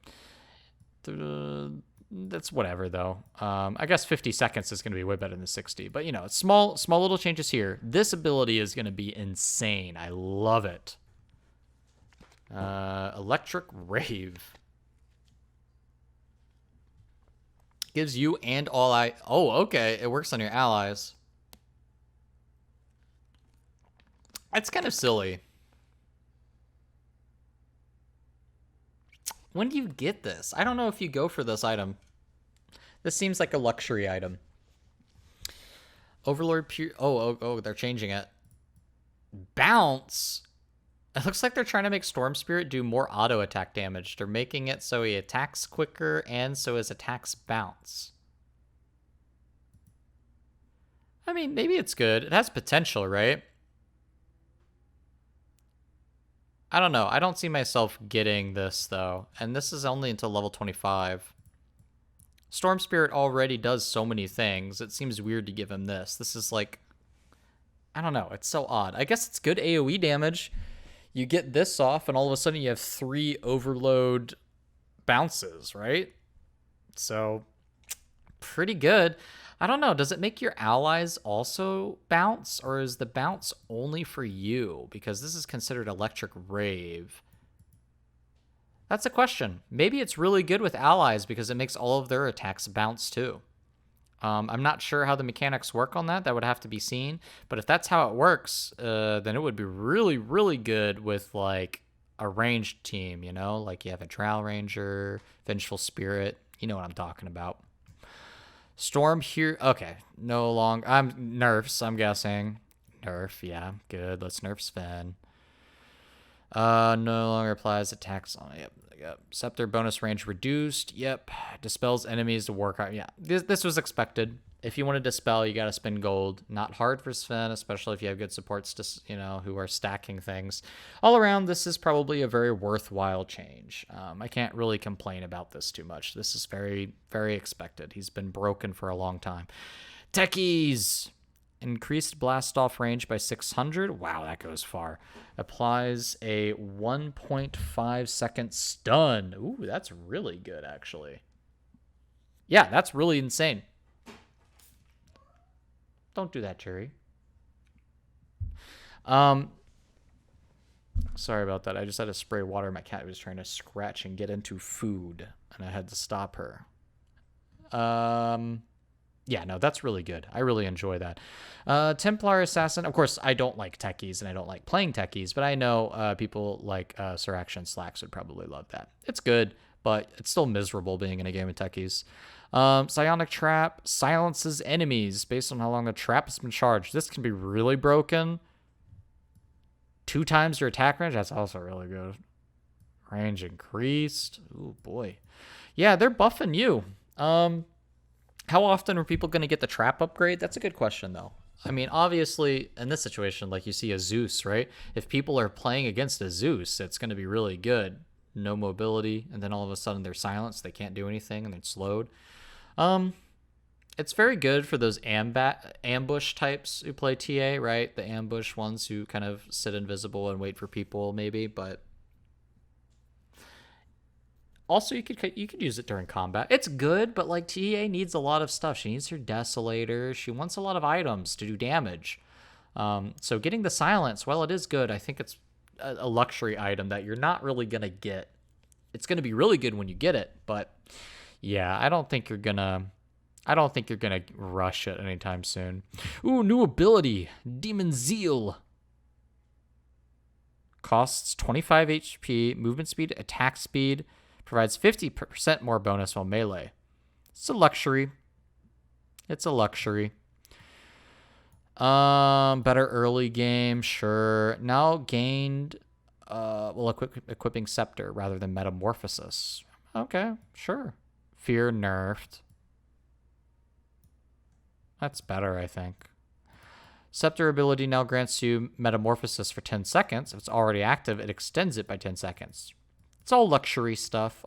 Speaker 1: That's whatever though. I guess 50 seconds is going to be way better than 60, but you know, it's small little changes here. This ability is going to be insane. I love it. Electric Rave gives you and all oh, okay. It works on your allies. It's kind of silly. When do you get this? I don't know if you go for this item. This seems like a luxury item. Overlord oh, they're changing it. Bounce. It looks like they're trying to make Storm Spirit do more auto attack damage. They're making it so he attacks quicker and so his attacks bounce. I mean, maybe it's good. It has potential, right? I don't know. I don't see myself getting this, though. And this is only until level 25. Storm Spirit already does so many things. It seems weird to give him this. This is like... I don't know. It's so odd. I guess it's good AoE damage. you get this off, and all of a sudden you have 3 overload bounces, right? So, pretty good. I don't know. Does it make your allies also bounce, or is the bounce only for you? Because this is considered Electric Rave. That's a question. Maybe it's really good with allies because it makes all of their attacks bounce too. I'm not sure how the mechanics work on that. That would have to be seen. But if that's how it works, then it would be really, really good with like a ranged team, you know? Like you have a Drow Ranger, Vengeful Spirit. You know what I'm talking about. Storm here. Okay. No long. Nerfs, I'm guessing. Nerf, yeah. Good. Let's nerf Sven. No longer applies attacks on it. Yep. Scepter bonus range reduced. Yep. Dispels enemies to work out. Yeah. This was expected. If you want to dispel, you got to spend gold. Not hard for Sven, especially if you have good supports to, who are stacking things. All around, this is probably a very worthwhile change. I can't really complain about this too much. This is very, very expected. He's been broken for a long time. Techies! Increased blast off range by 600. Wow, that goes far. Applies a 1.5 second stun. Ooh, that's really good, actually. Yeah, that's really insane. Don't do that, Cherry. Sorry about that. I just had to spray water. My cat was trying to scratch and get into food, and I had to stop her. Yeah, no, that's really good. I really enjoy that. Templar Assassin. Of course, I don't like techies, and I don't like playing techies, but I know people like Sir Action Slacks would probably love that. It's good, but it's still miserable being in a game of techies. Psionic Trap silences enemies based on how long the trap has been charged. This can be really broken. 2 times your attack range. That's also really good. Range increased. Ooh, boy. Yeah, they're buffing you. How often are people going to get the trap upgrade? That's a good question, though. I mean, obviously, in this situation, like you see a Zeus, right? If people are playing against a Zeus, it's going to be really good. No mobility, and then all of a sudden they're silenced. They can't do anything, and they're slowed. It's very good for those ambush types who play TA, right? The ambush ones who kind of sit invisible and wait for people, maybe, but... Also, you could use it during combat. It's good, but like TA needs a lot of stuff. She needs her Desolator. She wants a lot of items to do damage. So getting the silence, while it is good, I think it's a luxury item that you're not really gonna get. It's gonna be really good when you get it, but yeah, I don't think you're gonna rush it anytime soon. Ooh, new ability, Demon Zeal. Costs 25 HP, movement speed, attack speed. Provides 50% more bonus while melee. It's a luxury. It's a luxury. Better early game, sure. Now gained, equipping Scepter rather than Metamorphosis. Okay, sure. Fear nerfed. That's better, I think. Scepter ability now grants you Metamorphosis for 10 seconds. If it's already active, it extends it by 10 seconds. It's all luxury stuff.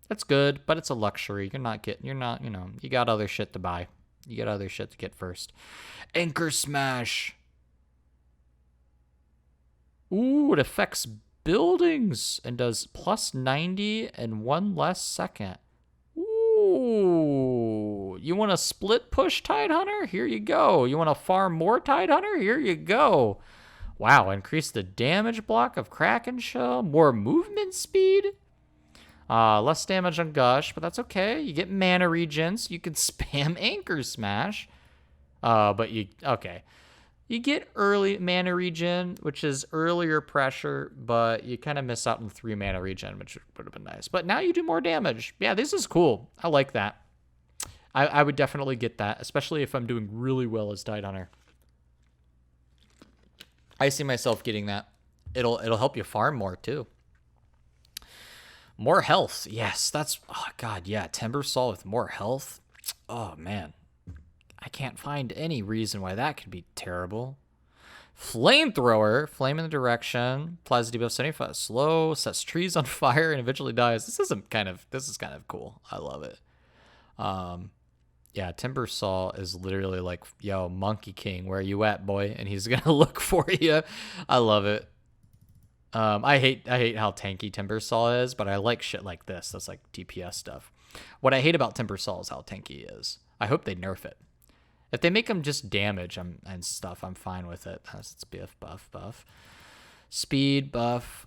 Speaker 1: It's good, but it's a luxury. You got other shit to buy. You got other shit to get first. Anchor Smash. Ooh, it affects buildings and does plus 90 and 1 less second. Ooh, you want to split push Tidehunter? Here you go. You want to farm more Tidehunter? Here you go. Wow, increase the damage block of Kraken Shell. More movement speed. Less damage on Gush, but that's okay. You get mana regen, so you can spam Anchor Smash. You get early mana regen, which is earlier pressure, but you kind of miss out on 3 mana regen, which would have been nice. But now you do more damage. Yeah, this is cool. I like that. I would definitely get that, especially if I'm doing really well as Tidehunter. I see myself getting that. It'll help you farm more too. More health. Yes, that's... Oh, God, yeah. Timbersaw with more health. Oh, man. I can't find any reason why that could be terrible. Flamethrower. Flame in the direction. Applies debuff 75. Slow. Sets trees on fire and eventually dies. This is kind of cool. I love it. Yeah, Timbersaw is literally like, yo, Monkey King, where you at, boy? And he's gonna look for you. I love it. I hate how tanky Timbersaw is, but I like shit like this. That's like DPS stuff. What I hate about Timbersaw is how tanky he is. I hope they nerf it. If they make him just damage and stuff, I'm fine with it. That's buff. Speed buff,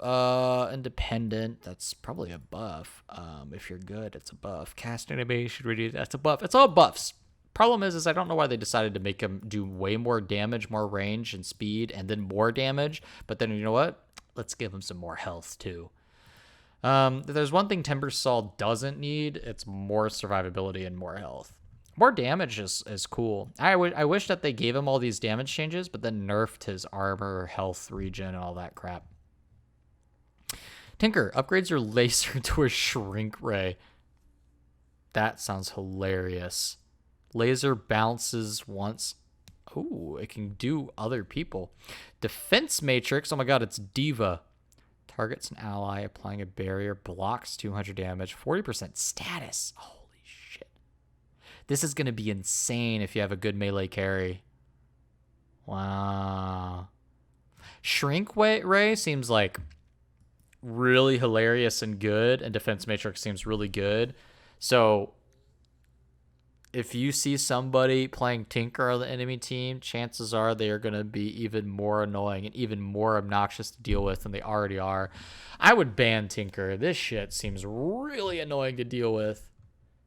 Speaker 1: independent. That's probably a buff. If you're good, it's a buff. Cast animation, reduce. That's a buff. It's all buffs. Problem is I don't know why they decided to make him do way more damage, more range and speed, and then more damage. But then you know what? Let's give him some more health too. If there's one thing Timbersaw doesn't need, it's more survivability and more health. More damage is cool. I wish that they gave him all these damage changes, but then nerfed his armor, health, regen, and all that crap. Tinker, upgrades your laser to a shrink ray. That sounds hilarious. Laser bounces once. Oh, it can do other people. Defense matrix. Oh my god, it's Diva. Targets an ally, applying a barrier, blocks 200 damage, 40% status. Holy shit. This is going to be insane if you have a good melee carry. Wow. Shrink Ray seems like really hilarious and good, and Defense Matrix seems really good. So if you see somebody playing Tinker on the enemy team, chances are they are going to be even more annoying and even more obnoxious to deal with than they already are. I would ban Tinker. This shit seems really annoying to deal with.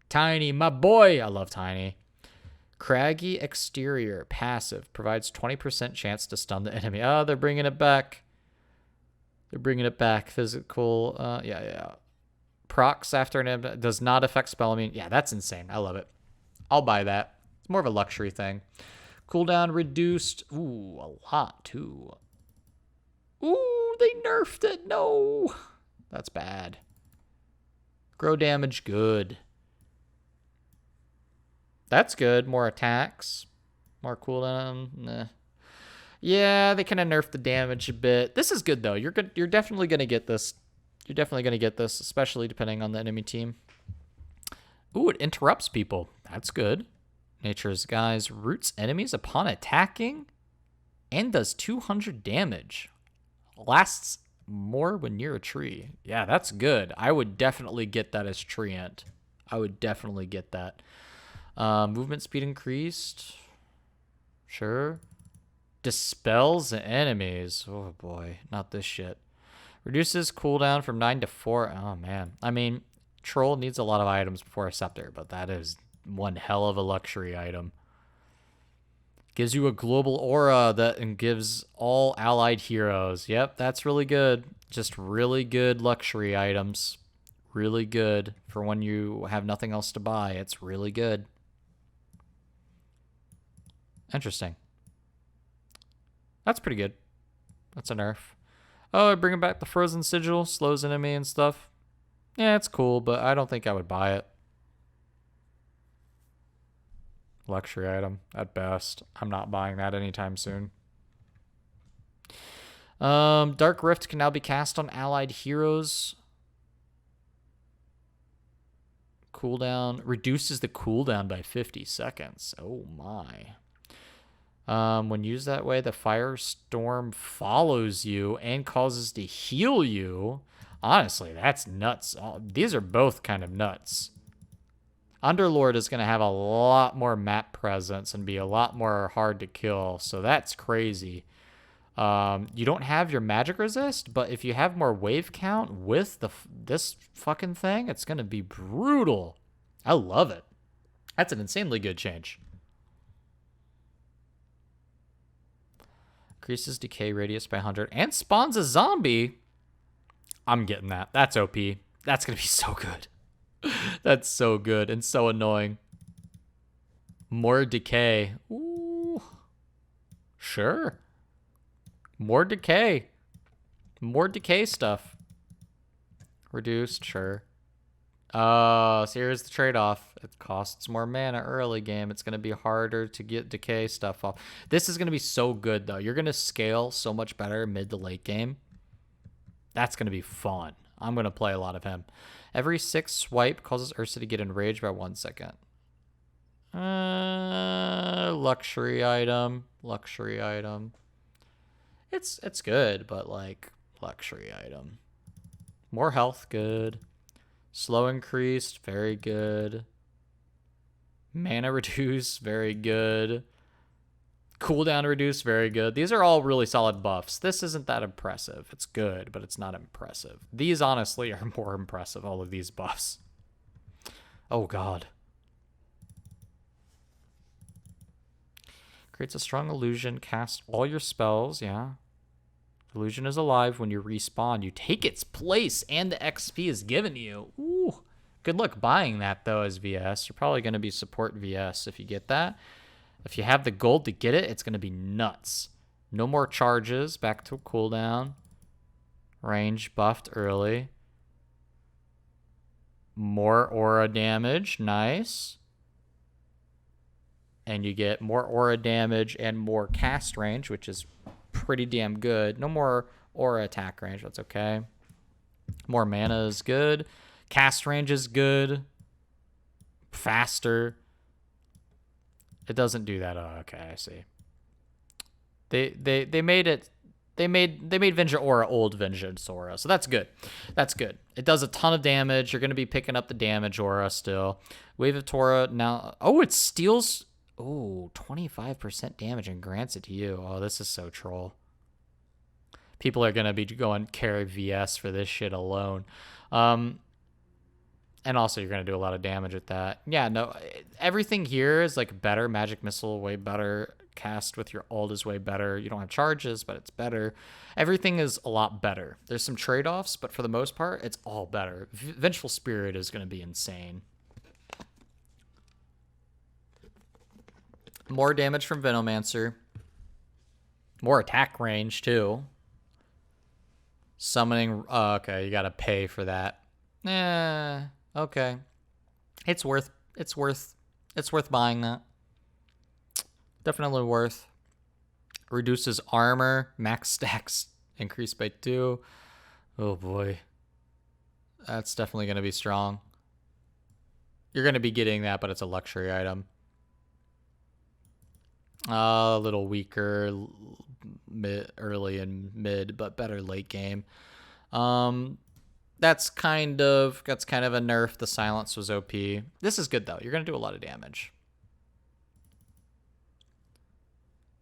Speaker 1: Tiny, my boy. I love Tiny. Craggy Exterior, passive, provides 20% chance to stun the enemy. Oh, they're bringing it back. They're bringing it back. Physical, yeah. Procs after an Ember, does not affect spell immune. Yeah, that's insane. I love it. I'll buy that. It's more of a luxury thing. Cooldown reduced. Ooh, a lot too. Ooh, they nerfed it. No. That's bad. Grow damage, good. That's good. More attacks. More cooldown. Nah. Yeah, they kind of nerfed the damage a bit. This is good though. You're good. You're definitely gonna get this. You're definitely gonna get this, especially depending on the enemy team. Ooh, it interrupts people. That's good. Nature's Guise roots enemies upon attacking and does 200 damage. Lasts more when near a tree. Yeah, that's good. I would definitely get that as treant. I would definitely get that. Movement speed increased. Sure. Dispels enemies. Oh boy, not this shit. Reduces cooldown from 9 to 4. Oh man. I mean, Troll needs a lot of items before a Scepter, but that is one hell of a luxury item. Gives you a global aura that gives all allied heroes. Yep, that's really good. Just really good luxury items. Really good for when you have nothing else to buy. It's really good. Interesting. That's pretty good. That's a nerf. Oh, bringing back the Frozen Sigil. Slows enemy and stuff. Yeah, it's cool, but I don't think I would buy it. Luxury item at best. I'm not buying that anytime soon. Dark Rift can now be cast on allied heroes. Cooldown reduces the cooldown by 50 seconds. Oh my. When used that way, the firestorm follows you and causes to heal you. Honestly, that's nuts. These are both kind of nuts. Underlord is going to have a lot more map presence and be a lot more hard to kill, so that's crazy. You don't have your magic resist, but if you have more wave count with this fucking thing, it's going to be brutal. I love it. That's an insanely good change. Increases decay radius by 100 and spawns a zombie. I'm getting that. That's OP. That's going to be so good. That's so good and so annoying. More decay. Ooh. Sure. More decay. More decay stuff. Reduced, sure. So here's the trade-off. It costs more mana early game. It's going to be harder to get decay stuff off. This is going to be so good, though. You're going to scale so much better mid to late game. That's going to be fun. I'm going to play a lot of him. Every 6 swipe causes Ursa to get enraged by 1 second. Luxury item. Luxury item. It's good, but like luxury item. More health, good. Slow increased, very good. Mana reduce, very good. Cooldown reduce, very good. These are all really solid buffs. This isn't that impressive. It's good, but it's not impressive. These honestly are more impressive, all of these buffs. Oh god. Creates a strong illusion, cast all your spells, yeah. Illusion is alive when you respawn. You take its place and the XP is given to you. Ooh. Good luck buying that, though, as VS. You're probably going to be support VS if you get that. If you have the gold to get it, it's going to be nuts. No more charges. Back to cooldown. Range buffed early. More aura damage. Nice. And you get more aura damage and more cast range, which is pretty damn good. No more aura attack range. That's okay. More mana is good. Cast range is good. Faster. It doesn't do that. Oh, okay, I see. They made it. They made Vengeance Aura old Vengeance Aura, so that's good. That's good. It does a ton of damage. You're gonna be picking up the damage aura still. Wave of Torah now. Oh, it steals. Oh, 25% damage and grants it to you. Oh, this is so troll. People are gonna be going carry VS for this shit alone. And also, you're going to do a lot of damage with that. Yeah, no, everything here is like better. Magic Missile, way better. Cast with your ult is way better. You don't have charges, but it's better. Everything is a lot better. There's some trade-offs, but for the most part, it's all better. Vengeful Spirit is going to be insane. More damage from Venomancer. More attack range, too. Summoning... okay, you got to pay for that. Okay. It's worth buying that. Definitely worth. Reduces armor, max stacks increased by 2. Oh boy. That's definitely going to be strong. You're going to be getting that, but it's a luxury item. A little weaker early and mid, but better late game. That's kind of a nerf. The silence was OP. This is good, though. You're going to do a lot of damage.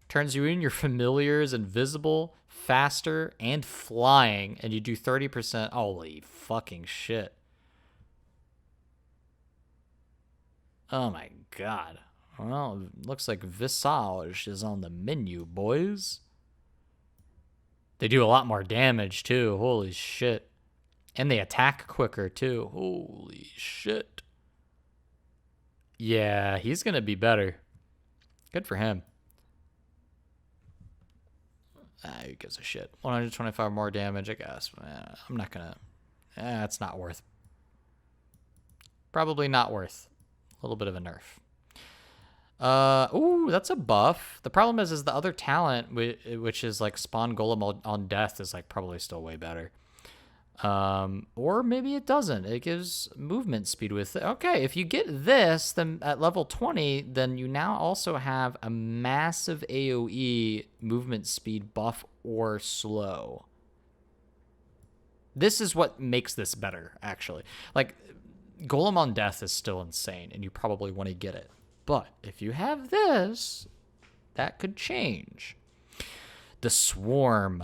Speaker 1: Turns you and your familiars invisible, faster, and flying. And you do 30%. Holy fucking shit. Oh my god. Well, looks like Visage is on the menu, boys. They do a lot more damage, too. Holy shit. And they attack quicker, too. Holy shit. Yeah, he's going to be better. Good for him. Who gives a shit? 125 more damage, I guess. I'm not going to... it's not worth... Probably not worth. A little bit of a nerf. Ooh, that's a buff. The problem is the other talent, which is like Spawn Golem on Death, is like probably still way better. Or maybe it doesn't. It gives movement speed with it. Okay, if you get this, then at level 20, then you now also have a massive AoE movement speed buff or slow. This is what makes this better, actually. Like, Golem on Death is still insane, and you probably want to get it. But if you have this, that could change. The Swarm.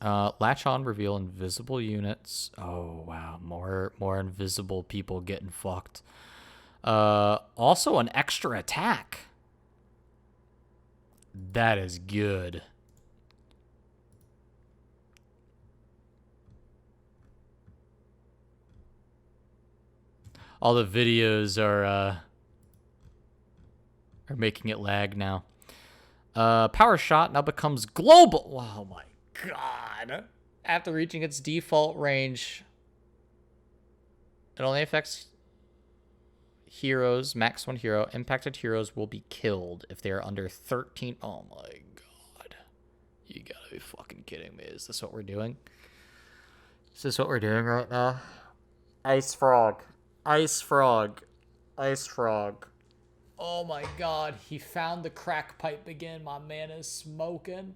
Speaker 1: Latch on, reveal invisible units. Oh, wow. More invisible people getting fucked. Also an extra attack. That is good. All the videos are making it lag now. Power Shot now becomes global. Oh my god. After reaching its default range, it only affects heroes, max 1 hero. Impacted heroes will be killed if they are under 13. Oh my god. You gotta be fucking kidding me. Is this what we're doing? Is this what we're doing right now? Ice Frog. Ice Frog. Ice Frog. Oh my god, he found the crack pipe again. My man is smoking.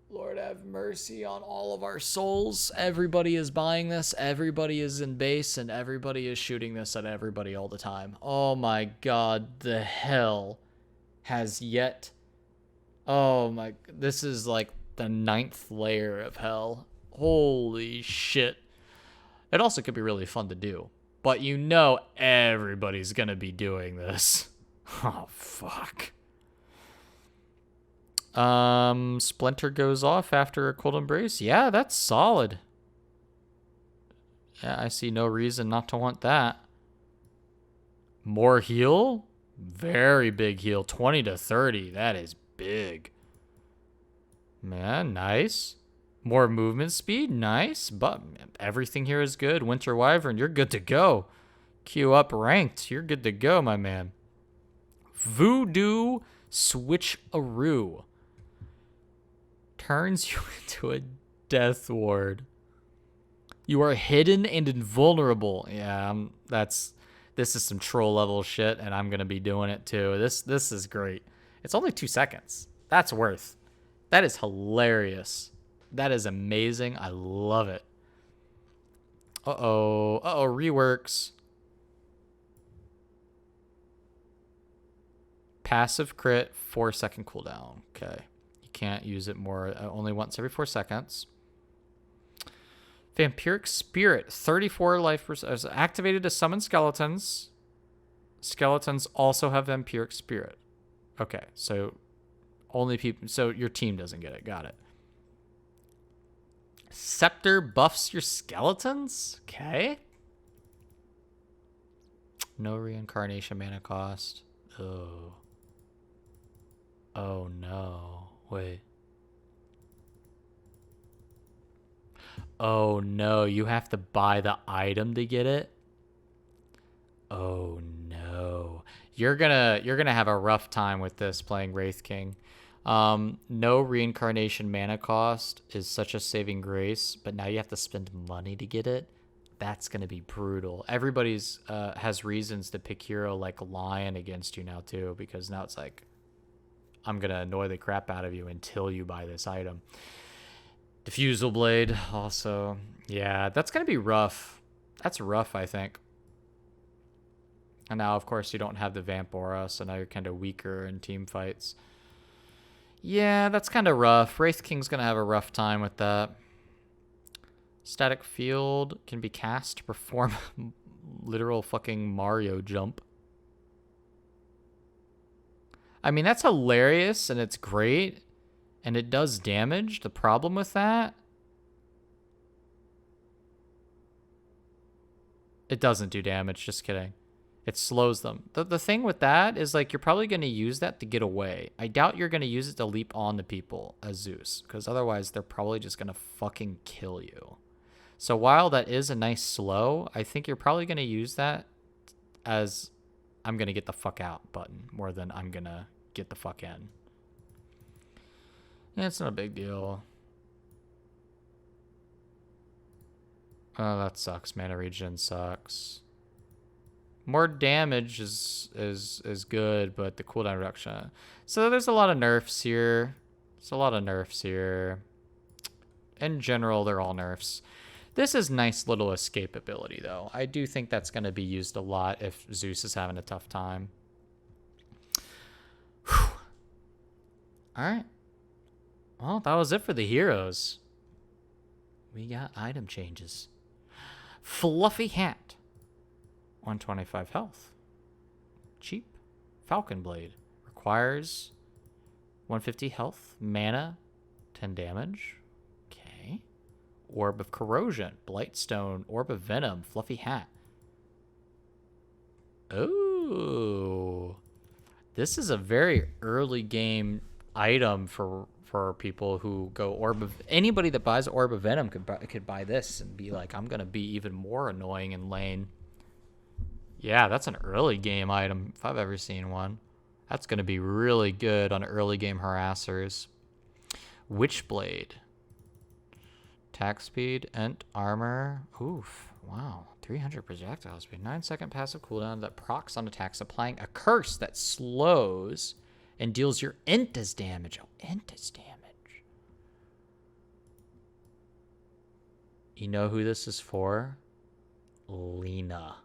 Speaker 1: Lord have mercy on all of our souls. Everybody is buying this. Everybody is in base, and everybody is shooting this at everybody all the time. Oh my god, the hell has yet... Oh my... This is like the 9th layer of hell. Holy shit. It also could be really fun to do. But you know everybody's gonna be doing this. Oh, fuck. Splinter goes off after a Cold Embrace. Yeah, that's solid. Yeah, I see no reason not to want that. More heal? Very big heal. 20 to 30. That is big. Man, nice. More movement speed? Nice. But everything here is good. Winter Wyvern, you're good to go. Queue up ranked. You're good to go, my man. Voodoo Switcheroo. Turns you into a Death Ward. You are hidden and invulnerable. Yeah, this is some troll level shit, and I'm gonna be doing it too. This is great. It's only 2 seconds. That's worth. That is hilarious. That is amazing. I love it. Uh-oh. Uh-oh, reworks. Passive crit, 4-second cooldown. Okay. You can't use it more, only once every 4 seconds. Vampiric Spirit, 34 life percent. Activated to summon skeletons. Skeletons also have Vampiric Spirit. Okay, so only people, so your team doesn't get it. Got it. Scepter buffs your skeletons? Okay. No reincarnation mana cost. Oh. Oh no. Wait. Oh no, you have to buy the item to get it? Oh no. You're gonna have a rough time with this playing Wraith King. No reincarnation mana cost is such a saving grace, but now you have to spend money to get it. That's gonna be brutal. Everybody's has reasons to pick hero like Lion against you now too, because now it's like, I'm gonna annoy the crap out of you until you buy this item. Diffusal Blade also. Yeah, that's gonna be rough. That's rough, I think. And now, of course, you don't have the Vamp Aura, so now you're kind of weaker in team fights. Yeah, that's kind of rough. Wraith King's going to have a rough time with that. Static Field can be cast to perform literal fucking Mario jump. I mean, that's hilarious, and it's great, and it does damage. The problem with that... It doesn't do damage, just kidding. It slows them. The thing with that is, like, you're probably going to use that to get away. I doubt you're going to use it to leap on the people as Zeus, because otherwise they're probably just going to fucking kill you. So while that is a nice slow, I think you're probably going to use that as I'm going to get the fuck out button more than I'm going to get the fuck in. Yeah, it's not a big deal. Oh, that sucks. Mana regen sucks. More damage is good, but the cooldown reduction. So there's a lot of nerfs here. There's a lot of nerfs here. In general, they're all nerfs. This is nice little escapability, though. I do think that's going to be used a lot if Zeus is having a tough time. Whew. All right. Well, that was it for the heroes. We got item changes. Fluffy Hat. 125 health. Cheap. Falcon Blade. Requires 150 health. Mana. 10 damage. Okay. Orb of Corrosion. Blightstone. Orb of Venom. Fluffy Hat. Oh. This is a very early game item for people who go Orb of... Anybody that buys Orb of Venom could buy this and be like, I'm going to be even more annoying in lane. Yeah, that's an early game item, if I've ever seen one. That's going to be really good on early game harassers. Witchblade. Attack speed, ent, armor. Oof, wow. 300 projectile speed. 9-second passive cooldown that procs on attacks, applying a curse that slows and deals your int as damage. Oh, int as damage. You know who this is for? Lena.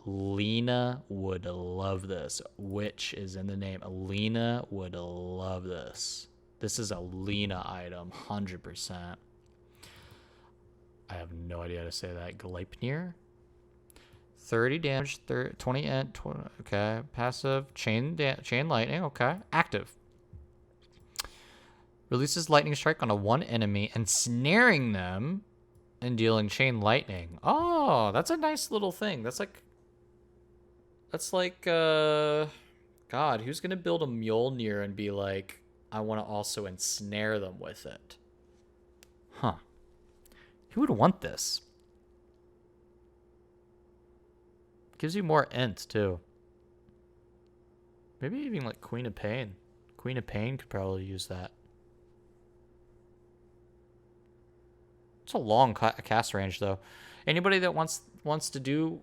Speaker 1: Lena would love this. Witch is in the name. Lena would love this. This is a Lena item, 100%. I have no idea how to say that. Gleipnir. 30 damage, 20 int, 20, okay. Passive, chain lightning, okay. Active. Releases lightning strike on a one enemy, ensnaring them and dealing chain lightning. Oh, that's a nice little thing. That's like, God, who's going to build a Mjolnir and be like, I want to also ensnare them with it? Huh. Who would want this? Gives you more int, too. Maybe even like Queen of Pain. Queen of Pain could probably use that. It's a long cast range, though. Anybody that wants to do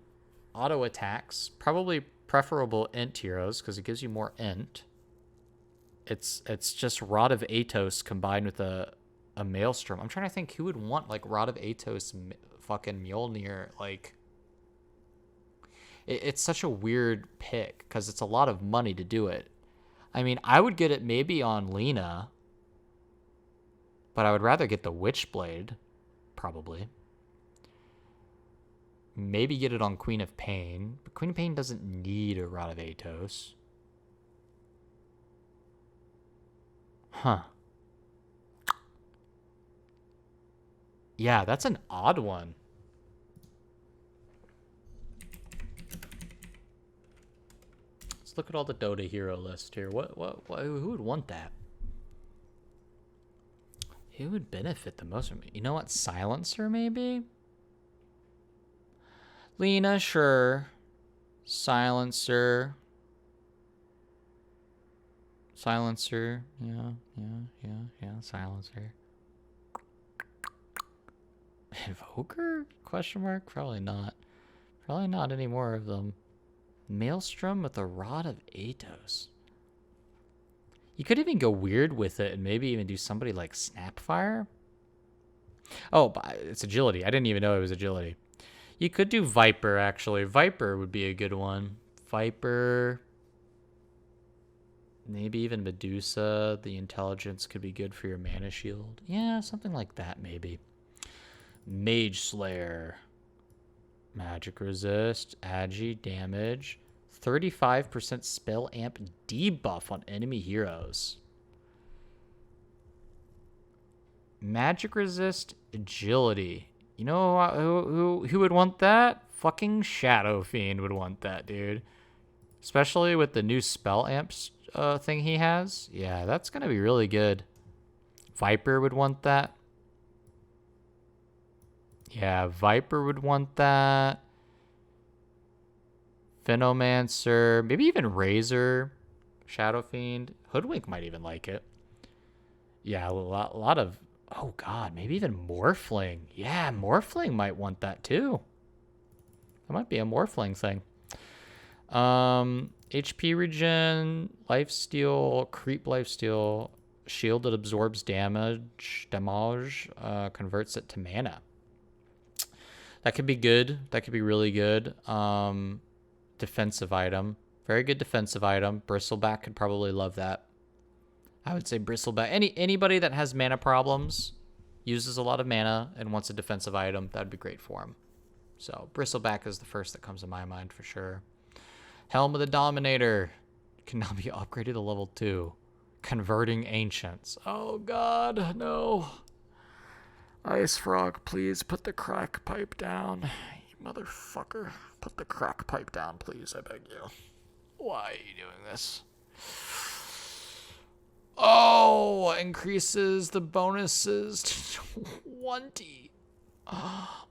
Speaker 1: auto attacks, probably preferable int heroes, because it gives you more int. It's just Rod of Atos combined with a Maelstrom. I'm trying to think who would want like Rod of Atos fucking Mjolnir. Like, it's such a weird pick because it's a lot of money to do it. I mean, I would get it maybe on Lena, but I would rather get the Witchblade, probably. Maybe get it on Queen of Pain, but Queen of Pain doesn't need a Rod of Atos. Huh. Yeah, that's an odd one. Let's look at all the Dota hero list here. Who would want that? Who would benefit the most from it? You know what? Silencer, maybe? Lena, sure. Silencer. Silencer. Yeah. Silencer. Invoker? Question mark? Probably not. Probably not any more of them. Maelstrom with a Rod of Atos. You could even go weird with it and maybe even do somebody like Snapfire. Oh, but it's agility. I didn't even know it was agility. You could do Viper, actually. Viper would be a good one. Viper. Maybe even Medusa. The intelligence could be good for your mana shield. Yeah, something like that, maybe. Mage Slayer. Magic resist. Agi damage. 35% spell amp debuff on enemy heroes. Magic resist. Agility. You know who would want that? Fucking Shadow Fiend would want that, dude. Especially with the new spell amps thing he has. Yeah, that's going to be really good. Viper would want that. Yeah, Viper would want that. Phenomancer. Maybe even Razor. Shadow Fiend. Hoodwink might even like it. Yeah, a lot of... Oh, God. Maybe even Morphling. Yeah, Morphling might want that, too. That might be a Morphling thing. HP regen, lifesteal, creep lifesteal, shield that absorbs damage, converts it to mana. That could be good. That could be really good. Defensive item. Very good defensive item. Bristleback could probably love that. I would say Bristleback. Anybody that has mana problems, uses a lot of mana, and wants a defensive item, that'd be great for him. So Bristleback is the first that comes to my mind for sure. Helm of the Dominator can now be upgraded to level 2. Converting Ancients. Oh God, no. Ice Frog, please put the crack pipe down. You motherfucker. Put the crack pipe down, please, I beg you. Why are you doing this? Oh, increases the bonuses to 20.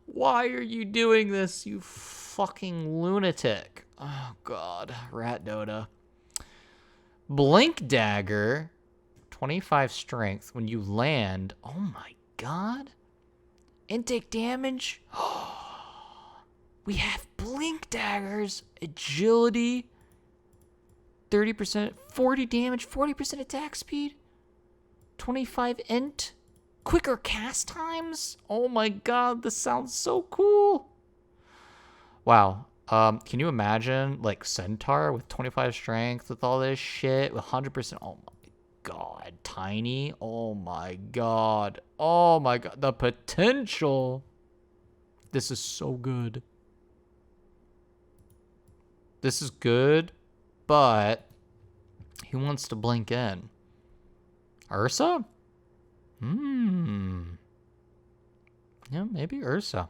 Speaker 1: Why are you doing this, you fucking lunatic? Oh, God. Rat Dota. Blink Dagger. 25 strength. When you land. Oh, my God. Intake damage. We have blink daggers, agility, 30%, 40 damage, 40% attack speed, 25 int, quicker cast times. Oh my god, this sounds so cool. Wow. Can you imagine like Centaur with 25 strength with all this shit with 100%? Oh my god, tiny. Oh my god. Oh my god, the potential. This is so good. This is good, but he wants to blink in. Ursa? Yeah, maybe Ursa.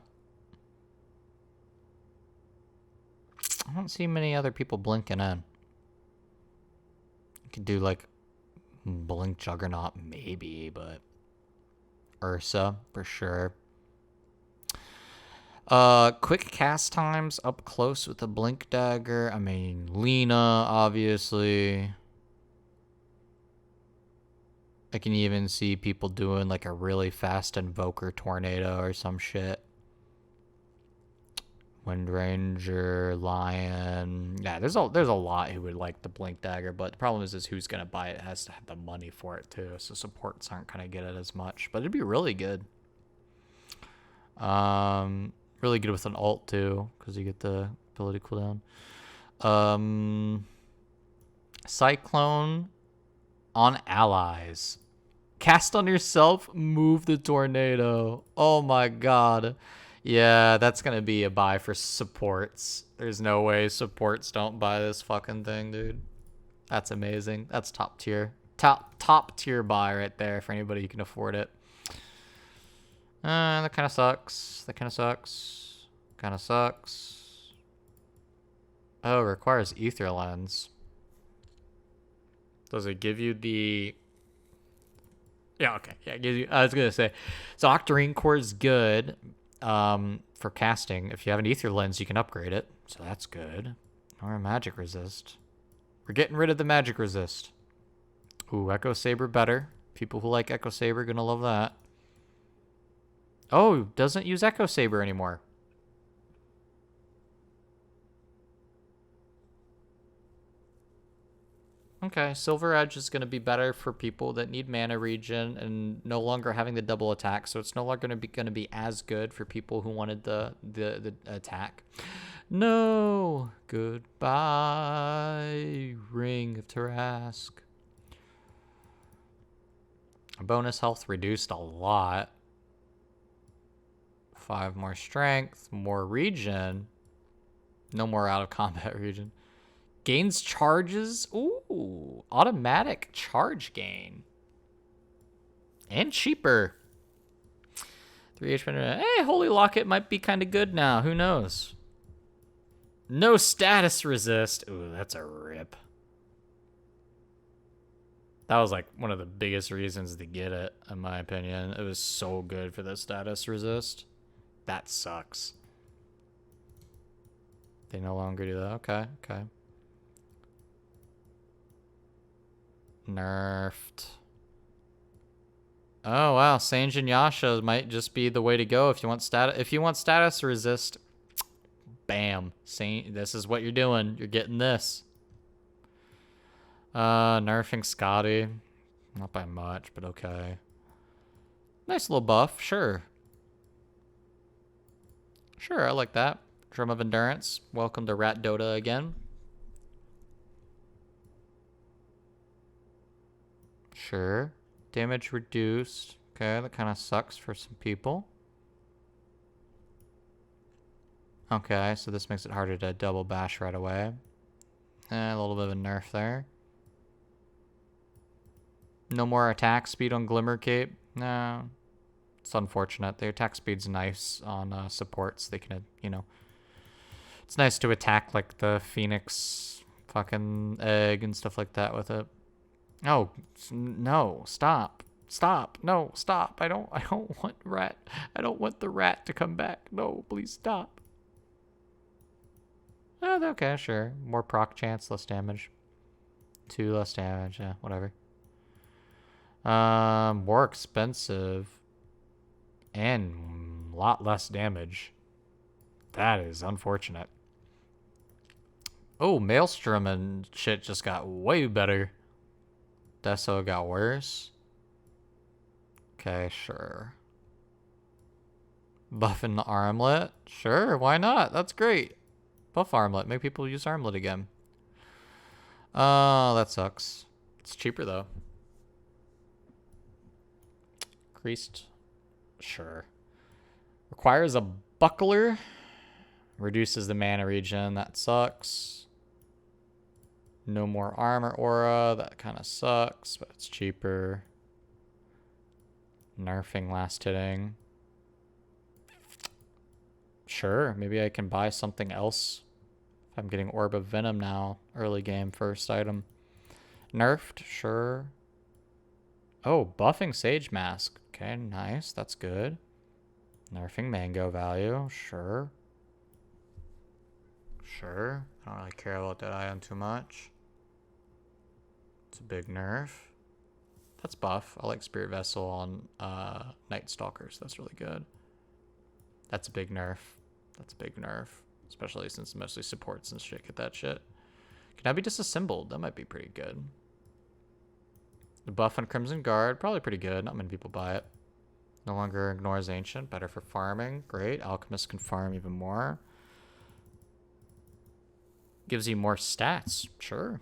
Speaker 1: I don't see many other people blinking in. You could do like blink Juggernaut maybe, but Ursa for sure. Quick cast times up close with a blink dagger. I mean, Lena, obviously. I can even see people doing like a really fast Invoker Tornado or some shit. Wind Ranger, Lion. Yeah, there's a lot who would like the blink dagger, but the problem is who's gonna buy it has to have the money for it too. So supports aren't gonna get it as much, but it'd be really good. Really good with an ult too, because you get the ability cooldown. Cyclone on allies. Cast on yourself, move the tornado. Oh my god. Yeah, that's gonna be a buy for supports. There's no way supports don't buy this fucking thing, dude. That's amazing. That's top tier. Top tier buy right there for anybody who can afford it. That kind of sucks. That kind of sucks. Kind of sucks. Oh, requires Ether Lens. Does it give you the... Yeah, okay. Yeah, it gives you... I was going to say. So Octarine Core is good for casting. If you have an Ether Lens, you can upgrade it. So that's good. Or a Magic Resist. We're getting rid of the Magic Resist. Ooh, Echo Saber better. People who like Echo Saber are going to love that. Oh, doesn't use Echo Saber anymore. Okay, Silver Edge is going to be better for people that need mana regen and no longer having the double attack. So it's no longer going to be as good for people who wanted the attack. No, goodbye, Ring of Tarrasque. Bonus health reduced a lot. 5 more strength, more regen. No more out of combat regen. Gains charges. Ooh, automatic charge gain. And cheaper. 3 HP. Hey, Holy Locket might be kind of good now. Who knows? No status resist. Ooh, that's a rip. That was like one of the biggest reasons to get it, in my opinion. It was so good for the status resist. That sucks. They no longer do that. Okay, okay. Nerfed. Oh wow, Sanjin Yasha might just be the way to go if you want status resist. Bam. This is what you're doing. You're getting this. Nerfing Scotty. Not by much, but okay. Nice little buff, sure. Sure, I like that. Drum of Endurance. Welcome to Rat Dota again. Sure. Damage reduced. Okay, that kind of sucks for some people. Okay, so this makes it harder to double bash right away. A little bit of a nerf there. No more attack speed on Glimmer Cape. No. It's unfortunate. The attack speed's nice on supports. They can, you know... It's nice to attack, like, the Phoenix fucking egg and stuff like that with it. Oh, no. Stop. Stop. No, stop. I don't want rat. I don't want the rat to come back. No, please stop. Oh, okay, sure. More proc chance, less damage. 2 less damage. Yeah, whatever. More expensive. And a lot less damage. That is unfortunate. Oh, Maelstrom and shit just got way better. Deso got worse. Okay, sure. Buffing the armlet? Sure, why not? That's great. Buff armlet. Make people use armlet again. Oh, that sucks. It's cheaper, though. Increased. Sure. Requires a buckler. Reduces the mana regen. That sucks. No more armor aura. That kind of sucks, but it's cheaper. Nerfing last hitting. Sure, maybe I can buy something else. If I'm getting Orb of Venom now. Early game, first item. Nerfed, sure. Oh, buffing Sage Mask. Okay, nice. That's good. Nerfing Mango value. Sure. Sure. I don't really care about that item too much. It's a big nerf. That's buff. I like Spirit Vessel on Night Stalkers. That's really good. That's a big nerf. That's a big nerf. Especially since mostly supports and shit get that shit. Can I be disassembled? That might be pretty good. The buff on Crimson Guard, probably pretty good. Not many people buy it. No longer ignores Ancient. Better for farming. Great. Alchemist can farm even more. Gives you more stats. Sure.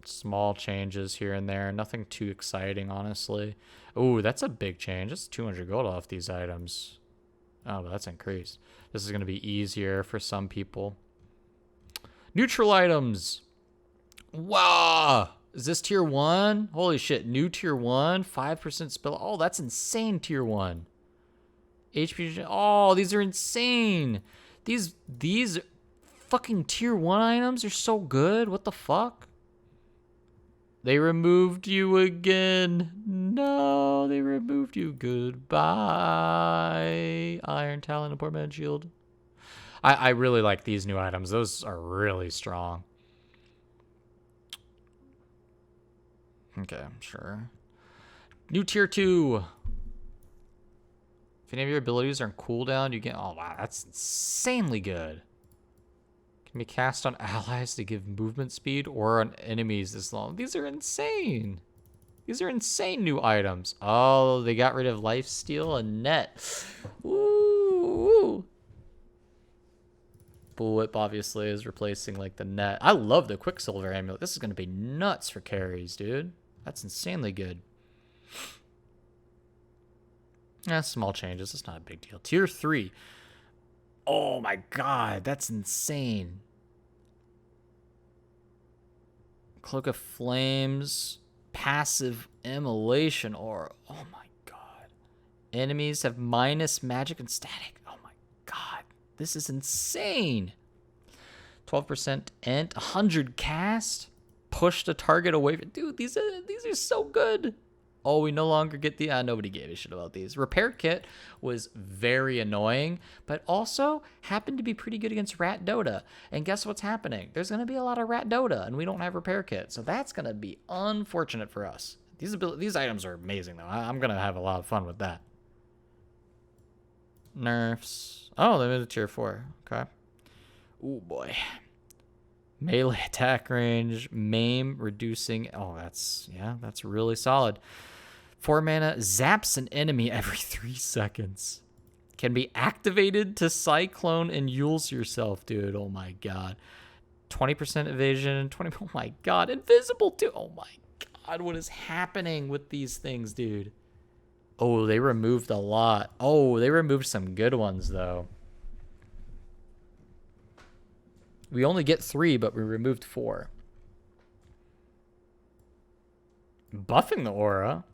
Speaker 1: Small changes here and there. Nothing too exciting, honestly. Ooh, that's a big change. That's 200 gold off these items. Oh, but that's increased. This is going to be easier for some people. Neutral items. Wow. Is this tier 1? Holy shit. New tier 1. 5% spill. Oh, that's insane tier 1. HP. Oh, these are insane. These fucking tier 1 items are so good. What the fuck? They removed you again. No, they removed you. Goodbye. Iron Talon and Portman Shield. I really like these new items. Those are really strong. Okay, sure. New tier 2. If any of your abilities are on cooldown, you get... Oh, wow, that's insanely good. Can be cast on allies to give movement speed or on enemies as long. These are insane. These are insane new items. Oh, they got rid of lifesteal and net. Ooh. Bullwhip obviously is replacing like the net. I love the Quicksilver amulet. This is going to be nuts for carries, dude. That's insanely good. Small changes. It's not a big deal. Tier 3. Oh my god, that's insane. Cloak of Flames, passive immolation aura. Oh my god. Enemies have minus magic and static. Oh my god. This is insane. 12% int, 100 cast, push the target away from... Dude, these are so good. Oh, we no longer get the... nobody gave a shit about these. Repair Kit was very annoying, but also happened to be pretty good against Rat Dota. And guess what's happening? There's going to be a lot of Rat Dota, and we don't have Repair Kit. So that's going to be unfortunate for us. These items are amazing, though. I'm going to have a lot of fun with that. Nerfs. Oh, they made it tier 4. Okay. Ooh, boy. Melee attack range, maim, reducing. Oh, that's really solid. 4 mana, zaps an enemy every 3 seconds. Can be activated to Cyclone and Yules yourself, dude. Oh my god. 20% evasion, 20. Oh my god. Invisible too. Oh my god. What is happening with these things, dude? Oh, they removed a lot. Oh, they removed some good ones, though. We only get 3, but we removed 4. Buffing the aura.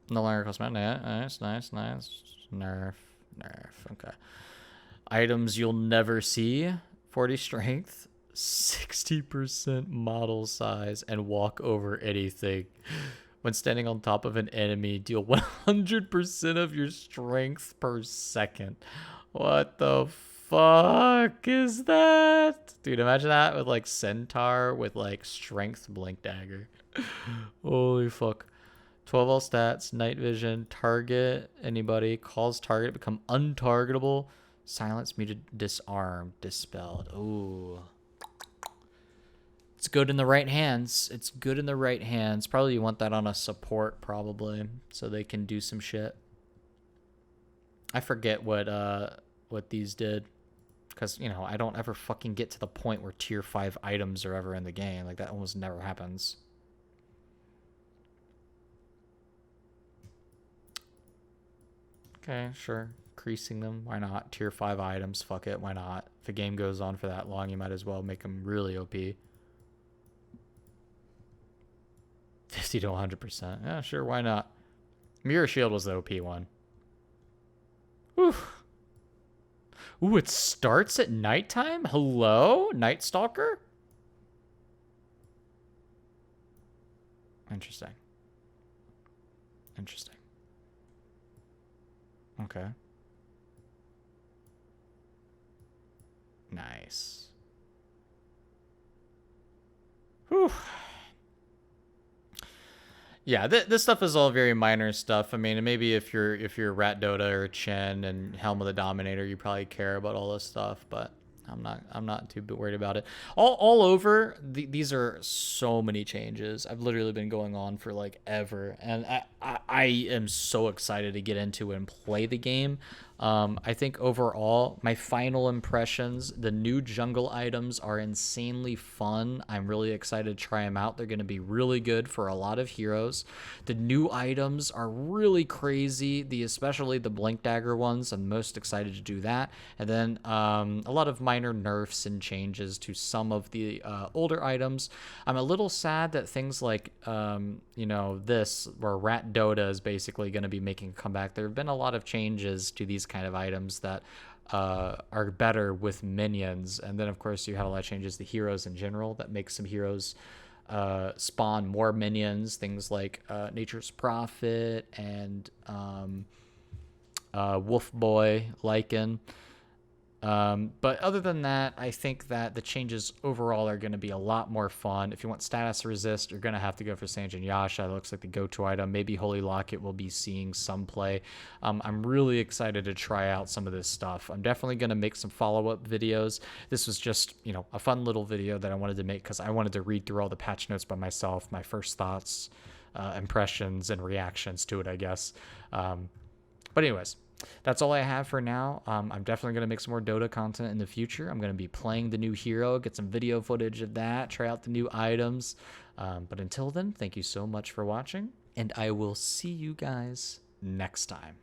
Speaker 1: No longer cost mana. Nice. Nerf. Okay. Items you'll never see. 40 strength. 60% model size. And walk over anything. When standing on top of an enemy, deal 100% of your strength per second. What the fuck is that? Dude, imagine that with like Centaur with like strength blink dagger. Holy fuck. 12 all stats, night vision, target anybody, calls target, become untargetable, silence, muted, disarmed, dispelled. Ooh. It's good in the right hands. It's good in the right hands. Probably you want that on a support, probably, so they can do some shit. I forget what these did, because, you know, I don't ever fucking get to the point where tier 5 items are ever in the game. Like, that almost never happens. Okay, sure. Increasing them. Why not? Tier 5 items. Fuck it. Why not? If the game goes on for that long, you might as well make them really OP. 50 to 100%. Yeah, sure. Why not? Mirror Shield was the OP one. Ooh. Ooh, it starts at nighttime? Hello? Night Stalker? Interesting. Interesting. Okay. Nice. Whew. Yeah, this stuff is all very minor stuff. I mean, maybe if you're Rat Dota or Chen and Helm of the Dominator, you probably care about all this stuff, but I'm not too worried about it. All over, these are so many changes. I've literally been going on for like ever, and I am so excited to get into and play the game. I think overall, my final impressions, the new jungle items are insanely fun. I'm really excited to try them out. They're going to be really good for a lot of heroes. The new items are really crazy, especially the Blink Dagger ones. I'm most excited to do that. And then a lot of minor nerfs and changes to some of the older items. I'm a little sad that things like, you know, this, where Rat Dota is basically going to be making a comeback. There have been a lot of changes to these kind of items that are better with minions, and then of course you have a lot of changes to heroes in general that make some heroes spawn more minions, things like Nature's Prophet and Wolf Boy Lycan. But other than that, I think that the changes overall are going to be a lot more fun. If you want status resist, you're going to have to go for Sanjin Yasha. It looks like the go-to item. Maybe Holy Locket will be seeing some play. I'm really excited to try out some of this stuff. I'm definitely going to make some follow-up videos. This was just, you know, a fun little video that I wanted to make because I wanted to read through all the patch notes by myself, my first thoughts, impressions, and reactions to it, I guess. But anyways, that's all I have for now. I'm definitely going to make some more Dota content in the future. I'm going to be playing the new hero, get some video footage of that, try out the new items. But until then, thank you so much for watching, and I will see you guys next time.